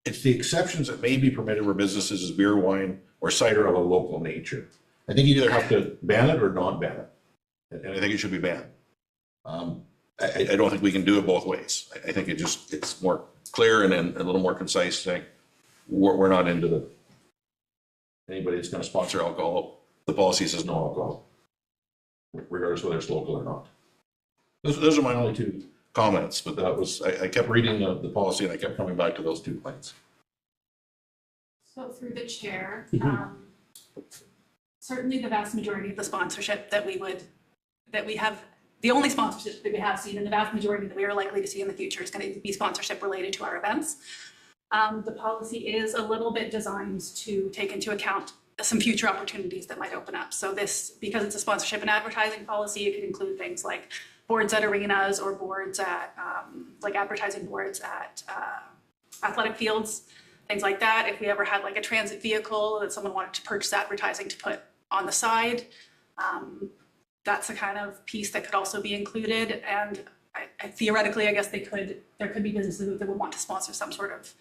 It's the exceptions that may be permitted where businesses is beer, wine, or cider of a local nature. I think you either have to ban it or not ban it. And I think it should be banned. I don't think we can do it both ways. I think it's more clear and a little more concise saying, we're not into anybody that's gonna sponsor alcohol. The policy says no alcohol, regardless whether it's local or not. Those are my only two comments, but that was, I kept reading the policy and I kept coming back to those 2 points. So through the chair, certainly the vast majority of the sponsorship that we have, the only sponsorship that we have seen and the vast majority that we are likely to see in the future is going to be sponsorship related to our events. The policy is a little bit designed to take into account some future opportunities that might open up. So this, because it's a sponsorship and advertising policy, it could include things like boards at arenas or boards at, like advertising boards at athletic fields, things like that. If we ever had like a transit vehicle that someone wanted to purchase advertising to put on the side, that's the kind of piece that could also be included. And I theoretically, I guess there could be businesses that would want to sponsor some sort of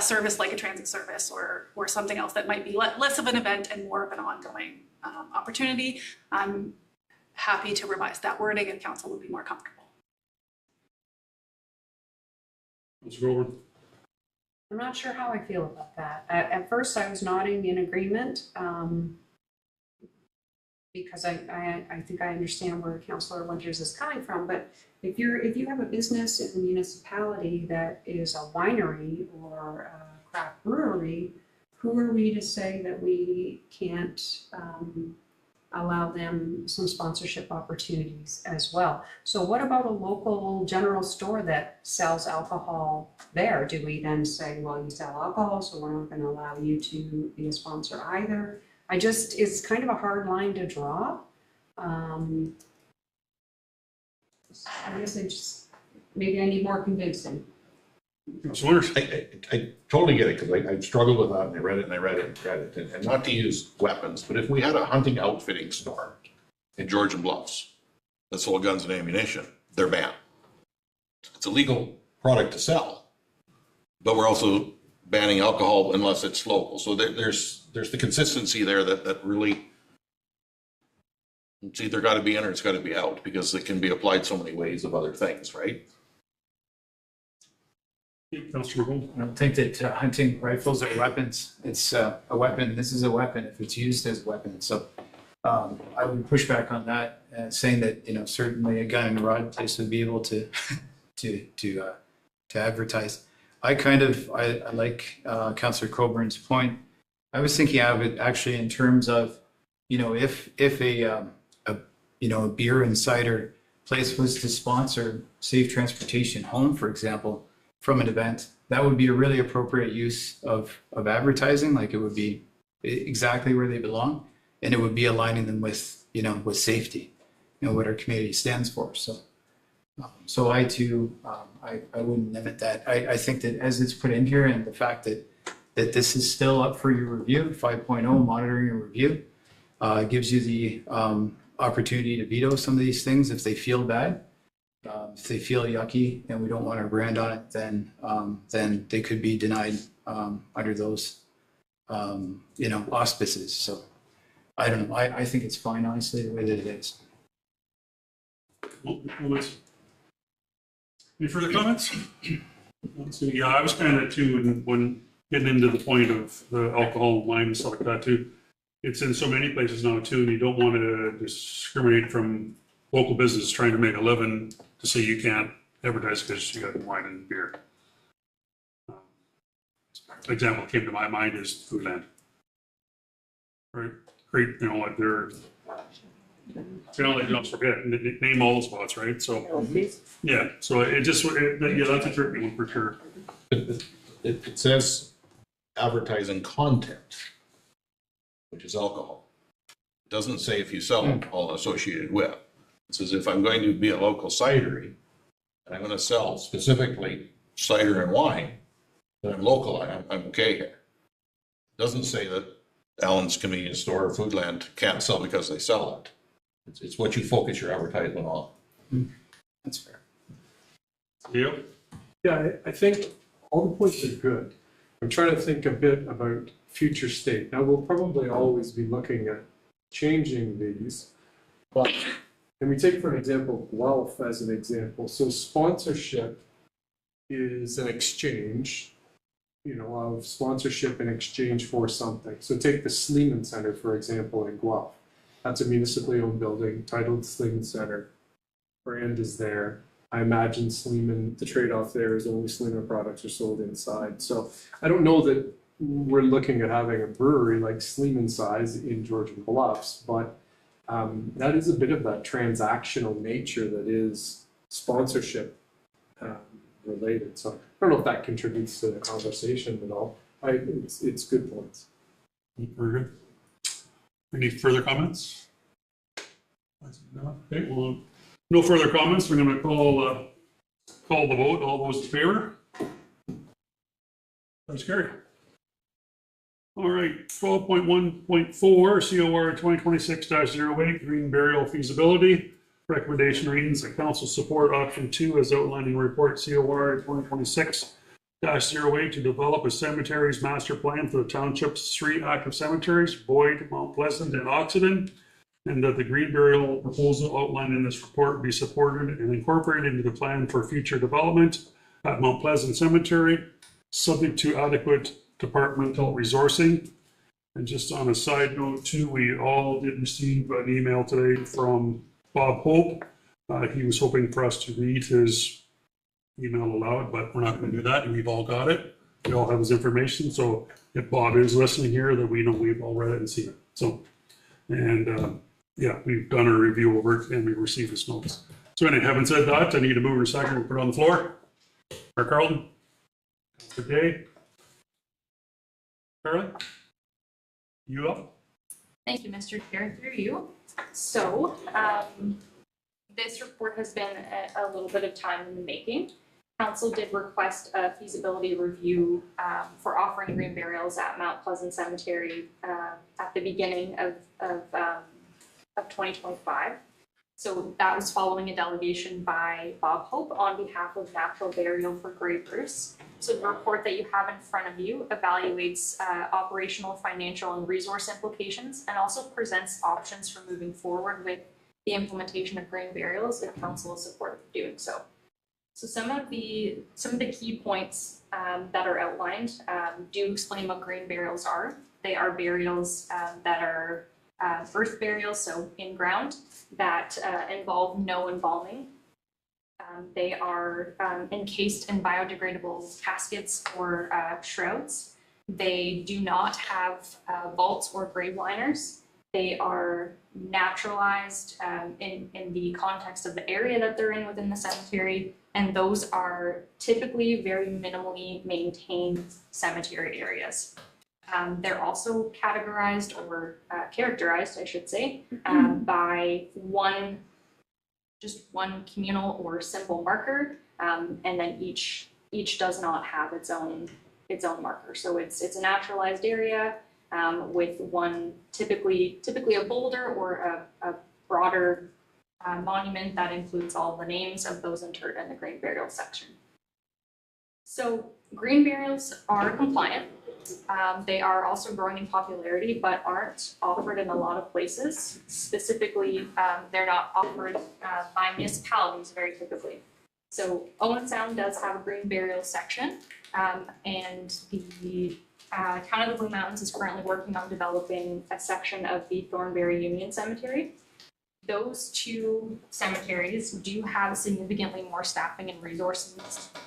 service like a transit service or something else that might be less of an event and more of an ongoing opportunity. I'm happy to revise that wording and council would be more comfortable. I'm not sure how I feel about that. At first, I was nodding in agreement because I think I understand where Councillor Winters is coming from. But if you have a business in a municipality that is a winery or a craft brewery, who are we to say that we can't allow them some sponsorship opportunities as well? So what about a local general store that sells alcohol there? Do we then say, well, you sell alcohol, so we're not going to allow you to be a sponsor either? It's kind of a hard line to draw. I guess maybe I need more convincing. I totally get it, because I've struggled with that, and I read it, and not to use weapons, but if we had a hunting outfitting store in Georgian Bluffs that sold guns and ammunition, they're banned. It's a legal product to sell, but we're also banning alcohol unless it's local. So there's the consistency there that really, it's either got to be in or it's got to be out, because it can be applied so many ways of other things, right? I don't think that hunting rifles are weapons. It's a weapon. This is a weapon if it's used as a weapon. So I would push back on that, saying that, you know, certainly a gun and a rod place would be able to to advertise. I like Councillor Coburn's point. I was thinking of it actually in terms of, you know, if a beer and cider place was to sponsor safe transportation home, for example, from an event, that would be a really appropriate use of advertising. Like, it would be exactly where they belong, and it would be aligning them with, you know, with safety, you know, what our community stands for. So I too, I wouldn't limit that. I think that as it's put in here, and the fact that this is still up for your review, 5.0 monitoring and review, gives you the opportunity to veto some of these things if they feel bad. If they feel yucky and we don't want our brand on it, then they could be denied under those auspices. So I don't know. I think it's fine, honestly, the way that it is. Any further comments? So, yeah, I was kind of too when getting into the point of the alcohol, wine, and stuff like that too. It's in so many places now too, and you don't want to discriminate from local business trying to make a living to say you can't advertise because you got wine and beer. Example that came to my mind is Foodland. Right, great, you know what they're. Don't forget, name all the spots, right? So, yeah, so that's a tricky one for sure. It says advertising content, which is alcohol. It doesn't say if you sell alcohol associated with. It says if I'm going to be a local cidery and I'm going to sell specifically cider and wine, then I'm local, I'm okay here. It doesn't say that Allen's convenience store or Foodland can't sell because they sell it. It's what you focus your advertisement on. That's fair. Yep. Yeah, I think all the points are good. I'm trying to think a bit about future state. Now, we'll probably always be looking at changing these, but can we take, for an example, Guelph as an example? So sponsorship is an exchange, of sponsorship in exchange for something. So take the Sleeman Center, for example, in Guelph. That's a municipally owned building titled Sleeman Center. Brand is there. I imagine Sleeman, the trade-off there is only Sleeman products are sold inside. So I don't know that we're looking at having a brewery like Sleeman size in Georgian Bluffs, but that is a bit of that transactional nature that is sponsorship related. So I don't know if that contributes to the conversation at all. It's good points. Very good. Any further comments? Okay, well, no further comments. We're going to call the vote. All those in favor? That's carried. All right, 12.1.4 COR 2026-08 green burial feasibility. Recommendation readings that council support option 2 as outlined in report COR 2026-08 to develop a cemeteries master plan for the township's 3 active cemeteries, Boyd, Mount Pleasant, and Oxenden, and that the green burial proposal outlined in this report be supported and incorporated into the plan for future development at Mount Pleasant Cemetery, subject to adequate departmental resourcing. And just on a side note too, we all did receive an email today from Bob Hope. He was hoping for us to read his email aloud, but we're not going to do that. And we've all got it. We all have his information. So if Bob is listening here, that we know we've all read it and seen it. So, and yeah, we've done a review over it and we received his notes. So anyway, having said that, I need a mover and a second to put it on the floor. Mayor Carlton. Good day. Carly, you up? Thank you, Mr. Chair, through you. So, this report has been a little bit of time in the making. Council did request a feasibility review for offering green burials at Mount Pleasant Cemetery at the beginning of 2025. So that was following a delegation by Bob Hope on behalf of Natural Burial for Grey Bruce. So the report that you have in front of you evaluates operational, financial, and resource implications, and also presents options for moving forward with the implementation of green burials if council is supportive of doing so. So some of the key points that are outlined do explain what green burials are. They are burials that are earth burials, so in ground, that involve no embalming. They are encased in biodegradable caskets or shrouds. They do not have vaults or grave liners. They are naturalized in the context of the area that they're in within the cemetery, and those are typically very minimally maintained cemetery areas. They're also categorized or characterized, I should say, by just one communal or symbol marker, and then each does not have its own marker. So it's a naturalized area with one typically a boulder or a broader monument that includes all the names of those interred in the green burial section. So green burials are compliant. They are also growing in popularity, but aren't offered in a lot of places. Specifically, they're not offered by municipalities very typically. So Owen Sound does have a green burial section, and the Town of the Blue Mountains is currently working on developing a section of the Thornbury Union Cemetery. Those two cemeteries do have significantly more staffing and resources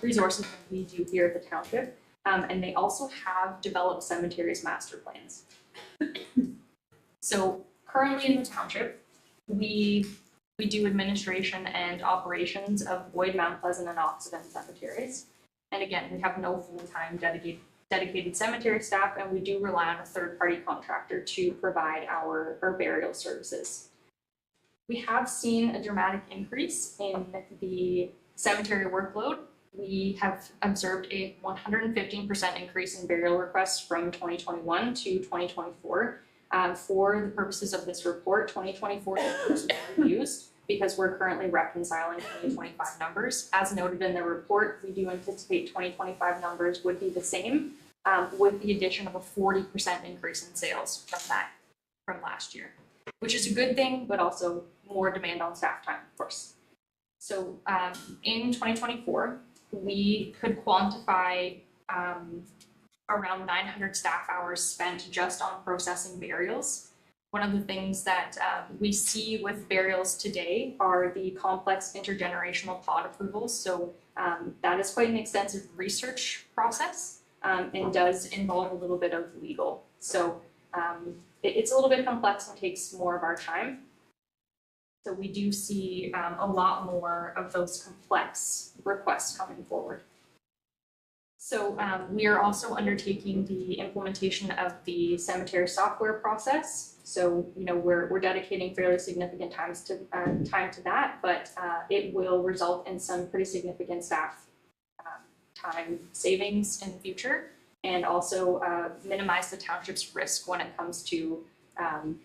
than we do here at the township. And they also have developed cemeteries master plans. So currently in the township, we do administration and operations of Boyd, Mount Pleasant, and Oxenden cemeteries. And again, we have no full-time dedicated dedicated cemetery staff, and we do rely on a third-party contractor to provide our burial services. We have seen a dramatic increase in the cemetery workload. We have observed a 115% increase in burial requests from 2021 to 2024. For the purposes of this report, 2024 numbers were used because we're currently reconciling 2025 numbers. As noted in the report, we do anticipate 2025 numbers would be the same, with the addition of a 40% increase in sales from last year, which is a good thing, but also more demand on staff time, of course. So in 2024, we could quantify around 900 staff hours spent just on processing burials. One of the things that we see with burials today are the complex intergenerational plot approvals. So that is quite an extensive research process and does involve a little bit of legal. So it's a little bit complex and takes more of our time. So we do see a lot more of those complex requests coming forward. So we are also undertaking the implementation of the cemetery software process. So, you know, we're dedicating fairly significant time to that, but it will result in some pretty significant staff time savings in the future, and also minimize the township's risk when it comes to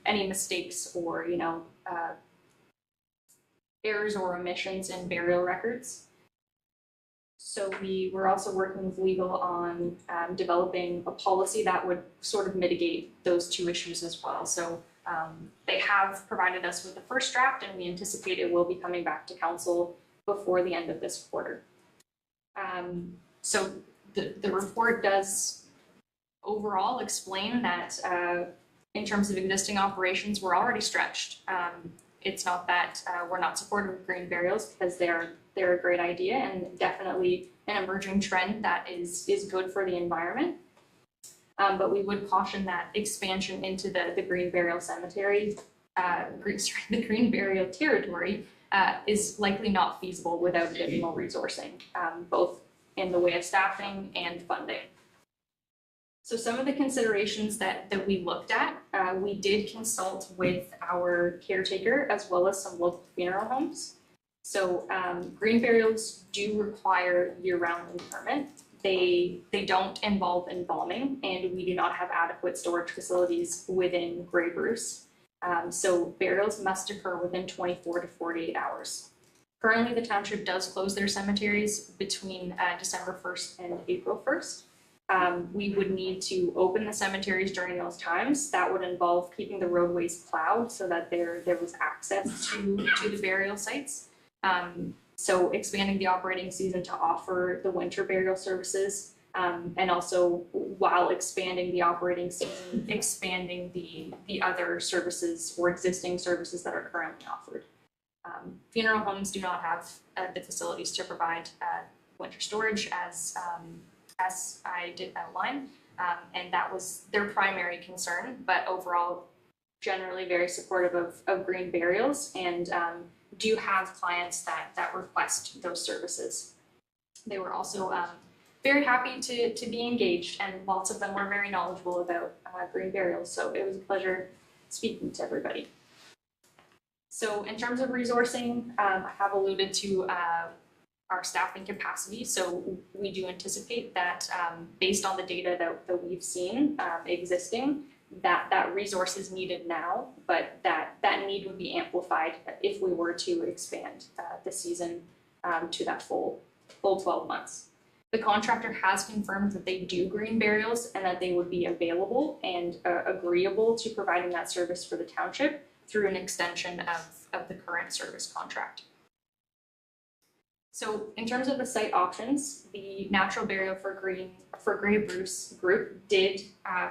any mistakes or, you know, errors or omissions in burial records. So we were also working with legal on developing a policy that would sort of mitigate those two issues as well. So they have provided us with the first draft, and we anticipate it will be coming back to council before the end of this quarter. So the report does overall explain that in terms of existing operations, we're already stretched. It's not that we're not supportive of green burials, because they're a great idea and definitely an emerging trend that is good for the environment. But we would caution that expansion into the green burial cemetery, the green burial territory is likely not feasible without additional resourcing, both in the way of staffing and funding. So some of the considerations that we looked at, we did consult with our caretaker as well as some local funeral homes. So green burials do require year-round interment. They don't involve embalming, and we do not have adequate storage facilities within Grey Bruce. So burials must occur within 24 to 48 hours. Currently, the township does close their cemeteries between December 1st and April 1st. We would need to open the cemeteries during those times. That would involve keeping the roadways plowed so that there was access to the burial sites. So expanding the operating season to offer the winter burial services, and also while expanding the operating season, expanding the other services or existing services that are currently offered. Funeral homes do not have the facilities to provide winter storage as I did outline, and that was their primary concern, but overall generally very supportive of green burials, and do have clients that request those services. They were also very happy to be engaged, and lots of them were very knowledgeable about green burials, so it was a pleasure speaking to everybody. So in terms of resourcing, I have alluded to our staffing capacity. So we do anticipate that based on the data that we've seen existing, that resource is needed now, but that need would be amplified if we were to expand the season to that full 12 months. The contractor has confirmed that they do green burials and that they would be available and agreeable to providing that service for the township through an extension of the current service contract. So in terms of the site options, the Natural Burial for Grey Bruce group did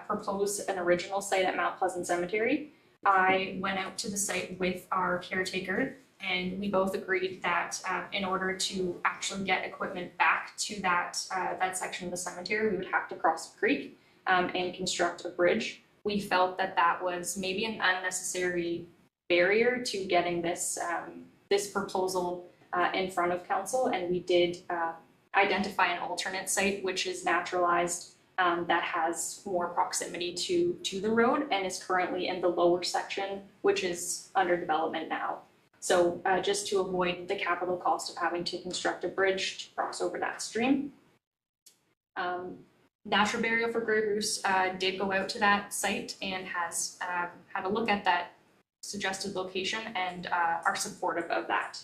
propose an original site at Mount Pleasant Cemetery. I went out to the site with our caretaker, and we both agreed that in order to actually get equipment back to that section of the cemetery, we would have to cross a creek and construct a bridge. We felt that was maybe an unnecessary barrier to getting this proposal in front of council, and we did identify an alternate site which is naturalized that has more proximity to the road and is currently in the lower section, which is under development now. So just to avoid the capital cost of having to construct a bridge to cross over that stream. Natural Burial for Grey Goose did go out to that site and has had a look at that suggested location and are supportive of that.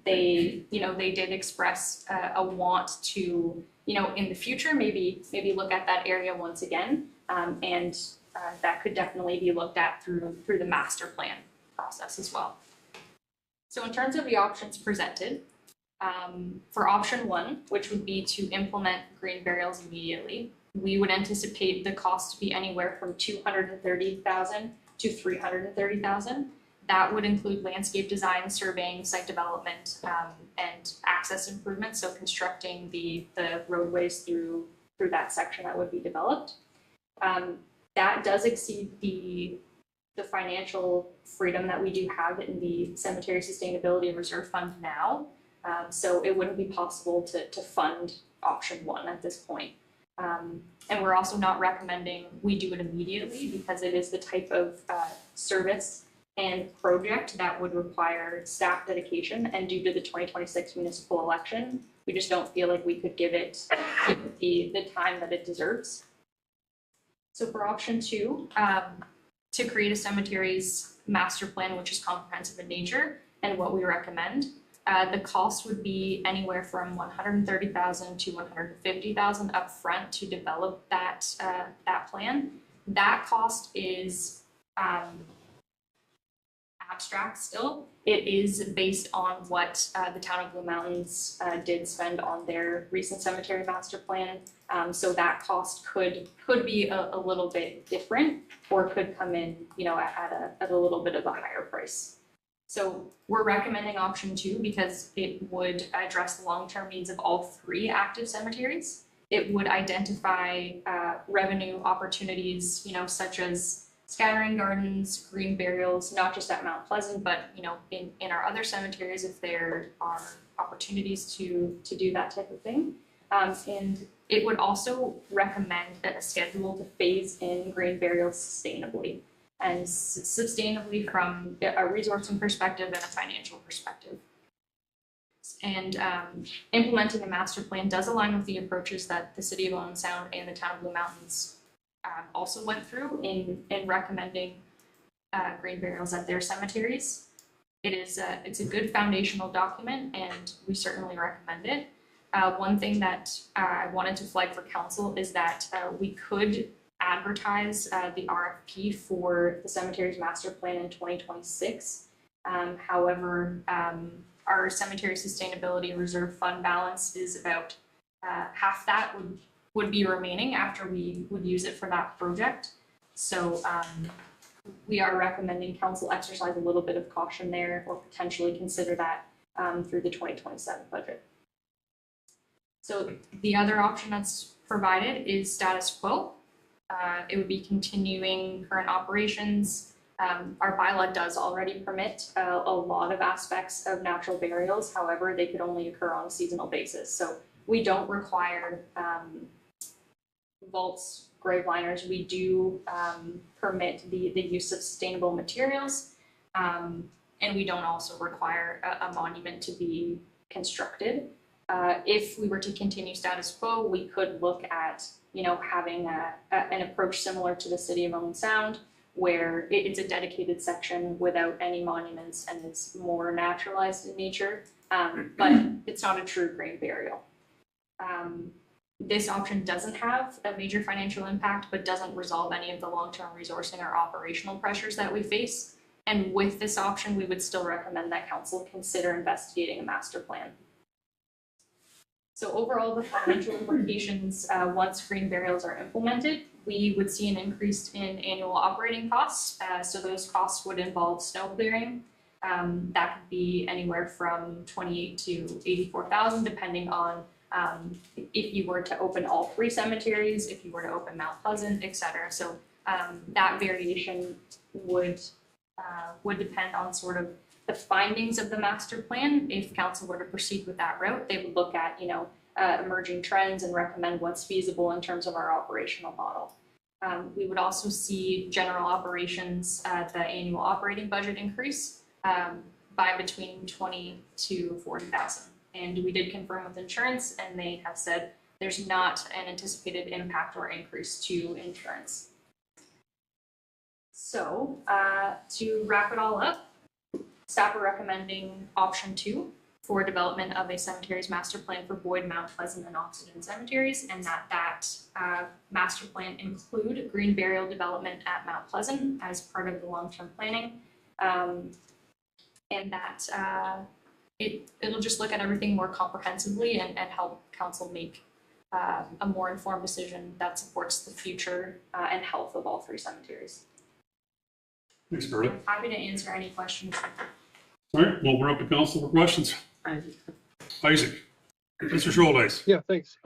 They did express a want to, in the future, maybe look at that area once again, and that could definitely be looked at through the master plan process as well. So in terms of the options presented, for option 1, which would be to implement green burials immediately, we would anticipate the cost to be anywhere from $230,000 to $330,000. That would include landscape design, surveying, site development, and access improvements, so constructing the roadways through that section that would be developed. That does exceed the financial freedom that we do have in the Cemetery Sustainability Reserve Fund now. So it wouldn't be possible to fund option 1 at this point. And we're also not recommending we do it immediately because it is the type of service and project that would require staff dedication, and due to the 2026 municipal election, we just don't feel like we could give it the time that it deserves. So for option 2, to create a cemetery's master plan, which is comprehensive in nature, and what we recommend, the cost would be anywhere from $130,000 to $150,000 upfront to develop that plan. That cost is abstract still. It is based on what the town of Blue Mountains did spend on their recent cemetery master plan. So that cost could be a little bit different, or could come in, at a little bit of a higher price. So we're recommending option 2 because it would address the long-term needs of all 3 active cemeteries. It would identify revenue opportunities, such as scattering gardens, green burials, not just at Mount Pleasant, but in our other cemeteries if there are opportunities to do that type of thing. And it would also recommend a schedule to phase in green burials sustainably, and sustainably from a resourcing perspective and a financial perspective. And implementing a master plan does align with the approaches that the City of Owen Sound and the Town of Blue Mountains also went through in recommending green burials at their cemeteries. It's a good foundational document, and we certainly recommend it. One thing that I wanted to flag for council is that we could advertise the RFP for the cemetery's master plan in 2026. However, our Cemetery Sustainability Reserve Fund balance is about half that would be remaining after we would use it for that project. So we are recommending council exercise a little bit of caution there, or potentially consider that through the 2027 budget. So the other option that's provided is status quo. It would be continuing current operations. Our bylaw does already permit a lot of aspects of natural burials. However, they could only occur on a seasonal basis. So we don't require vaults, grave liners. We do permit the use of sustainable materials, and we don't also require a monument to be constructed. If we were to continue status quo, we could look at having an approach similar to the City of Owen Sound, where it's a dedicated section without any monuments and it's more naturalized in nature, but it's not a true green burial. This option doesn't have a major financial impact, but doesn't resolve any of the long-term resourcing or operational pressures that we face. And with this option, we would still recommend that council consider investigating a master plan. So overall, the financial implications, once green burials are implemented, we would see an increase in annual operating costs. So those costs would involve snow clearing. That could be anywhere from $28,000 to $84,000, depending on if you were to open all 3 cemeteries, if you were to open Mount Pleasant, etc. So that variation would depend on sort of the findings of the master plan. If council were to proceed with that route, they would look at, emerging trends and recommend what's feasible in terms of our operational model. We would also see general operations, the annual operating budget increase by between 20 to 40,000. And we did confirm with insurance, and they have said there's not an anticipated impact or increase to insurance. So to wrap it all up, staff are recommending option 2 for development of a cemeteries master plan for Boyd, Mount Pleasant, and Oxenden cemeteries, and that master plan include green burial development at Mount Pleasant as part of the long-term planning, and that it'll just look at everything more comprehensively and help council make a more informed decision that supports the future and health of all 3 cemeteries. Thanks, Berta. I'm happy to answer any questions. All right, well, we're up to council for questions. Isaac, Mr. Scholdice. Yeah, thanks.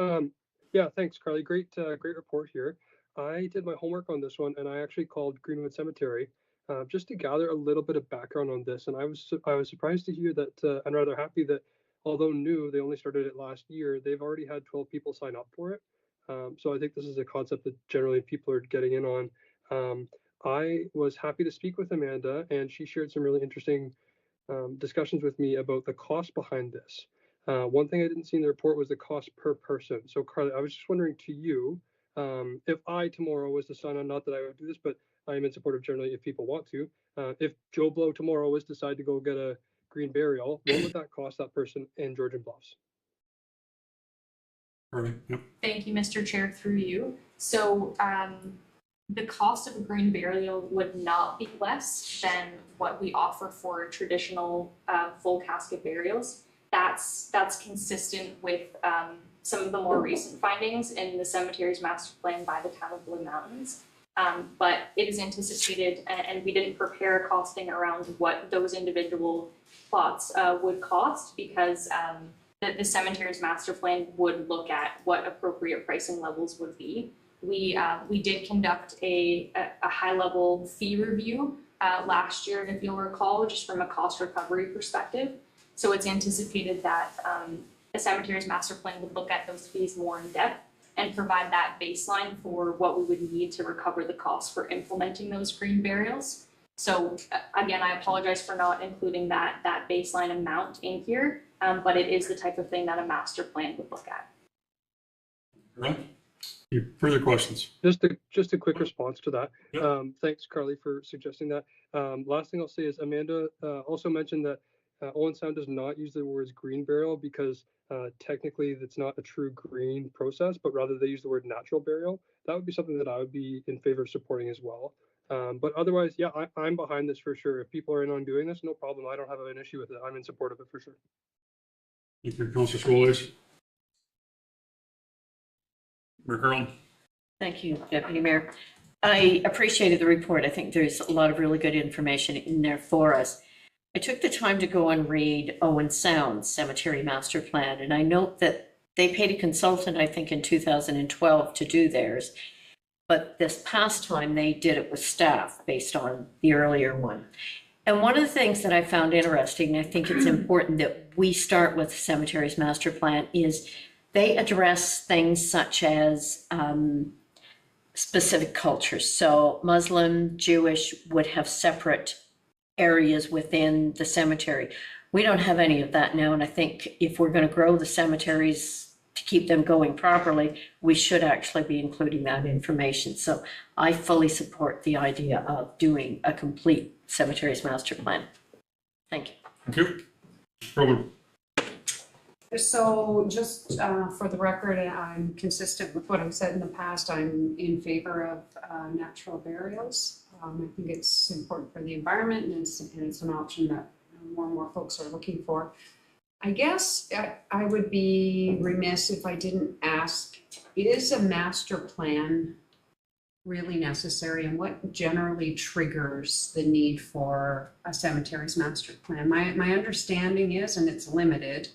Yeah, thanks, Carly. Great report here. I did my homework on this one, and I actually called Greenwood Cemetery just to gather a little bit of background on this. And I was surprised to hear that, and rather happy that, although new, they only started it last year. They've already had 12 people sign up for it. So I think this is a concept that generally people are getting in on. I was happy to speak with Amanda, and she shared some really interesting discussions with me about the cost behind this. One thing I didn't see in the report was the cost per person. So Carly, I was just wondering to you, if I tomorrow was to sign on, not that I would do this, but I am in support of generally if people want to, if Joe Blow tomorrow was to decide to go get a green burial, what would that cost that person in Georgian Bluffs? Yep. Thank you, Mr. Chair, through you. So the cost of a green burial would not be less than what we offer for traditional full casket burials. That's consistent with some of the more recent findings in the cemetery's master plan by the town of Blue Mountains. But it is anticipated, and we didn't prepare costing around what those individual plots would cost, because the cemetery's master plan would look at what appropriate pricing levels would be. We did conduct a high-level fee review last year, if you'll recall, just from a cost recovery perspective. So it's anticipated that the cemetery's master plan would look at those fees more in depth and provide that baseline for what we would need to recover the cost for implementing those green burials. So again, I apologize for not including that baseline amount in here, but it is the type of thing that a master plan would look at. Right. Further questions? Just a quick response to that. Yep. Thanks, Carly, for suggesting that. Last thing I'll say is Amanda also mentioned that Owen Sound does not use the words green burial because technically it's not a true green process, but rather they use the word natural burial. That would be something that I would be in favor of supporting as well. But otherwise, yeah, I'm behind this for sure. If people are in on doing this, no problem. I don't have an issue with it. I'm in support of it for sure. Thank you, Councilor Scholdice. Mayor Carlin. Thank you, Deputy Mayor. I appreciated the report. I think there's a lot of really good information in there for us. I took the time to go and read Owen Sound's Cemetery Master Plan, and I note that they paid a consultant, I think in 2012, to do theirs. But this past time, they did it with staff based on the earlier one. And one of the things that I found interesting, and I think it's important that we start with the Cemetery's Master Plan, is they address things such as specific cultures. So Muslim, Jewish would have separate areas within the cemetery. We don't have any of that now, and I think if we're going to grow the cemeteries to keep them going properly, we should actually be including that information. So I fully support the idea of doing a complete Cemeteries Master Plan. Thank you. Thank you. Robert. So just for the record, I'm consistent with what I've said in the past. I'm in favor of natural burials. I think it's important for the environment, and it's an option that more and more folks are looking for. I guess I would be remiss if I didn't ask, is a master plan really necessary, and what generally triggers the need for a cemetery's master plan? My understanding is, and it's limited,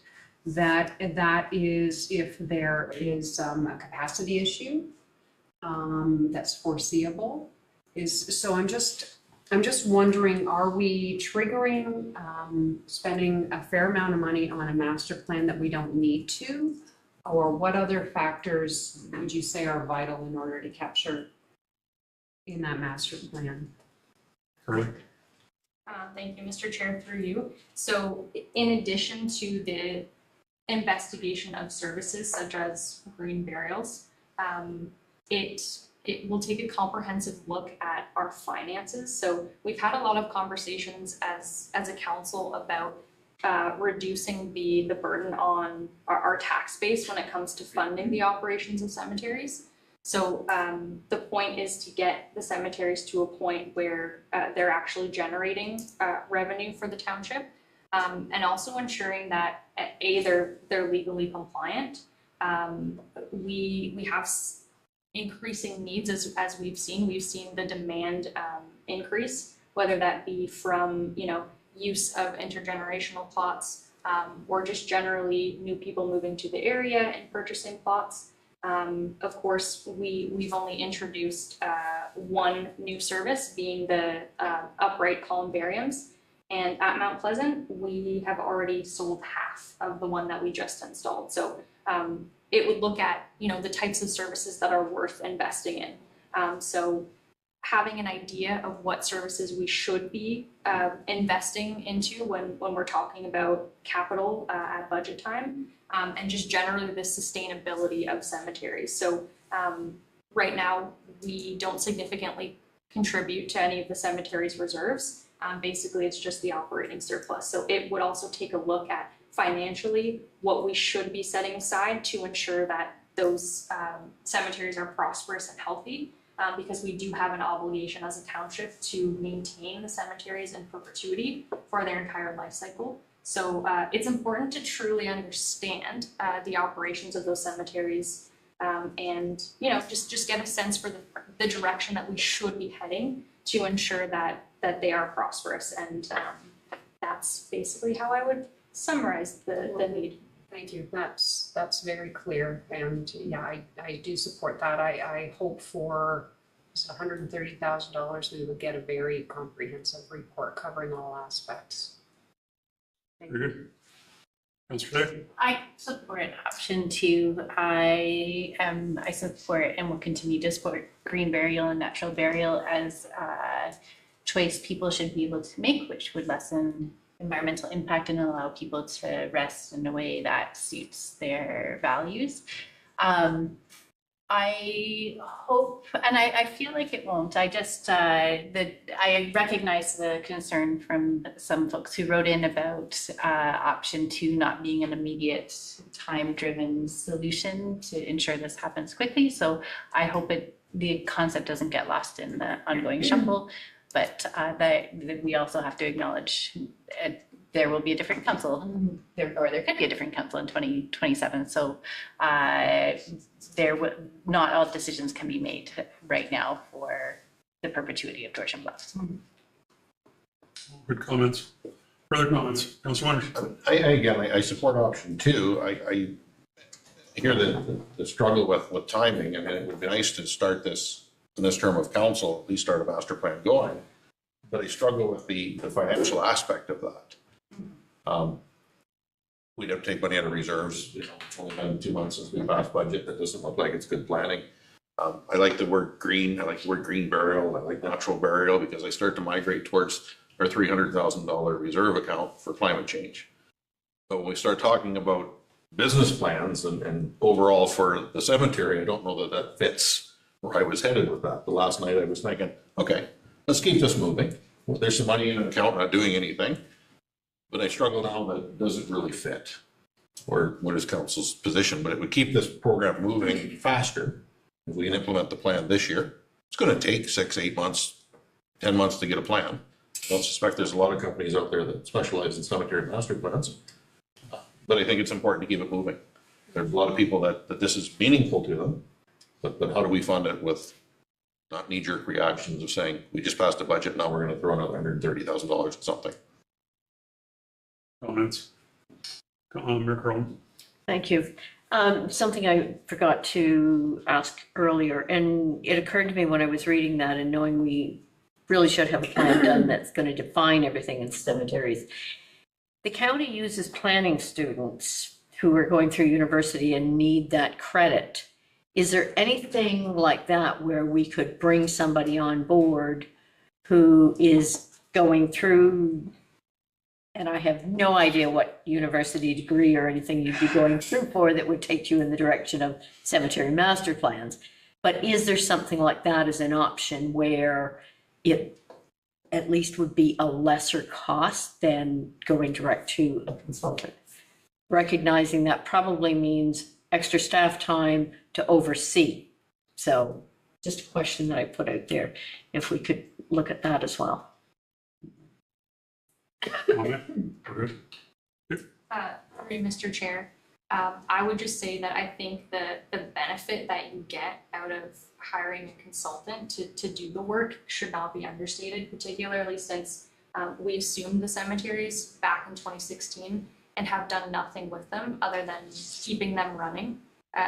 that is if there is a capacity issue that's foreseeable. So I'm just wondering, are we triggering spending a fair amount of money on a master plan that we don't need to, Or what other factors would you say are vital in order to capture in that master plan? Thank you, Mr. Chair, through you. So in addition to the investigation of services such as green burials, it will take a comprehensive look at our finances. So we've had a lot of conversations as a council about reducing the burden on our tax base when it comes to funding the operations of cemeteries. So the point is to get the cemeteries to a point where they're actually generating revenue for the township, and also ensuring that they're legally compliant. We have increasing needs as we've seen the demand increase, whether that be from use of intergenerational plots, or just generally new people moving to the area and purchasing plots. Of course, we've only introduced one new service, being the upright columbariums. And at Mount Pleasant, we have already sold half of the one that we just installed. So it would look at the types of services that are worth investing in. So having an idea of what services we should be investing into when we're talking about capital at budget time, and just generally the sustainability of cemeteries. So right now, we don't significantly contribute to any of the cemetery's reserves. Basically, it's just the operating surplus. So it would also take a look at financially what we should be setting aside to ensure that those cemeteries are prosperous and healthy. Because we do have an obligation as a township to maintain the cemeteries in perpetuity for their entire life cycle. So it's important to truly understand the operations of those cemeteries, and just get a sense for the direction that we should be heading to ensure that they are prosperous. And that's basically how I would summarize the need. Thank you. That's very clear. And yeah, I do support that. I hope for $130,000 we would get a very comprehensive report covering all aspects. Very good. Councillor Day? I support option 2. I support and will continue to support green burial and natural burial as a choice people should be able to make, which would lessen environmental impact and allow people to rest in a way that suits their values. I hope, and I feel like it won't. I recognize the concern from some folks who wrote in about option 2 not being an immediate time-driven solution to ensure this happens quickly. So I hope the concept doesn't get lost in the ongoing shuffle. But that we also have to acknowledge there will be a different council, or there could be a different council in 2027. So not all decisions can be made right now for the perpetuity of Dorsham Bluffs. Good comments. Further comments? Councillor Wonders? I support option 2. I hear the struggle with timing, and it would be nice to start this in this term of council, at least start a master plan going. But I struggle with the financial aspect of that. We'd have to take money out of reserves. It's only been 2 months since we passed budget. That doesn't look like it's good planning. I like the word green. I like the word green burial. I like natural burial because I start to migrate towards our $300,000 reserve account for climate change. So when we start talking about business plans and overall for the cemetery, I don't know that fits where I was headed with that. The last night I was thinking, okay, let's keep this moving. Well, there's some money in an account not doing anything, but I struggle now that does it really fit? Or what is council's position? But it would keep this program moving faster if we can implement the plan this year. It's going to take 6, 8 months, 10 months to get a plan. I don't suspect there's a lot of companies out there that specialize in cemetery master plans, but I think it's important to keep it moving. There's a lot of people that this is meaningful to them, but how do we fund it with not knee-jerk reactions of saying, we just passed a budget, now we're going to throw another $130,000 at something. Comments? Mayor Carlton. Thank you. Something I forgot to ask earlier, and it occurred to me when I was reading that and knowing we really should have a plan done that's going to define everything in cemeteries. The county uses planning students who are going through university and need that credit. Is there anything like that where we could bring somebody on board who is going through, and I have no idea what university degree or anything you'd be going through for that would take you in the direction of cemetery master plans, but is there something like that as an option where it at least would be a lesser cost than going direct to a consultant? Recognizing that probably means extra staff time to oversee. So just a question that I put out there, if we could look at that as well. Mr. Chair, I would just say that I think the benefit that you get out of hiring a consultant to do the work should not be understated, particularly since we assumed the cemeteries back in 2016 and have done nothing with them other than keeping them running,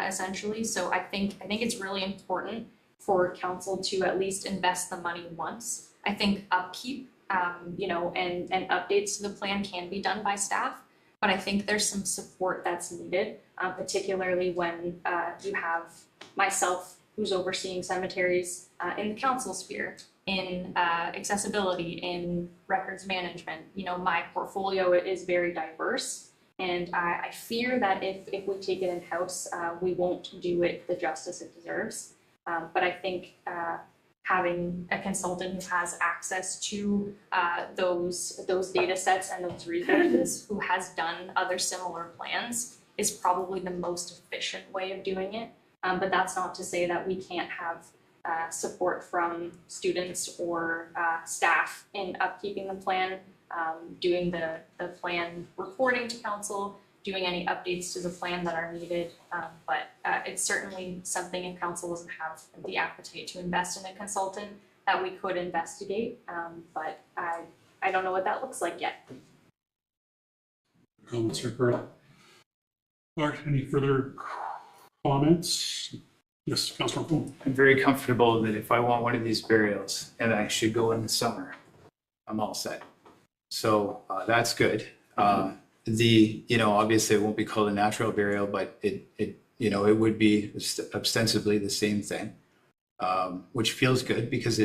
essentially. So I think it's really important for council to at least invest the money once. I think upkeep, and updates to the plan can be done by staff, but I think there's some support that's needed, particularly when you have myself who's overseeing cemeteries in the council sphere, in accessibility, in records management. My portfolio is very diverse, and I fear that if we take it in-house, we won't do it the justice it deserves. But I think having a consultant who has access to those data sets and those resources, who has done other similar plans, is probably the most efficient way of doing it. But that's not to say that we can't have support from students or staff in upkeeping the plan, doing the plan reporting to council, doing any updates to the plan that are needed. But it's certainly something if council doesn't have the appetite to invest in a consultant that we could investigate. But I don't know what that looks like yet. Comments or Pearl? All right, any further comments? Yes, Councilor Poole. I'm very comfortable that if I want one of these burials and I should go in the summer, I'm all set. So that's good. Obviously it won't be called a natural burial, but it would be ostensibly the same thing, which feels good because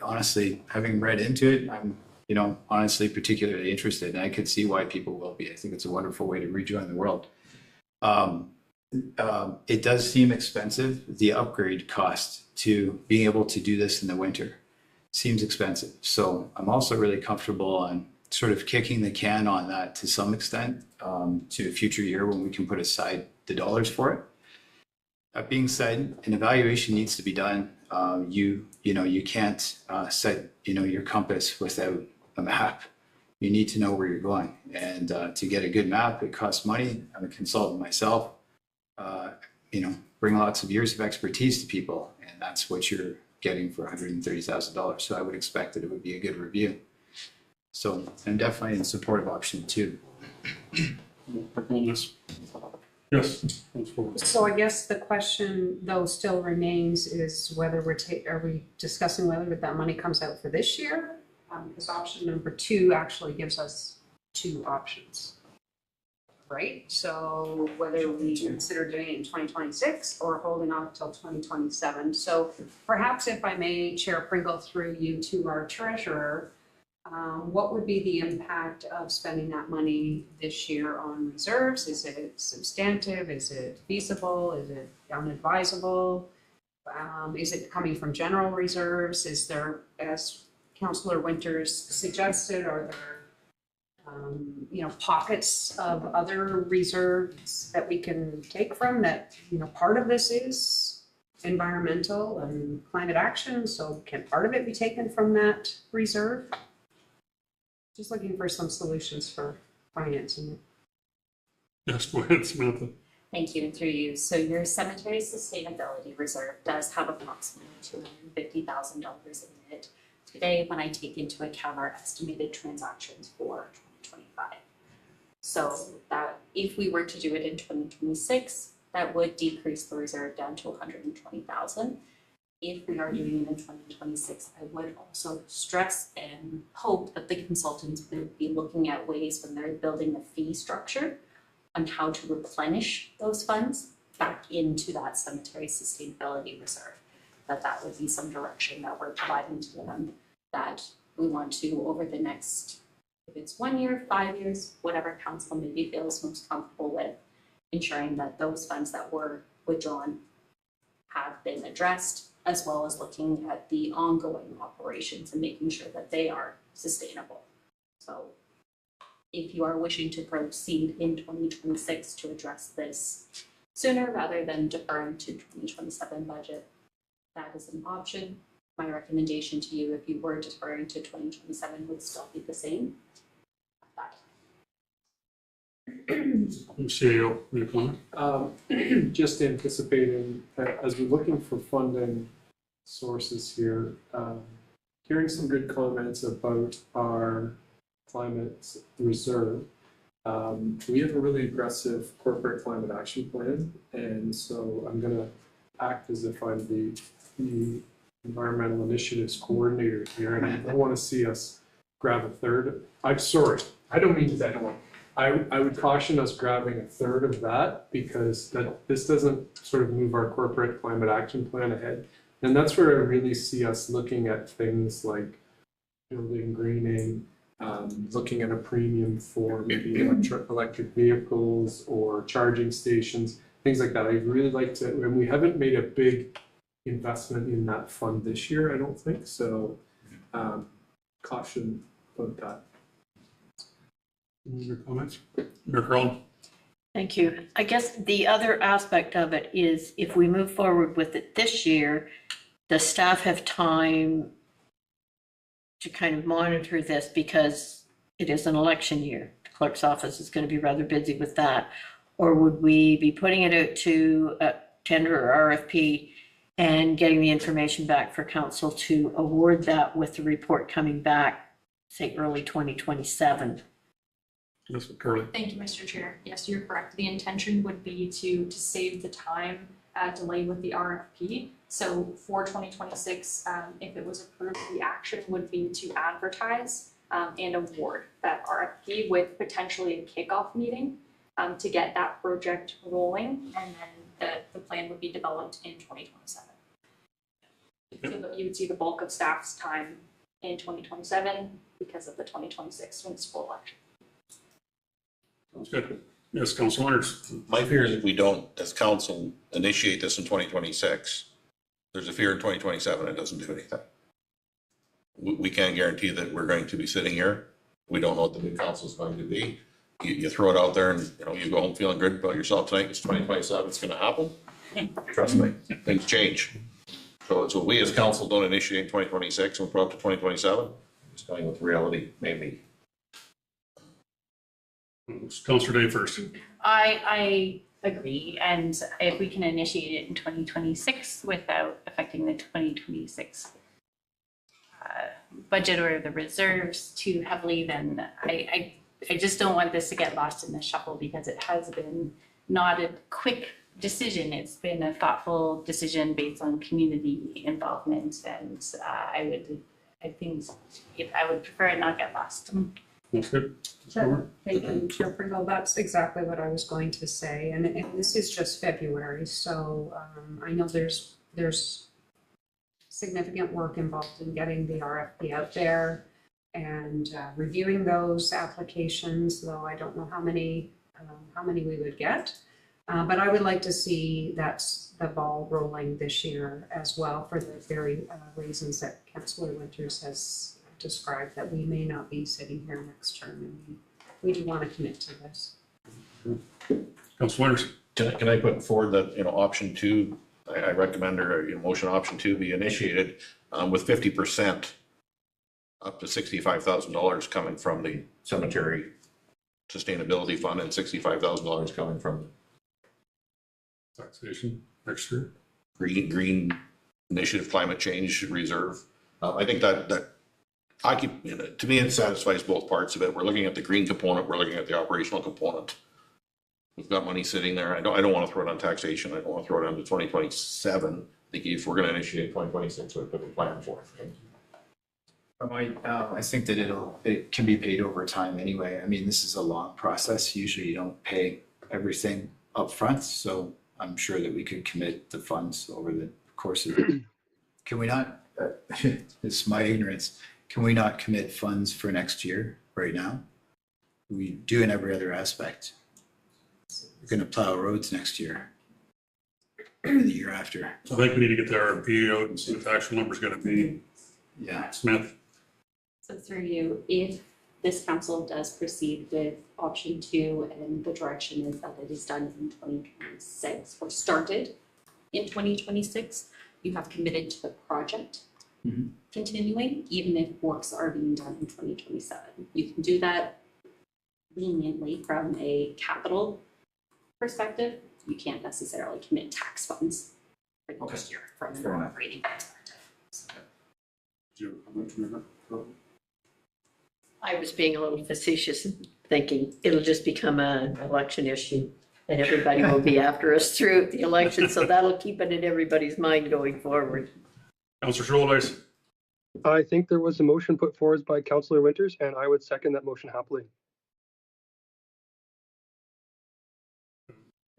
honestly, having read into it, I'm, honestly particularly interested, and I could see why people will be. I think it's a wonderful way to rejoin the world. It does seem expensive. The upgrade cost to being able to do this in the winter seems expensive. So I'm also really comfortable on sort of kicking the can on that to some extent, to a future year when we can put aside the dollars for it. That being said, an evaluation needs to be done. You can't set your compass without a map. You need to know where you're going, and to get a good map, it costs money. I'm a consultant myself. Bring lots of years of expertise to people, and that's what you're getting for $130,000. So I would expect that it would be a good review. So I'm definitely in support of option 2. Yes. So I guess the question though still remains is whether are we discussing whether that money comes out for this year? Because option number 2 actually gives us 2 options, right? So whether we consider doing it in 2026 or holding off till 2027. So perhaps if I may, Chair Pringle, through you to our treasurer, what would be the impact of spending that money this year on reserves? Is it substantive? Is it feasible? Is it unadvisable? Is it coming from general reserves? Is there, as Councillor Winters suggested, are there pockets of other reserves that we can take from that, part of this is environmental and climate action, so can part of it be taken from that reserve? Just looking for some solutions for financing it. Yes, go ahead, Samantha. Thank you, and through you. So your cemetery sustainability reserve does have approximately $250,000 in it today when I take into account our estimated transactions for 2025. So that if we were to do it in 2026, that would decrease the reserve down to $120,000. If we are doing it in 2026, I would also stress and hope that the consultants would be looking at ways when they're building the fee structure on how to replenish those funds back into that cemetery sustainability reserve. That would be some direction that we're providing to them, that we want to, over the next, if it's 1 year, 5 years, whatever council maybe feels most comfortable with, ensuring that those funds that were withdrawn have been addressed, as well as looking at the ongoing operations and making sure that they are sustainable. So if you are wishing to proceed in 2026 to address this sooner rather than deferring to 2027 budget, that is an option. My recommendation to you, if you were deferring to 2027, would still be the same. CAO, any comment? Just anticipating, as we're looking for funding sources here, hearing some good comments about our climate reserve. We have a really aggressive corporate climate action plan, and so I'm going to act as if I'm the environmental initiatives coordinator here, and I don't want to see us grab a third. I'm sorry, I don't mean to anyone. I would caution us grabbing a third of that, because this doesn't sort of move our corporate climate action plan ahead. And that's where I really see us looking at things like building greening, looking at a premium for maybe electric vehicles or charging stations, things like that. I'd really like to, and we haven't made a big investment in that fund this year, I don't think, so caution about that. Any other comments? Mayor Carlton? Thank you. I guess the other aspect of it is if we move forward with it this year, does staff have time to kind of monitor this, because it is an election year? The clerk's office is going to be rather busy with that. Or would we be putting it out to a tender or RFP and getting the information back for council to award that with the report coming back, say early 2027? Yes, Curly. Thank you, Mr. Chair. Yes, you're correct. The intention would be to save the time delay with the RFP. So for 2026, if it was approved, the action would be to advertise and award that RFP with potentially a kickoff meeting to get that project rolling, and then the plan would be developed in 2027. So you would see the bulk of staff's time in 2027 because of the 2026 municipal election. Sounds good. Yes, Council Winters. My fear is if we don't, as council, initiate this in 2026, there's a fear in 2027 it doesn't do anything. We can't guarantee that we're going to be sitting here. We don't know what the new council is going to be. You throw it out there and you go home feeling good about yourself tonight. It's 2027. It's going to happen. Trust me, things change. So we as council don't initiate in 2026 and we put up to 2027. It's going with reality, maybe. Councillor Day first. I agree, and if we can initiate it in 2026 without affecting the 2026 budget or the reserves too heavily, then I just don't want this to get lost in the shuffle, because it has been not a quick decision. It's been a thoughtful decision based on community involvement, and I would prefer it not get lost. That's good. Thank you, Chair Pringle. That's exactly what I was going to say, and this is just February, so I know there's significant work involved in getting the RFP out there and reviewing those applications, though I don't know how many we would get. But I would like to see that's the ball rolling this year as well, for the very reasons that Councillor Winters has described, that we may not be sitting here next term, and we do want to commit to this. Councillor Winters. Can I put forward that, option 2, I recommend, or motion option 2 be initiated with 50% up to $65,000 coming from the cemetery sustainability fund and $65,000 coming from taxation next year. Green Initiative Climate Change Reserve. I think that to me, it satisfies both parts of it. We're looking at the green component, we're looking at the operational component. We've got money sitting there. I don't want to throw it on taxation. I don't want to throw it into 2027. I think if we're going to initiate 2026, we put a plan for it. I think that it can be paid over time anyway. I mean, this is a long process. Usually you don't pay everything up front, so I'm sure that we could commit the funds over the course of, can we not, it's my ignorance, can we not commit funds for next year right now? We do in every other aspect. We're gonna plow roads next year. Or the year after. I think we need to get the RFP out and see what the actual number's gonna be. Yeah. Smith? So through you, if this council does proceed with option 2 and the direction is that it is done in 2026 or started in 2026, you have committed to the project continuing, even if works are being done in 2027. You can do that leniently from a capital perspective. You can't necessarily commit tax funds for next year from an operating perspective. I was being a little facetious, thinking it'll just become an election issue and everybody will be after us through the election, so that'll keep it in everybody's mind going forward. Councillor Schultheis? I think there was a motion put forward by Councillor Winters, and I would second that motion happily.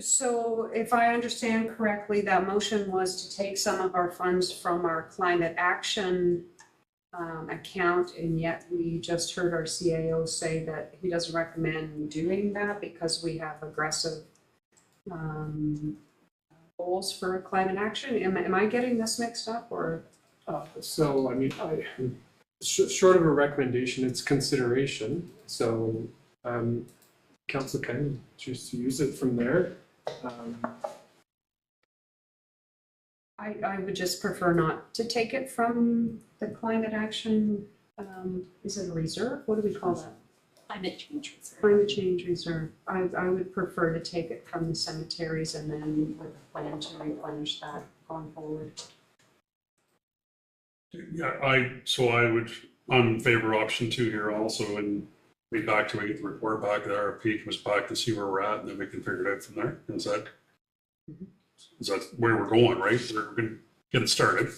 So if I understand correctly, that motion was to take some of our funds from our climate action account, and yet we just heard our CAO say that he doesn't recommend doing that because we have aggressive goals for climate action. Am I getting this mixed up, or? So, I mean, short of a recommendation, it's consideration. So, council can choose to use it from there. I would just prefer not to take it from the climate action, is it a reserve? What do we call that? Climate change reserve. Climate change reserve. I would prefer to take it from the cemeteries and then with a plan to replenish that going forward. Yeah, I'm in favor of option 2 here also, and we get the report back, the RFP comes back to see where we're at, and then we can figure it out from there. Is that where we're going, right? We're gonna get it started.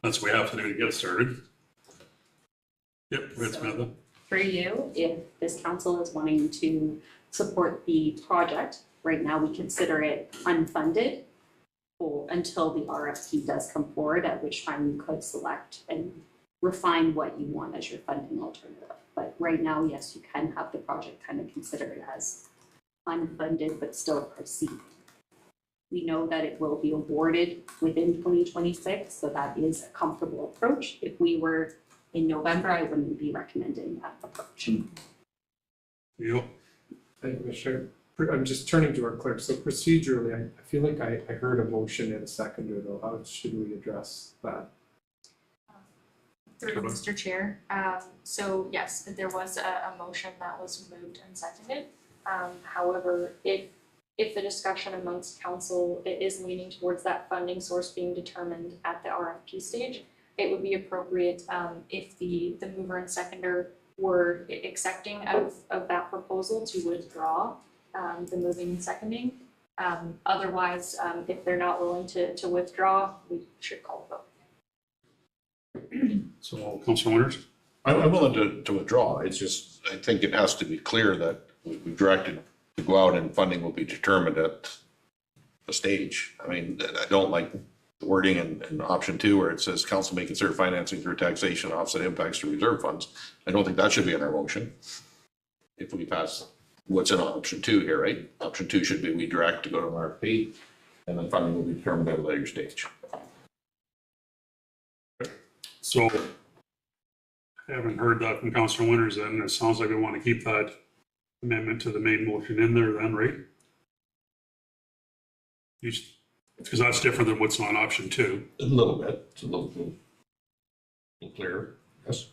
That's what we have to do to get it started. Yep, right, Samantha. For you, if this council is wanting to support the project, right now we consider it unfunded until the RFP does come forward, at which time you could select and refine what you want as your funding alternative. But right now, yes, you can have the project kind of considered as unfunded, but still proceeding. We know that it will be awarded within 2026, so that is a comfortable approach. If we were in November, I wouldn't be recommending that approach. You? Thank you, Commissioner. I'm just turning to our clerk. So procedurally, I feel like I heard a motion and a seconder though. How should we address that? Through Mr. Chair, so yes, there was a motion that was moved and seconded. However, if the discussion amongst council is leaning towards that funding source being determined at the RFP stage, it would be appropriate if the mover and seconder were accepting of that proposal to withdraw the moving and seconding. Otherwise, if they're not willing to withdraw, we should call a vote. So, Councillor Winters? I'm willing to withdraw. It's just, I think it has to be clear that we've directed to go out and funding will be determined at the stage. I mean, I don't like the wording in option 2 where it says council may consider financing through taxation offset impacts to reserve funds. I don't think that should be in our motion. If we pass what's in option 2 here, right? Option 2 should be we direct to go to an RFP and then funding will be determined at a later stage. So, I haven't heard that from Councillor Winters then. It sounds like we want to keep that amendment to the main motion in there then, right? Because that's different than what's on option 2. A little bit. It's a little clearer. Yes.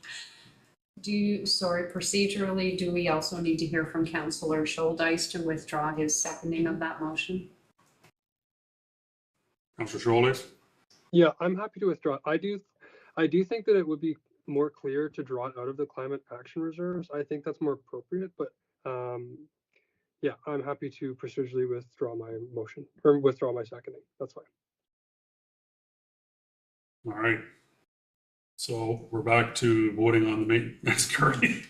Procedurally, do we also need to hear from Councillor Schultheis to withdraw his seconding of that motion? Councillor Schultheis? Yeah, I'm happy to withdraw. I do think that it would be more clear to draw it out of the climate action reserves. I think that's more appropriate, but yeah, I'm happy to procedurally withdraw my motion or withdraw my seconding. That's fine. All right. So we're back to voting on the main, that's Curly.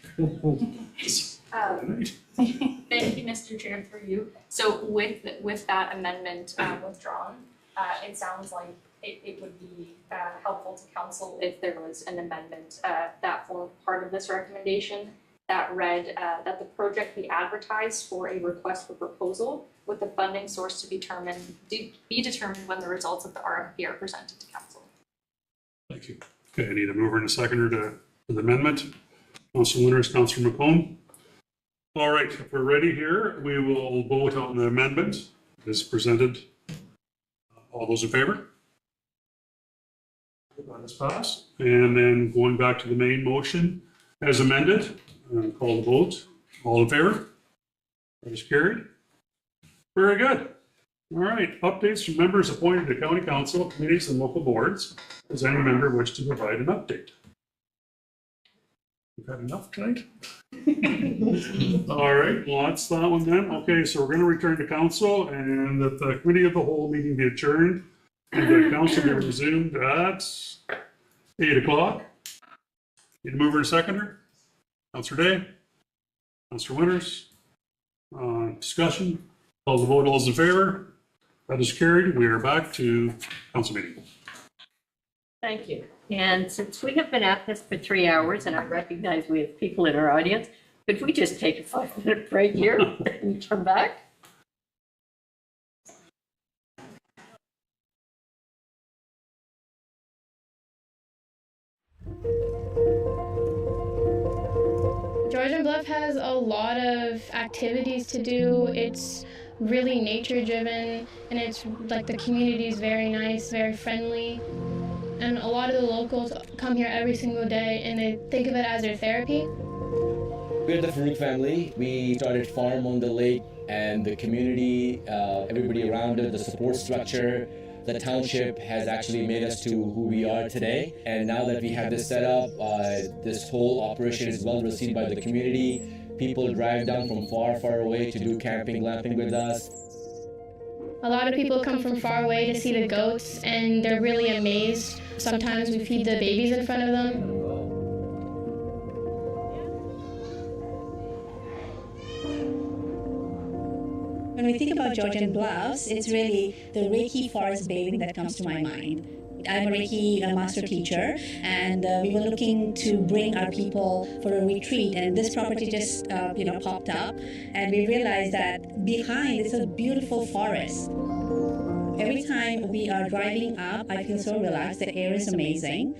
Thank you, Mr. Chair, through you. So with that amendment withdrawn, it sounds like it would be helpful to council if there was an amendment that formed part of this recommendation that read that the project be advertised for a request for proposal with the funding source to be determined when the results of the RFP are presented to council. Thank you. Okay, I need a mover and a seconder to the amendment. Councilor Winters, Councilor McComb. All right, if we're ready here, we will vote on the amendment as presented. All those in favor? That is passed. And then going back to the main motion as amended, call the vote. All in favor? That is carried. Very good. All right, updates from members appointed to county council, committees, and local boards. Does any member wish to provide an update? We've had enough tonight? All right, well, that's that one then. Okay, so we're going to return to council and that the committee of the whole meeting be adjourned and the council be resumed at 8 o'clock. Need a mover and a seconder? Councilor Day? Councilor Winters? Discussion? Call the vote. All those in favor? That is carried. We are back to council meeting. Thank you. And since we have been at this for 3 hours, and I recognize we have people in our audience, could we just take a 5-minute break here and come back? Georgian Bluff has a lot of activities to do. It's really nature driven, and it's like the community is very nice, very friendly. And a lot of the locals come here every single day and they think of it as their therapy. We're the Farouk family. We started farm on the lake, and the community, everybody around it, the support structure, the township has actually made us to who we are today. And now that we have this set up, this whole operation is well received by the community. People drive down from far, far away to do camping, glamping with us. A lot of people come from far away to see the goats, and they're really amazed. Sometimes we feed the babies in front of them. When we think about Georgian Bluffs, it's really the Reiki forest bathing that comes to my mind. I'm a Reiki master teacher, and we were looking to bring our people for a retreat, and this property just popped up, and we realized that behind is a beautiful forest. Every time we are driving up, I feel so relaxed. The air is amazing.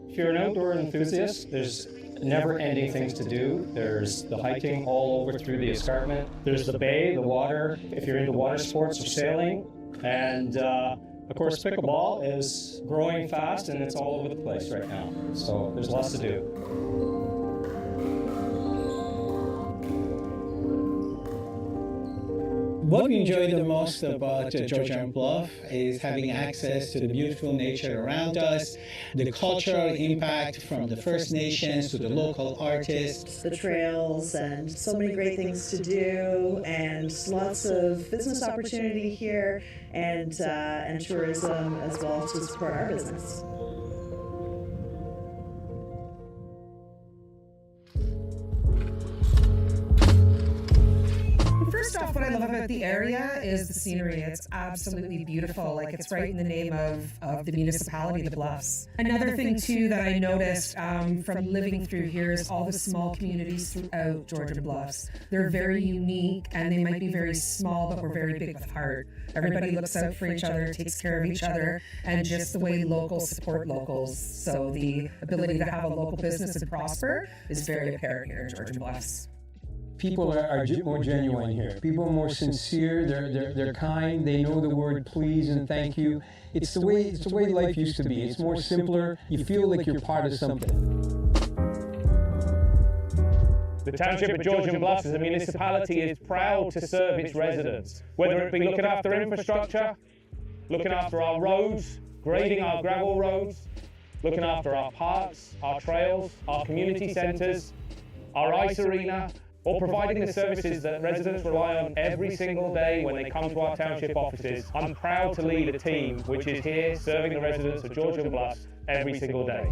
If you're an outdoor enthusiast, there's never-ending things to do. There's the hiking all over through the escarpment. There's the bay, the water, if you're into water sports or sailing. And of course, pickleball is growing fast and it's all over the place right now. So there's lots to do. What we enjoy the most about Georgian Bluff is having access to the beautiful nature around us, the cultural impact from the First Nations to the local artists. The trails and so many great things to do, and lots of business opportunity here, and tourism as well to support our business. First off, what I love about the area is the scenery. It's absolutely beautiful. Like, it's right in the name of the municipality, the Bluffs. Another thing too that I noticed from living through here is all the small communities throughout Georgian Bluffs. They're very unique, and they might be very small, but we're very big with heart. Everybody looks out for each other, takes care of each other, and just the way locals support locals. So the ability to have a local business and prosper is very apparent here in Georgian Bluffs. People are more genuine here. People are more sincere. They're kind. They know the word please and thank you. It's the way life used to be. It's more simpler. You feel like you're part of something. The Township of Georgian Bluffs as a municipality is proud to serve its residents, whether it be looking after infrastructure, looking after our roads, grading our gravel roads, looking after our parks, our trails, our community centres, our ice arena, or providing the services that residents rely on every single day when they come to our township offices. I'm proud to lead a team which is here serving the residents of Georgian Bluffs every single day.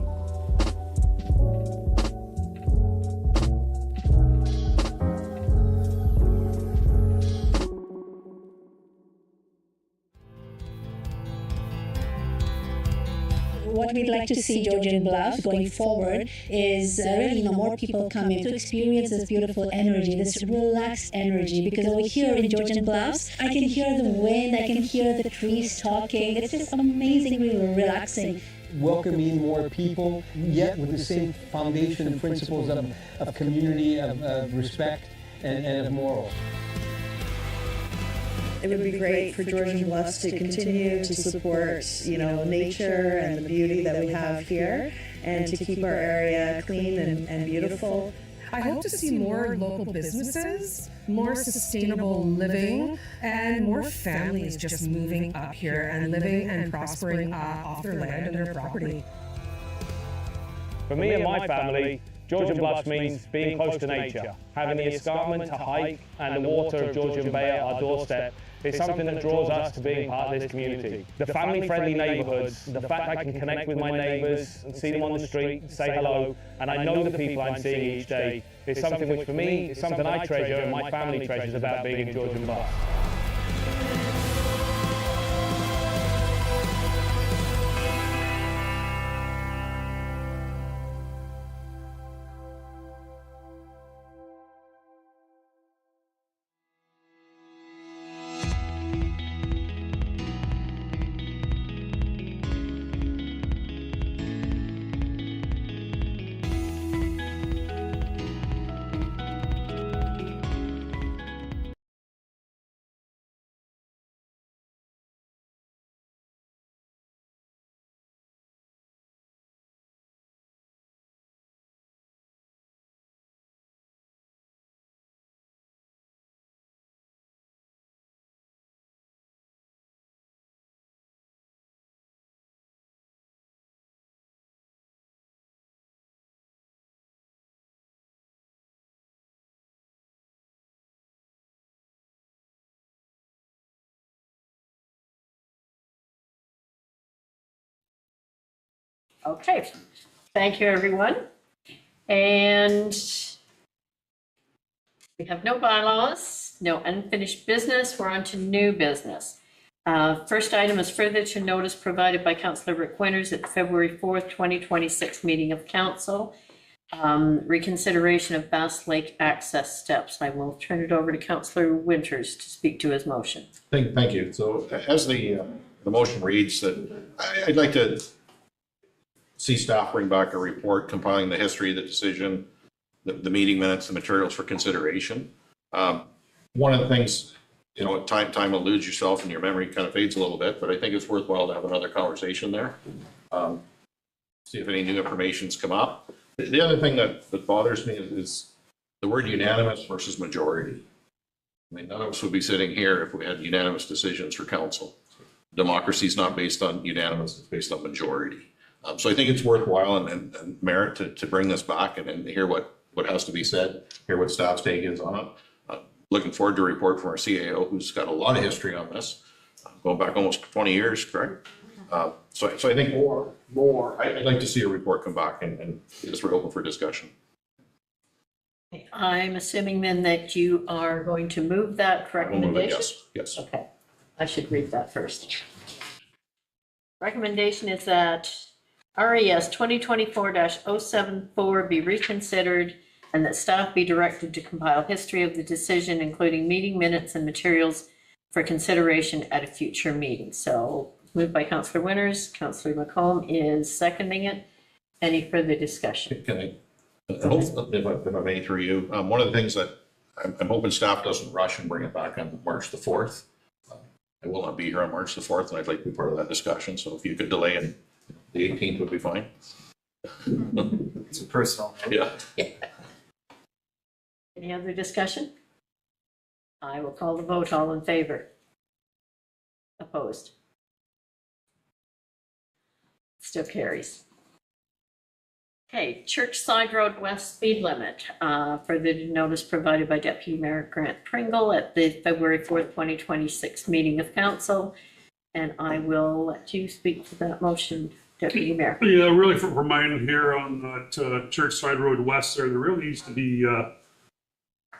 we'd like to see Georgian Bluffs going forward is really, more people coming to experience this beautiful energy, this relaxed energy. Because over here in Georgian Bluffs, I can hear the wind, I can hear the trees talking. It's just amazingly relaxing. Welcoming more people, yet with the same foundation and principles of community, of respect, and of morals. It would be great for Georgian Bluffs to continue to support, nature and the beauty that we have here, and to keep our area clean and beautiful. I hope to see more local businesses, more sustainable living, and more families just moving up here and living and prospering off their land and their property. For me and my family, Georgian Bluffs means being close to nature, having the escarpment to hike and the water of Georgian Bay at our doorstep is something that draws us to being part of this community. The family-friendly neighbourhoods, the fact I can connect with my neighbours and see them on the street, say hello, and I know the people I'm seeing each day is something which for me is something I treasure and my family treasures about being in Georgian Bluffs. Okay, thank you, everyone. And we have no bylaws, no unfinished business. We're on to new business. First item is further to notice provided by Councillor Rick Winters at the February 4th, 2026 meeting of council. Reconsideration of Bass Lake access steps. I will turn it over to Councillor Winters to speak to his motion. Thank you. So as the motion reads, that I'd like to see staff bring back a report compiling the history of the decision, the meeting minutes, the materials for consideration. One of the things, time eludes yourself and your memory kind of fades a little bit, but I think it's worthwhile to have another conversation there. See if any new information's come up. The other thing that bothers me is the word unanimous versus majority. I mean, none of us would be sitting here if we had unanimous decisions for council. Democracy is not based on unanimous, it's based on majority. So I think it's worthwhile and merit to bring this back and hear what has to be said, hear what staff's take is on it. Looking forward to a report from our CAO, who's got a lot of history on this, going back almost 20 years, correct? So I think I'd like to see a report come back and just we're open for discussion. I'm assuming then that you are going to move that recommendation? Yes. Okay, I should read that first. Recommendation is that RES 2024-074 be reconsidered and that staff be directed to compile history of the decision, including meeting minutes and materials for consideration at a future meeting. So moved by Councillor Winters, Councillor McComb is seconding it. Any further discussion? Can I, if I may through you, one of the things that I'm hoping staff doesn't rush and bring it back on March the 4th. I will not be here on March the 4th and I'd like to be part of that discussion. So if you could delay and the 18th would be fine. It's a personal note. Yeah. Any other discussion? I will call the vote. All in favor? Opposed? Still carries. Okay, Church Side Road West speed limit. Further notice provided by Deputy Mayor Grant Pringle at the February 4th, 2026 meeting of council. And I will let you speak to that motion, Deputy Mayor. Yeah, really for mine here on that Church Side Road West there really needs to be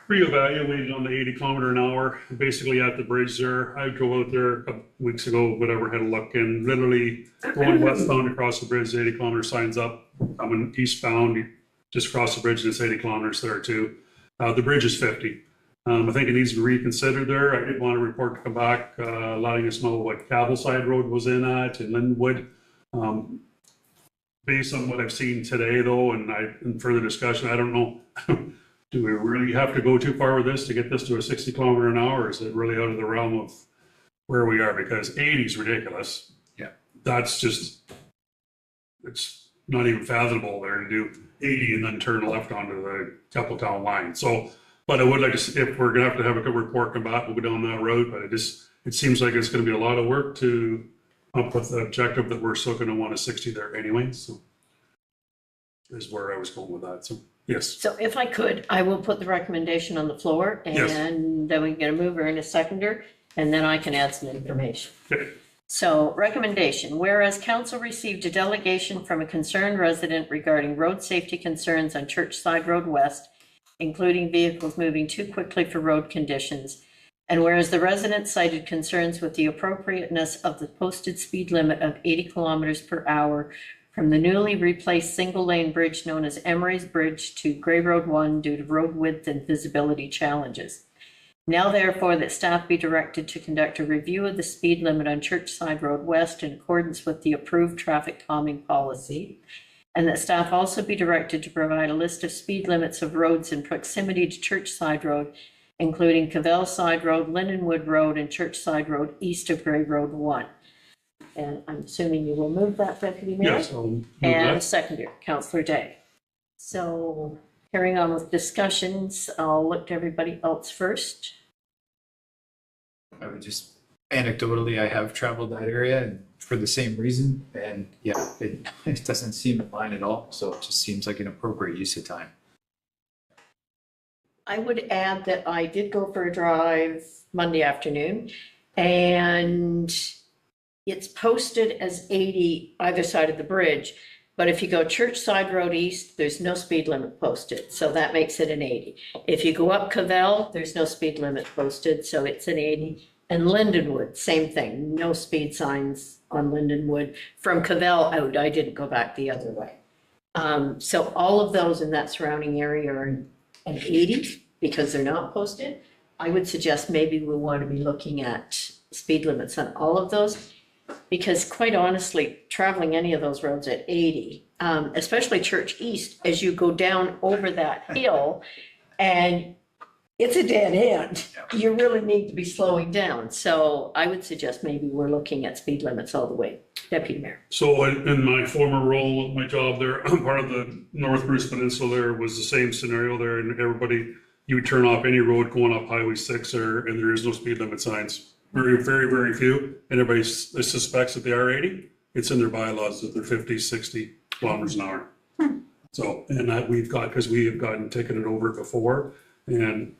reevaluated on the 80 km/h, basically at the bridge there. I drove out there a couple weeks ago, whatever, had a look, and literally going westbound across the bridge, 80 km signs up. Coming eastbound, you just cross the bridge and it's 80 km there too. The bridge is 50. I think it needs to be reconsidered there. I did want a report to come back, letting us know what Cavalside Road was in at and Lindenwood. Based on what I've seen today though, and in further discussion, I don't know, do we really have to go too far with this to get this to a 60 km/h? Is it really out of the realm of where we are? Because 80 is ridiculous. Yeah. That's just, it's not even fathomable there to do 80 and then turn left onto the Keppeltown line. So, but I would like to see, if we're gonna have to have a good report come back, we'll go down that road, but it seems like it's gonna be a lot of work to up with the objective that we're still gonna want a 60 there anyway, so is where I was going with that, so, yes. So if I could, I will put the recommendation on the floor Yes. and then we can get a mover and a seconder, and then I can add some information. Okay. So recommendation, whereas council received a delegation from a concerned resident regarding road safety concerns on Churchside Road West, including vehicles moving too quickly for road conditions. And whereas the resident cited concerns with the appropriateness of the posted speed limit of 80 km/h from the newly replaced single-lane bridge known as Emery's Bridge to Gray Road 1 due to road width and visibility challenges. Now therefore that staff be directed to conduct a review of the speed limit on Churchside Road West in accordance with the approved traffic calming policy, and that staff also be directed to provide a list of speed limits of roads in proximity to Churchside Road, including Cavell Side Road, Lindenwood Road, and Churchside Road east of Gray Road 1. And I'm assuming you will move that, Deputy Mayor? Yes, I'll move And that. seconder, Councillor Day. So carrying on with discussions, I'll look to everybody else first. I would just, anecdotally, I have traveled that area and for the same reason, and yeah, it doesn't seem in line at all, so it just seems like an appropriate use of time. I would add that I did go for a drive Monday afternoon, and it's posted as 80 either side of the bridge. But if you go Churchside Road East, there's no speed limit posted, so that makes it an 80. If you go up Cavell, there's no speed limit posted, so it's an 80. And Lindenwood, same thing, no speed signs on Lindenwood. From Cavell out, I didn't go back the other way. So all of those in that surrounding area are an 80 because they're not posted. I would suggest maybe we want to be looking at speed limits on all of those. Because quite honestly, traveling any of those roads at 80, especially Church East, as you go down over that hill and it's a dead end, you really need to be slowing down. So I would suggest maybe we're looking at speed limits all the way. Deputy Mayor. So in my former role, my job there, part of the North Bruce Peninsula there was the same scenario there, and everybody, you would turn off any road going up Highway 6 there, and there is no speed limit signs. Very, very, very few. And everybody suspects that they are 80. It's in their bylaws that they're 50, 60 km/h. So, and that we've got, because we have gotten ticketed over before. And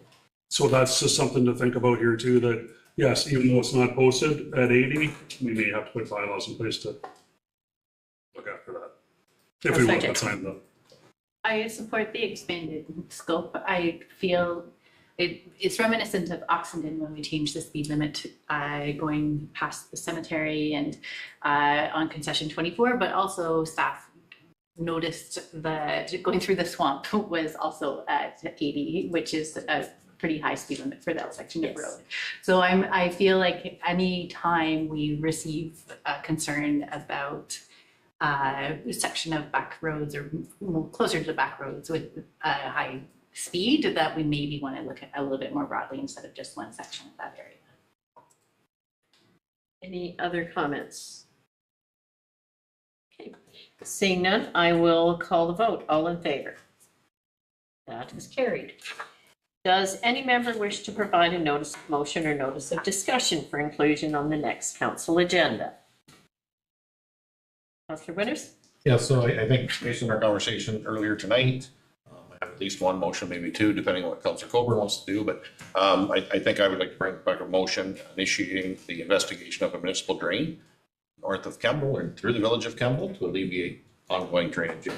so that's just something to think about here too, that yes, even though it's not posted at 80, we may have to put bylaws in place to look after that. If we want that signed up. I support the expanded scope. I feel it's reminiscent of Oxenden when we changed the speed limit going past the cemetery and on concession 24, but also staff noticed that going through the swamp was also at 80, which is a pretty high speed limit for that section of road. So I feel like any time we receive a concern about a section of back roads or closer to the back roads with high speed, that we maybe want to look at a little bit more broadly instead of just one section of that area. Any other comments? Okay, seeing none, I will call the vote. All in favor? That is carried. Does any member wish to provide a notice of motion or notice of discussion for inclusion on the next council agenda? Councillor Winters? Yeah, so I think based on our conversation earlier tonight, I have at least one motion, maybe two, depending on what Councillor Coburn wants to do, but I think I would like to bring back a motion initiating the investigation of a municipal drain north of Kemble and through the village of Kemble to alleviate ongoing drainage.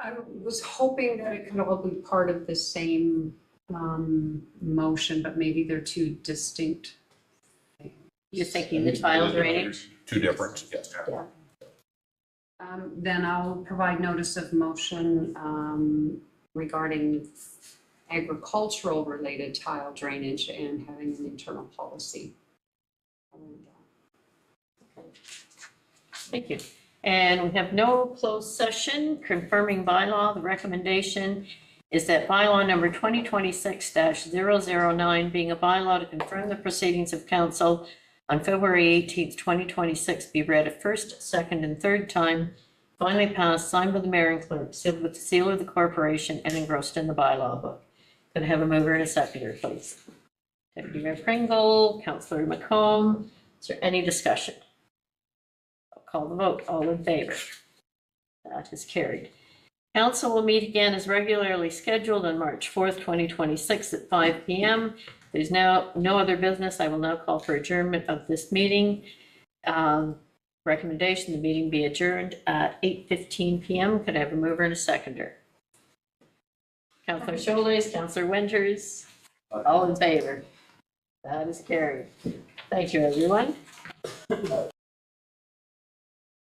I was hoping that it could all be part of the same motion, but maybe they're two distinct. You're thinking the tile drainage? Two different, yes. Yeah. Then I'll provide notice of motion regarding agricultural related tile drainage and having an internal policy. Thank you. And we have no closed session. Confirming bylaw, the recommendation is that bylaw number 2026-009, being a bylaw to confirm the proceedings of council on February 18th, 2026, be read a first, second, and third time, finally passed, signed by the mayor and clerk, sealed with the seal of the corporation, and engrossed in the bylaw book. Could I have a mover and a seconder, please? Deputy Mayor Pringle, Councillor McComb. Is there any discussion? I'll call the vote. All in favor? That is carried. Council will meet again as regularly scheduled on March 4th, 2026 at 5 p.m. There's now no other business. I will now call for adjournment of this meeting. Recommendation, the meeting be adjourned at 8:15 p.m. Could I have a mover and a seconder? Councillor Scholes, Councillor Winters, all in favor? That is carried. Thank you, everyone.